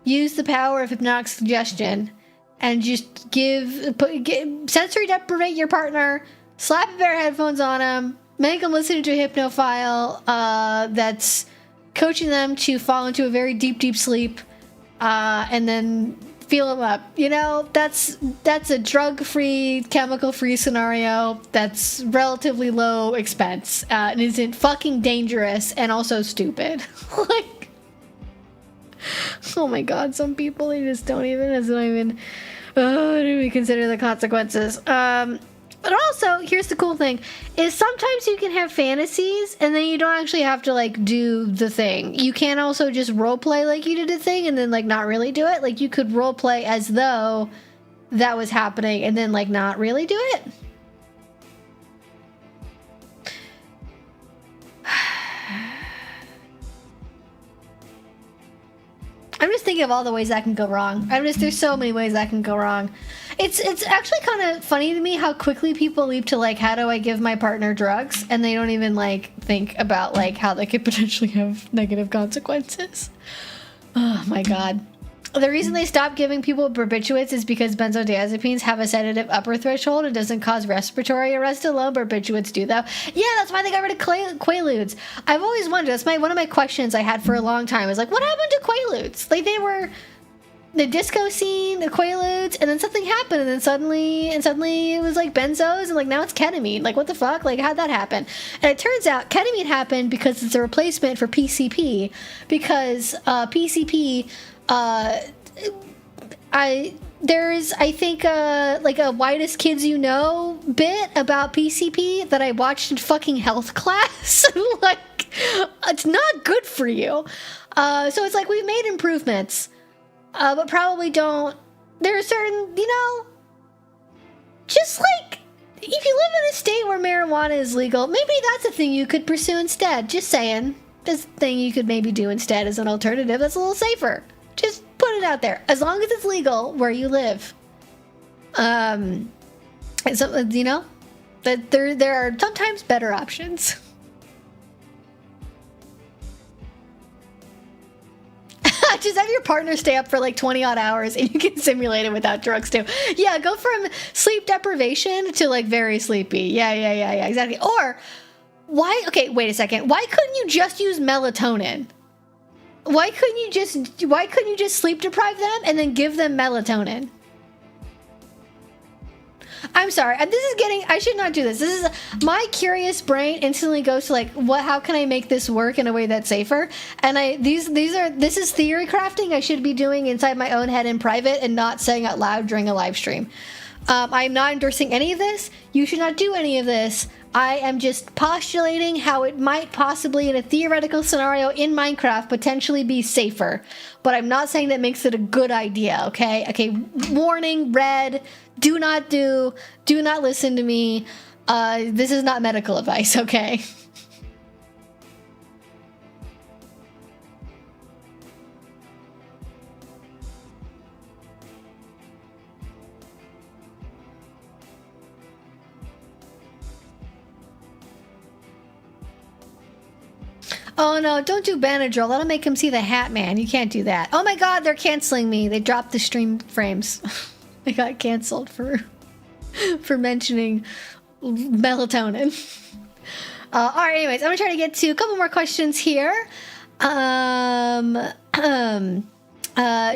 Speaker 1: use the power of hypnotic suggestion and just sensory deprivate your partner, slap a pair of headphones on them, make them listen to a hypnophile that's coaching them to fall into a very deep, deep sleep, and then feel them up. You know, that's a drug-free, chemical-free scenario that's relatively low expense and isn't fucking dangerous and also stupid. Like, oh my god, some people, they just don't even consider the consequences. But also, here's the cool thing, is sometimes you can have fantasies and then you don't actually have to, like, do the thing. You can also just roleplay like you did a thing and then, like, not really do it. Like, you could roleplay as though that was happening and then, like, not really do it. I'm just thinking of all the ways that can go wrong. There's so many ways that can go wrong. It's actually kind of funny to me how quickly people leap to, like, how do I give my partner drugs? And they don't even, like, think about, like, how they could potentially have negative consequences. Oh, my God. The reason they stopped giving people barbiturates is because benzodiazepines have a sedative upper threshold. It doesn't cause respiratory arrest alone. Barbiturates do, though. Yeah, that's why they got rid of Quaaludes. I've always wondered. That's one of my questions I had for a long time. Was like, what happened to Quaaludes? Like, they were the disco scene, the Quaaludes, and then something happened, and then suddenly it was like benzos, and like now it's ketamine. Like, what the fuck? Like, how'd that happen? And it turns out ketamine happened because it's a replacement for PCP. Because PCP. There's, I think, like a Whitest Kids You Know bit about PCP that I watched in fucking health class. Like, it's not good for you. So it's like, we've made improvements, but probably don't. There are certain, you know, just like, if you live in a state where marijuana is legal, maybe that's a thing you could pursue instead. Just saying. This thing you could maybe do instead as an alternative that's a little safer. Just put it out there. As long as it's legal where you live. So, you know, that there are sometimes better options. Just have your partner stay up for like 20 odd hours and you can simulate it without drugs too. Yeah, go from sleep deprivation to like very sleepy. Yeah, exactly. Or okay, wait a second. Why couldn't you just use melatonin? Why couldn't you just sleep deprive them and then give them melatonin? I'm sorry. I should not do this. This is my curious brain instantly goes to like, how can I make this work in a way that's safer? And this is theory crafting I should be doing inside my own head in private and not saying out loud during a live stream. I'm not endorsing any of this. You should not do any of this. I am just postulating how it might possibly, in a theoretical scenario in Minecraft, potentially be safer. But I'm not saying that makes it a good idea, okay? Okay, warning, red, do not listen to me. This is not medical advice, okay? Oh no, don't do Benadryl. That'll make him see the Hat Man. You can't do that. Oh my god, they're canceling me. They dropped the stream frames. I got canceled for mentioning melatonin. Alright, anyways, I'm gonna try to get to a couple more questions here.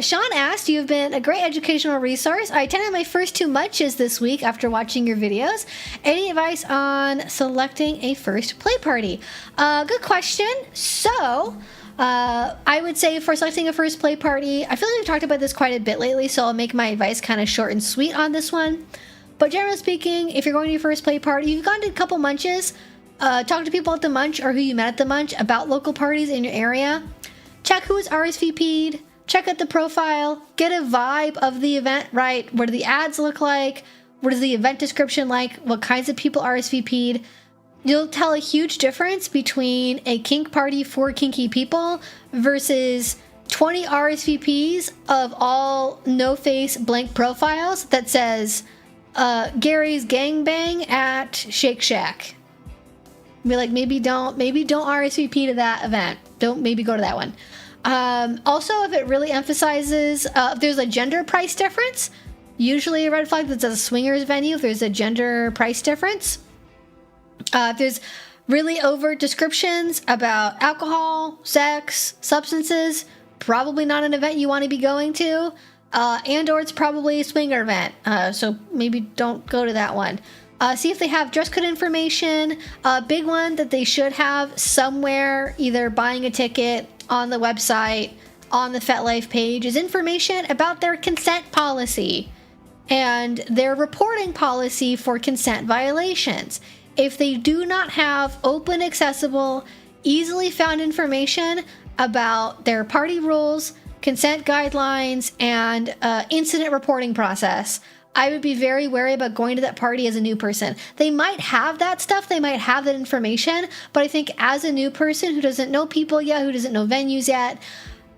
Speaker 1: Sean asked, you've been a great educational resource. I attended my first 2 munches this week after watching your videos. Any advice on selecting a first play party? Good question. So, I would say for selecting a first play party, I feel like we've talked about this quite a bit lately, so I'll make my advice kind of short and sweet on this one. But generally speaking, if you're going to your first play party, you've gone to a couple munches, Talk to people at the Munch or who you met at the Munch about local parties in your area. Check who is RSVP'd. Check out the profile. Get a vibe of the event, right? What do the ads look like? What is the event description like? What kinds of people RSVP'd? You'll tell a huge difference between a kink party for kinky people versus 20 RSVPs of all no-face blank profiles that says Gary's gangbang at Shake Shack. Be like, maybe don't RSVP to that event. Don't maybe go to that one. Also, if it really emphasizes if there's a gender price difference, usually a red flag. That's a swingers venue. If there's a gender price difference, if there's really overt descriptions about alcohol, sex, substances, probably not an event you want to be going to, and or it's probably a swinger event. So maybe don't go to that one. See if they have dress code information. A big one that they should have somewhere, either buying a ticket, on the website, on the FetLife page, is information about their consent policy and their reporting policy for consent violations. If they do not have open, accessible, easily found information about their party rules, consent guidelines, and incident reporting process, I would be very wary about going to that party as a new person. They might have that stuff, they might have that information, but I think as a new person who doesn't know people yet, who doesn't know venues yet,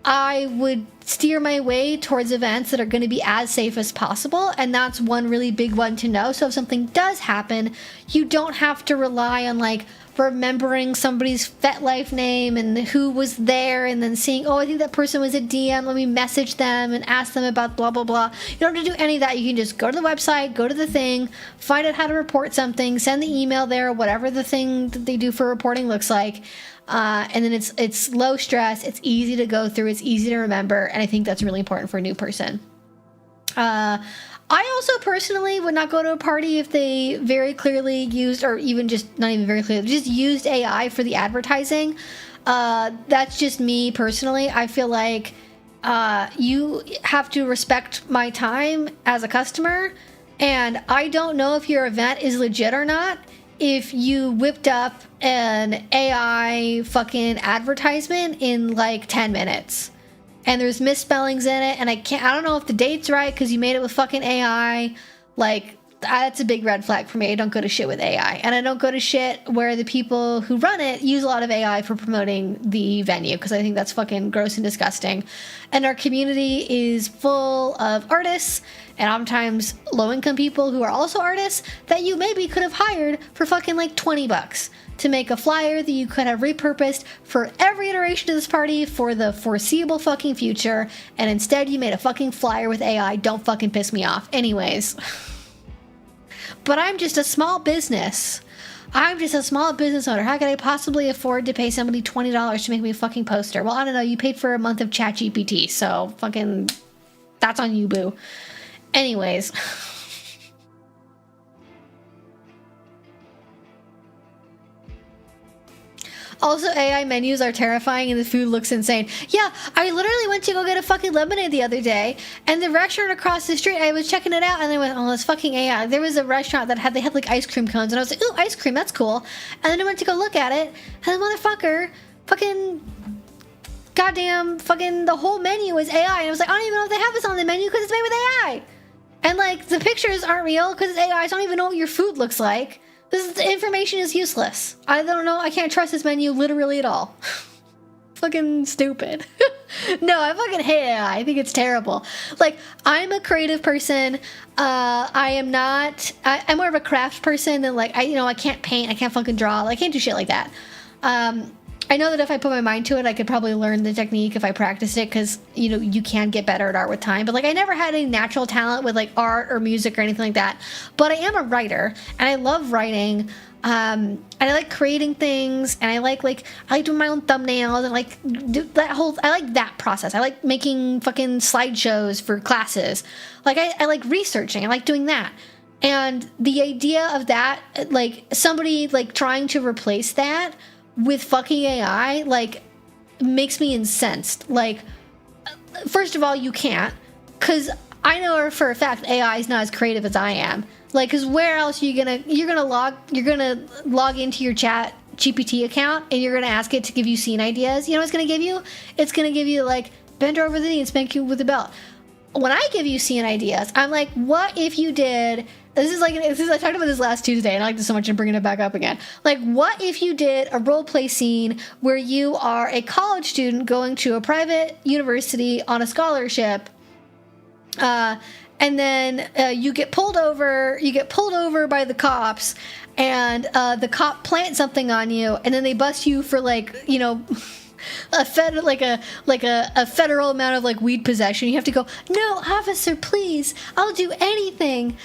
Speaker 1: I would steer my way towards events that are going to be as safe as possible, and that's one really big one to know. So if something does happen, you don't have to rely on like remembering somebody's FetLife name and who was there and then seeing, oh, I think that person was a DM, let me message them and ask them about blah, blah, blah. You don't have to do any of that. You can just go to the website, go to the thing, find out how to report something, send the email there, whatever the thing that they do for reporting looks like. And then it's low stress, it's easy to go through, it's easy to remember, and I think that's really important for a new person. I also personally would not go to a party if they very clearly used, or even just not even very clearly, just used AI for the advertising. That's just me personally. I feel like you have to respect my time as a customer, and I don't know if your event is legit or not if you whipped up an AI fucking advertisement in like 10 minutes. And there's misspellings in it, and I don't know if the date's right because you made it with fucking AI. Like, that's a big red flag for me. I don't go to shit with AI. And I don't go to shit where the people who run it use a lot of AI for promoting the venue, because I think that's fucking gross and disgusting. And our community is full of artists, and oftentimes low-income people who are also artists that you maybe could have hired for fucking like $20 to make a flyer that you could have repurposed for every iteration of this party for the foreseeable fucking future, and instead you made a fucking flyer with AI. Don't fucking piss me off. Anyways. But I'm just a small business. I'm just a small business owner. How could I possibly afford to pay somebody $20 to make me a fucking poster? Well, I don't know. You paid for a month of ChatGPT, so fucking that's on you, boo. Anyways. Also, AI menus are terrifying and the food looks insane. Yeah, I literally went to go get a fucking lemonade the other day, and the restaurant across the street, I was checking it out, and I went, oh, it's fucking AI. There was a restaurant that they had like ice cream cones, and I was like, ooh, ice cream, that's cool. And then I went to go look at it, and the motherfucker, fucking, goddamn, fucking, the whole menu is AI. And I was like, I don't even know if they have this on the menu because it's made with AI. And like, the pictures aren't real because it's AI, so I don't even know what your food looks like. This information is useless. I don't know. I can't trust this menu literally at all. Fucking stupid. No, I fucking hate AI. I think it's terrible. Like, I'm a creative person. I'm more of a craft person than like, I can't paint. I can't fucking draw. I can't do shit like that. I know that if I put my mind to it, I could probably learn the technique if I practiced it, because, you can get better at art with time. But, like, I never had any natural talent with, like, art or music or anything like that. But I am a writer, and I love writing, and I like creating things, and I like doing my own thumbnails, and, like, I like that process. I like making fucking slideshows for classes. Like, I like researching. I like doing that. And the idea of that, like, somebody, like, trying to replace that with fucking AI, like, makes me incensed. Like, first of all, you can't, because I know for a fact AI is not as creative as I am. Like, because where else are you're gonna log into your chat GPT account and you're gonna ask it to give you scene ideas. You know what it's gonna give you? It's gonna give you like, bend over the knee and spank you with a belt. When I give you scene ideas, I'm like, what if you did, I talked about this last Tuesday and I like this so much, I'm bringing it back up again. Like, what if you did a role play scene where you are a college student going to a private university on a scholarship, and then you get pulled over by the cops, and the cop plants something on you, and then they bust you for, like, you know, a federal amount of, like, weed possession. You have to go, no, officer, please, I'll do anything.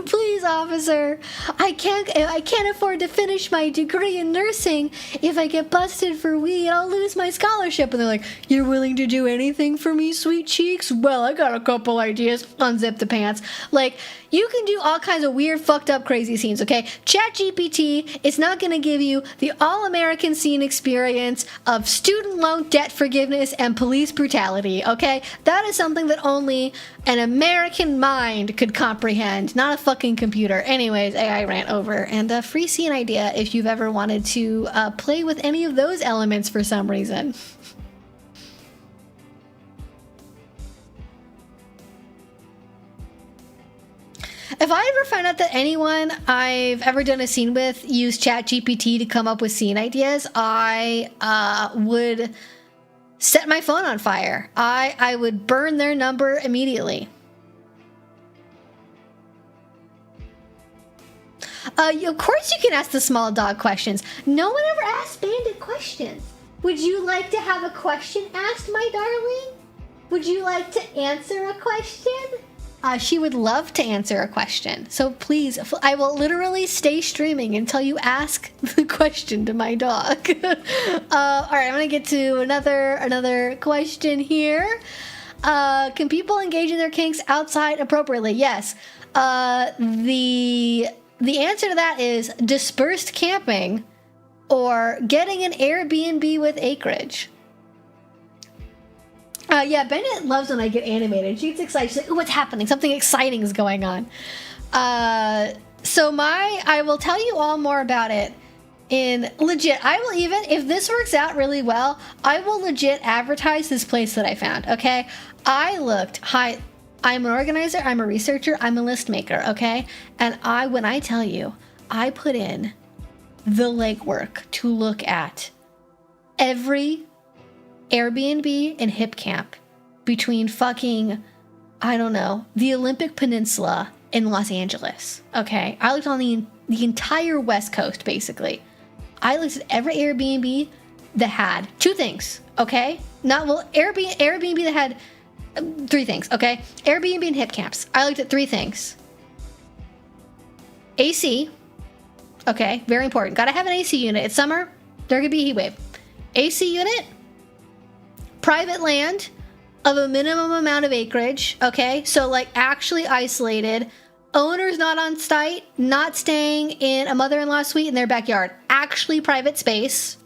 Speaker 1: Please, officer, I can't afford to finish my degree in nursing. If I get busted for weed, I'll lose my scholarship. And they're like, you're willing to do anything for me, sweet cheeks? Well, I got a couple ideas. Unzip the pants. Like, you can do all kinds of weird, fucked up, crazy scenes, okay? ChatGPT is not going to give you the all-American scene experience of student loan debt forgiveness and police brutality, okay? That is something that only an American mind could comprehend, not a fucking computer. Anyways, AI rant over. And a free scene idea if you've ever wanted to play with any of those elements for some reason. If I ever find out that anyone I've ever done a scene with used ChatGPT to come up with scene ideas, I would set my phone on fire. I would burn their number immediately. Of course you can ask the small dog questions. No one ever asked Bandit questions. Would you like to have a question asked, my darling? Would you like to answer a question? She would love to answer a question. So please, I will literally stay streaming until you ask the question to my dog. All right, I'm gonna get to another question here. Can people engage in their kinks outside appropriately? Yes. The answer to that is dispersed camping or getting an Airbnb with acreage. Yeah, Bennett loves when I get animated. She gets excited. She's like, ooh, what's happening? Something exciting is going on. I will tell you all more about it in legit. I will even, if this works out really well, I will legit advertise this place that I found, okay? I'm an organizer, I'm a researcher, I'm a list maker, okay? And when I tell you, I put in the legwork to look at every Airbnb and hip camp between fucking, I don't know, the Olympic Peninsula in Los Angeles, okay? I looked on the entire West Coast, basically. I looked at every Airbnb that had two things, okay? Airbnb that had three things, okay? Airbnb and hip camps. I looked at three things. AC, okay, very important. Gotta have an AC unit. It's summer, there could be a heat wave. AC unit, private land of a minimum amount of acreage, okay? So, like, actually isolated. Owners not on site, not staying in a mother-in-law suite in their backyard. Actually private space.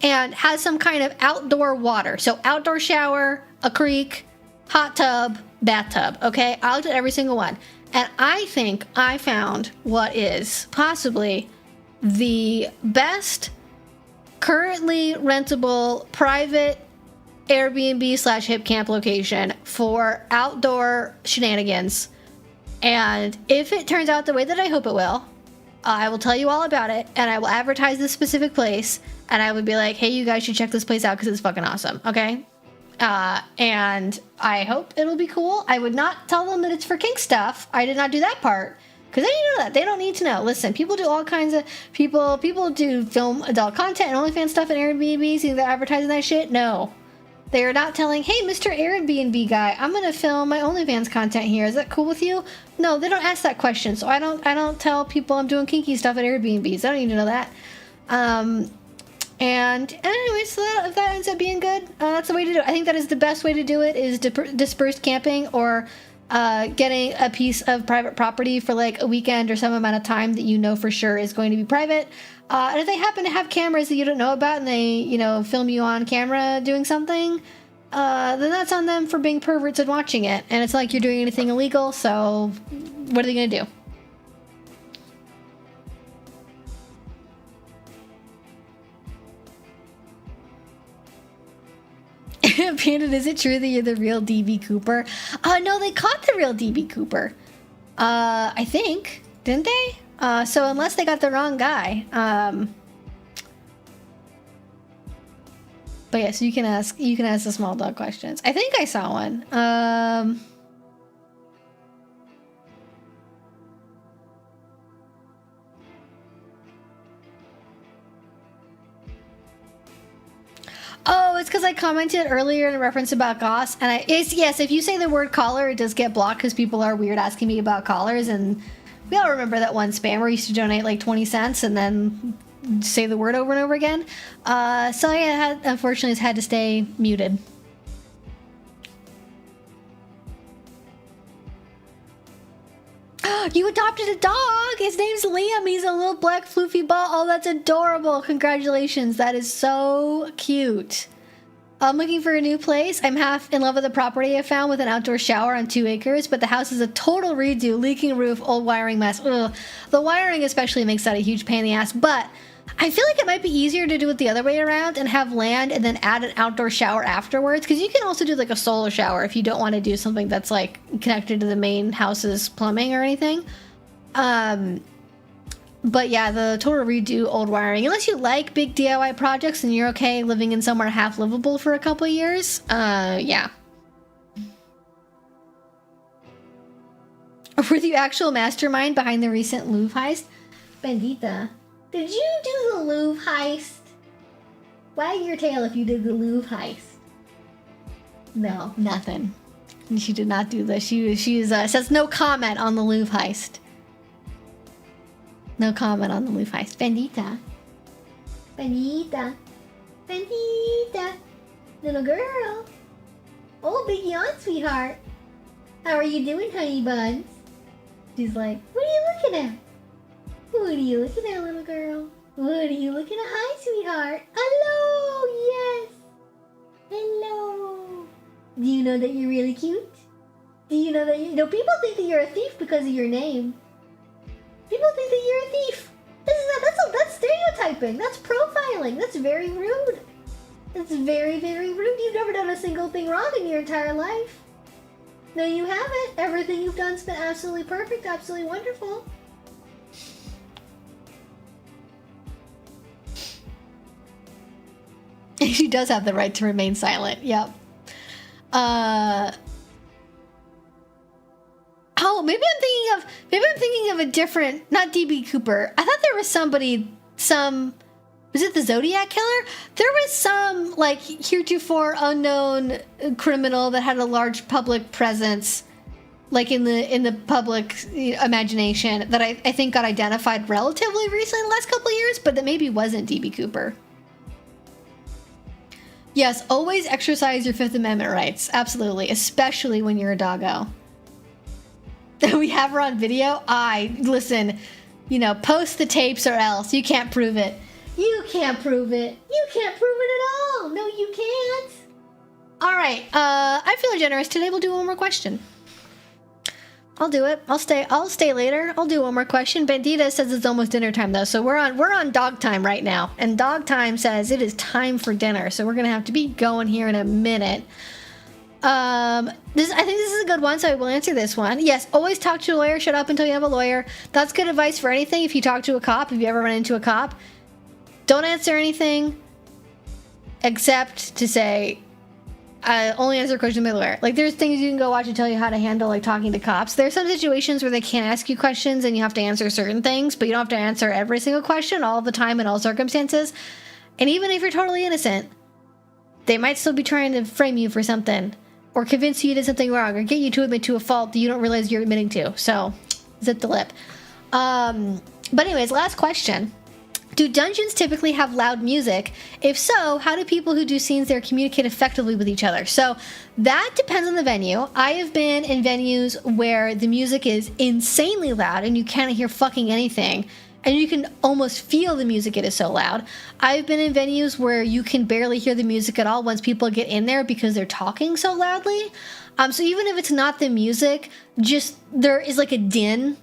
Speaker 1: And has some kind of outdoor water. So, outdoor shower, a creek, hot tub, bathtub, okay? I looked at every single one. And I think I found what is possibly the best currently rentable private Airbnb / hip camp location for outdoor shenanigans. And if it turns out the way that I hope it will, I will tell you all about it, and I will advertise this specific place, and I would be like, hey, you guys should check this place out because it's fucking awesome, okay? And I hope it'll be cool. I would not tell them that it's for kink stuff. I did not do that part. Because they didn't know that. They don't need to know. Listen, people do all kinds of... People do film adult content and OnlyFans stuff in Airbnbs. They're advertising that shit. No. They are not telling, hey, Mr. Airbnb guy, I'm going to film my OnlyFans content here. Is that cool with you? No, they don't ask that question. So I don't tell people I'm doing kinky stuff at Airbnbs. I don't need to know that. And anyway, so if that ends up being good, that's the way to do it. I think that is the best way to do it, is dispersed camping or getting a piece of private property for like a weekend or some amount of time that you know for sure is going to be private. And if they happen to have cameras that you don't know about and they, film you on camera doing something, then that's on them for being perverts and watching it. And it's not like you're doing anything illegal, so what are they gonna do? Panda, is it true that you're the real DB Cooper? No, they caught the real DB Cooper. I think. Didn't they? So unless they got the wrong guy. But yes, you can ask the small dog questions. I think I saw one. Oh, it's because I commented earlier in a reference about Goss, and yes, if you say the word collar, it does get blocked because people are weird asking me about collars, and we all remember that one spammer used to donate like 20 cents and then say the word over and over again. So I unfortunately has had to stay muted. You adopted a dog! His name's Liam. He's a little black floofy ball. Oh, that's adorable. Congratulations. That is so cute. I'm looking for a new place. I'm half in love with the property I found with an outdoor shower on 2 acres, but the house is a total redo, leaking roof, old wiring mess. Ugh. The wiring especially makes that a huge pain in the ass, but I feel like it might be easier to do it the other way around and have land and then add an outdoor shower afterwards, because you can also do like a solo shower if you don't want to do something that's like connected to the main house's plumbing or anything. But yeah, the total redo old wiring, unless you like big DIY projects and you're okay living in somewhere half livable for a couple of years, yeah. Were the actual mastermind behind the recent Louvre heist? Bendita. Did you do the Louvre heist? Wag your tail if you did the Louvre heist. No, nothing. She did not do this. She says no comment on the Louvre heist. No comment on the Louvre heist. Bendita. Bendita. Bendita. Little girl. Oh, big yawn, sweetheart. How are you doing, honey buns? She's like, what are you looking at? What are you looking at, little girl? What are you looking at? Hi, sweetheart. Hello, yes. Hello. Do you know that you're really cute? Do you know that people think that you're a thief because of your name. People think that you're a thief. That's stereotyping. That's profiling. That's very rude. That's very, very rude. You've never done a single thing wrong in your entire life. No, you haven't. Everything you've done's been absolutely perfect, absolutely wonderful. She does have the right to remain silent. Yep. Oh, maybe I'm thinking of a different, not DB Cooper. I thought there was was it the Zodiac Killer? There was some, like, heretofore unknown criminal that had a large public presence, like in the public imagination, that I think got identified relatively recently in the last couple of years, but that maybe wasn't DB Cooper. Yes, always exercise your Fifth Amendment rights. Absolutely. Especially when you're a doggo. We have her on video. Listen, post the tapes or else. You can't prove it. You can't prove it. You can't prove it at all. No, you can't. All right. I feel generous today. We'll do one more question. I'll do it. I'll stay later. I'll do one more question. Bandita says it's almost dinner time though, so we're on dog time right now. And dog time says it is time for dinner, so we're gonna have to be going here in a minute. I think this is a good one, so I will answer this one. Yes, always talk to a lawyer. Shut up until you have a lawyer. That's good advice for anything. If you talk to a cop, if you ever run into a cop, don't answer anything except to say, only answer questions by the lawyer. Like, there's things you can go watch and tell you how to handle, like, talking to cops. There's some situations where they can't ask you questions and you have to answer certain things, but you don't have to answer every single question all the time in all circumstances. And even if you're totally innocent, they might still be trying to frame you for something, or convince you you did something wrong, or get you to admit to a fault that you don't realize you're admitting to. So, zip the lip. But anyways, last question. Do dungeons typically have loud music? If so, how do people who do scenes there communicate effectively with each other? So that depends on the venue. I have been in venues where the music is insanely loud and you can't hear fucking anything. and you can almost feel the music. It is so loud. I've been in venues where you can barely hear the music at all once people get in there because they're talking so loudly. So even if it's not the music, just there is like a din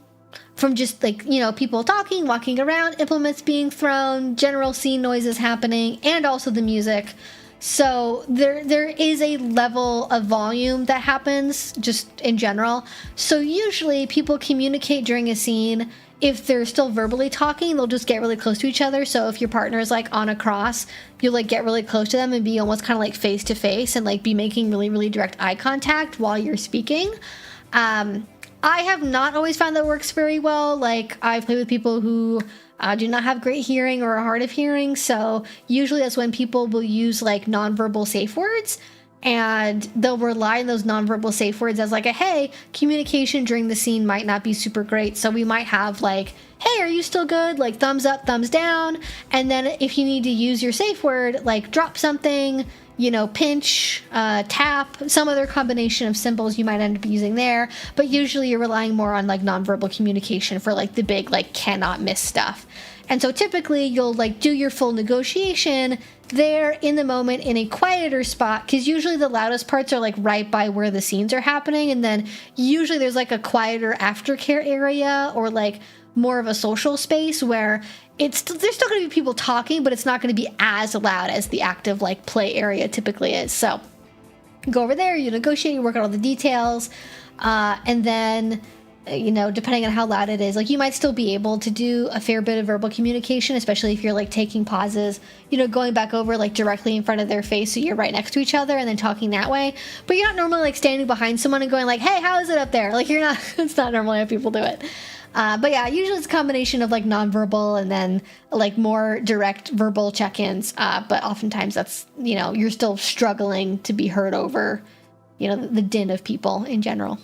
Speaker 1: from just like, you know, people talking, walking around, implements being thrown, general scene noises happening, and also the music. So there is a level of volume that happens just in general. So usually people communicate during a scene. If they're still verbally talking, they'll just get really close to each other. So if your partner is like on a cross, you'll like get really close to them and be almost kind of like face to face and like be making really, really direct eye contact while you're speaking. I have not always found that works very well. Like I've played with people who do not have great hearing or are hard of hearing. So usually that's when people will use like nonverbal safe words, and they'll rely on those nonverbal safe words as like a, hey, communication during the scene might not be super great. So we might have like, hey, are you still good? Like thumbs up, thumbs down. And then if you need to use your safe word, like drop something, you know, pinch, tap, some other combination of symbols you might end up using there. But usually you're relying more on like nonverbal communication for like the big, like cannot miss stuff. And so typically you'll like do your full negotiation there in the moment in a quieter spot, because usually the loudest parts are like right by where the scenes are happening. And then usually there's like a quieter aftercare area or like more of a social space where there's still going to be people talking, but it's not going to be as loud as the active like play area typically is. So go over there, you negotiate, you work out all the details, and then, you know, depending on how loud it is, like you might still be able to do a fair bit of verbal communication, especially if you're like taking pauses, you know, going back over like directly in front of their face so you're right next to each other and then talking that way. But you're not normally like standing behind someone and going like, hey, how is it up there? Like you're not, it's not normally how people do it. But yeah, usually it's a combination of like nonverbal and then like more direct verbal check-ins. But oftentimes that's, you know, you're still struggling to be heard over, you know, the din of people in general.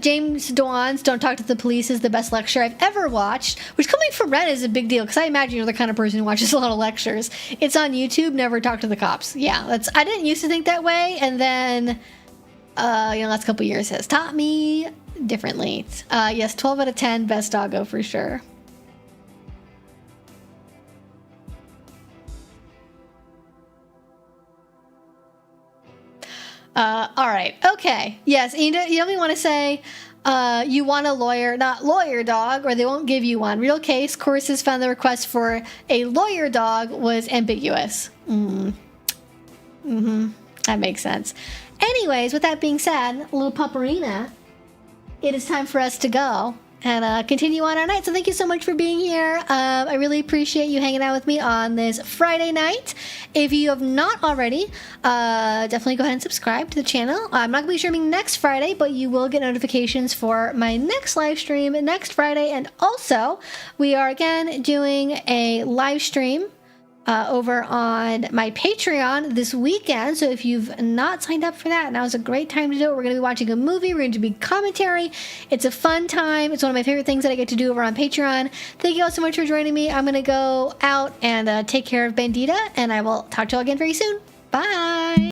Speaker 1: James Dewan's Don't Talk to the Police is the best lecture I've ever watched, which coming from Ren is a big deal because I imagine you're the kind of person who watches a lot of lectures. It's on YouTube, Never Talk to the Cops. Yeah, I didn't used to think that way, and then, you know, last couple years has taught me differently. Yes, 12 out of 10, best doggo for sure. All right. Okay. Yes. You don't want to say you want a lawyer, not lawyer dog, or they won't give you one. Real case, courses found the request for a lawyer dog was ambiguous. That makes sense. Anyways, with that being said, little Pupperina, it is time for us to go and continue on our night. So thank you so much for being here. I really appreciate you hanging out with me on this Friday night. If you have not already, definitely go ahead and subscribe to the channel. I'm not going to be streaming next Friday, but you will get notifications for my next live stream next Friday. And also, we are again doing a live stream over on my Patreon this weekend. So if you've not signed up for that, now's a great time to do it. We're going to be watching a movie. We're going to be commentary. It's a fun time. It's one of my favorite things that I get to do over on Patreon. Thank you all so much for joining me. I'm going to go out and take care of Bandita, and I will talk to you all again very soon. Bye.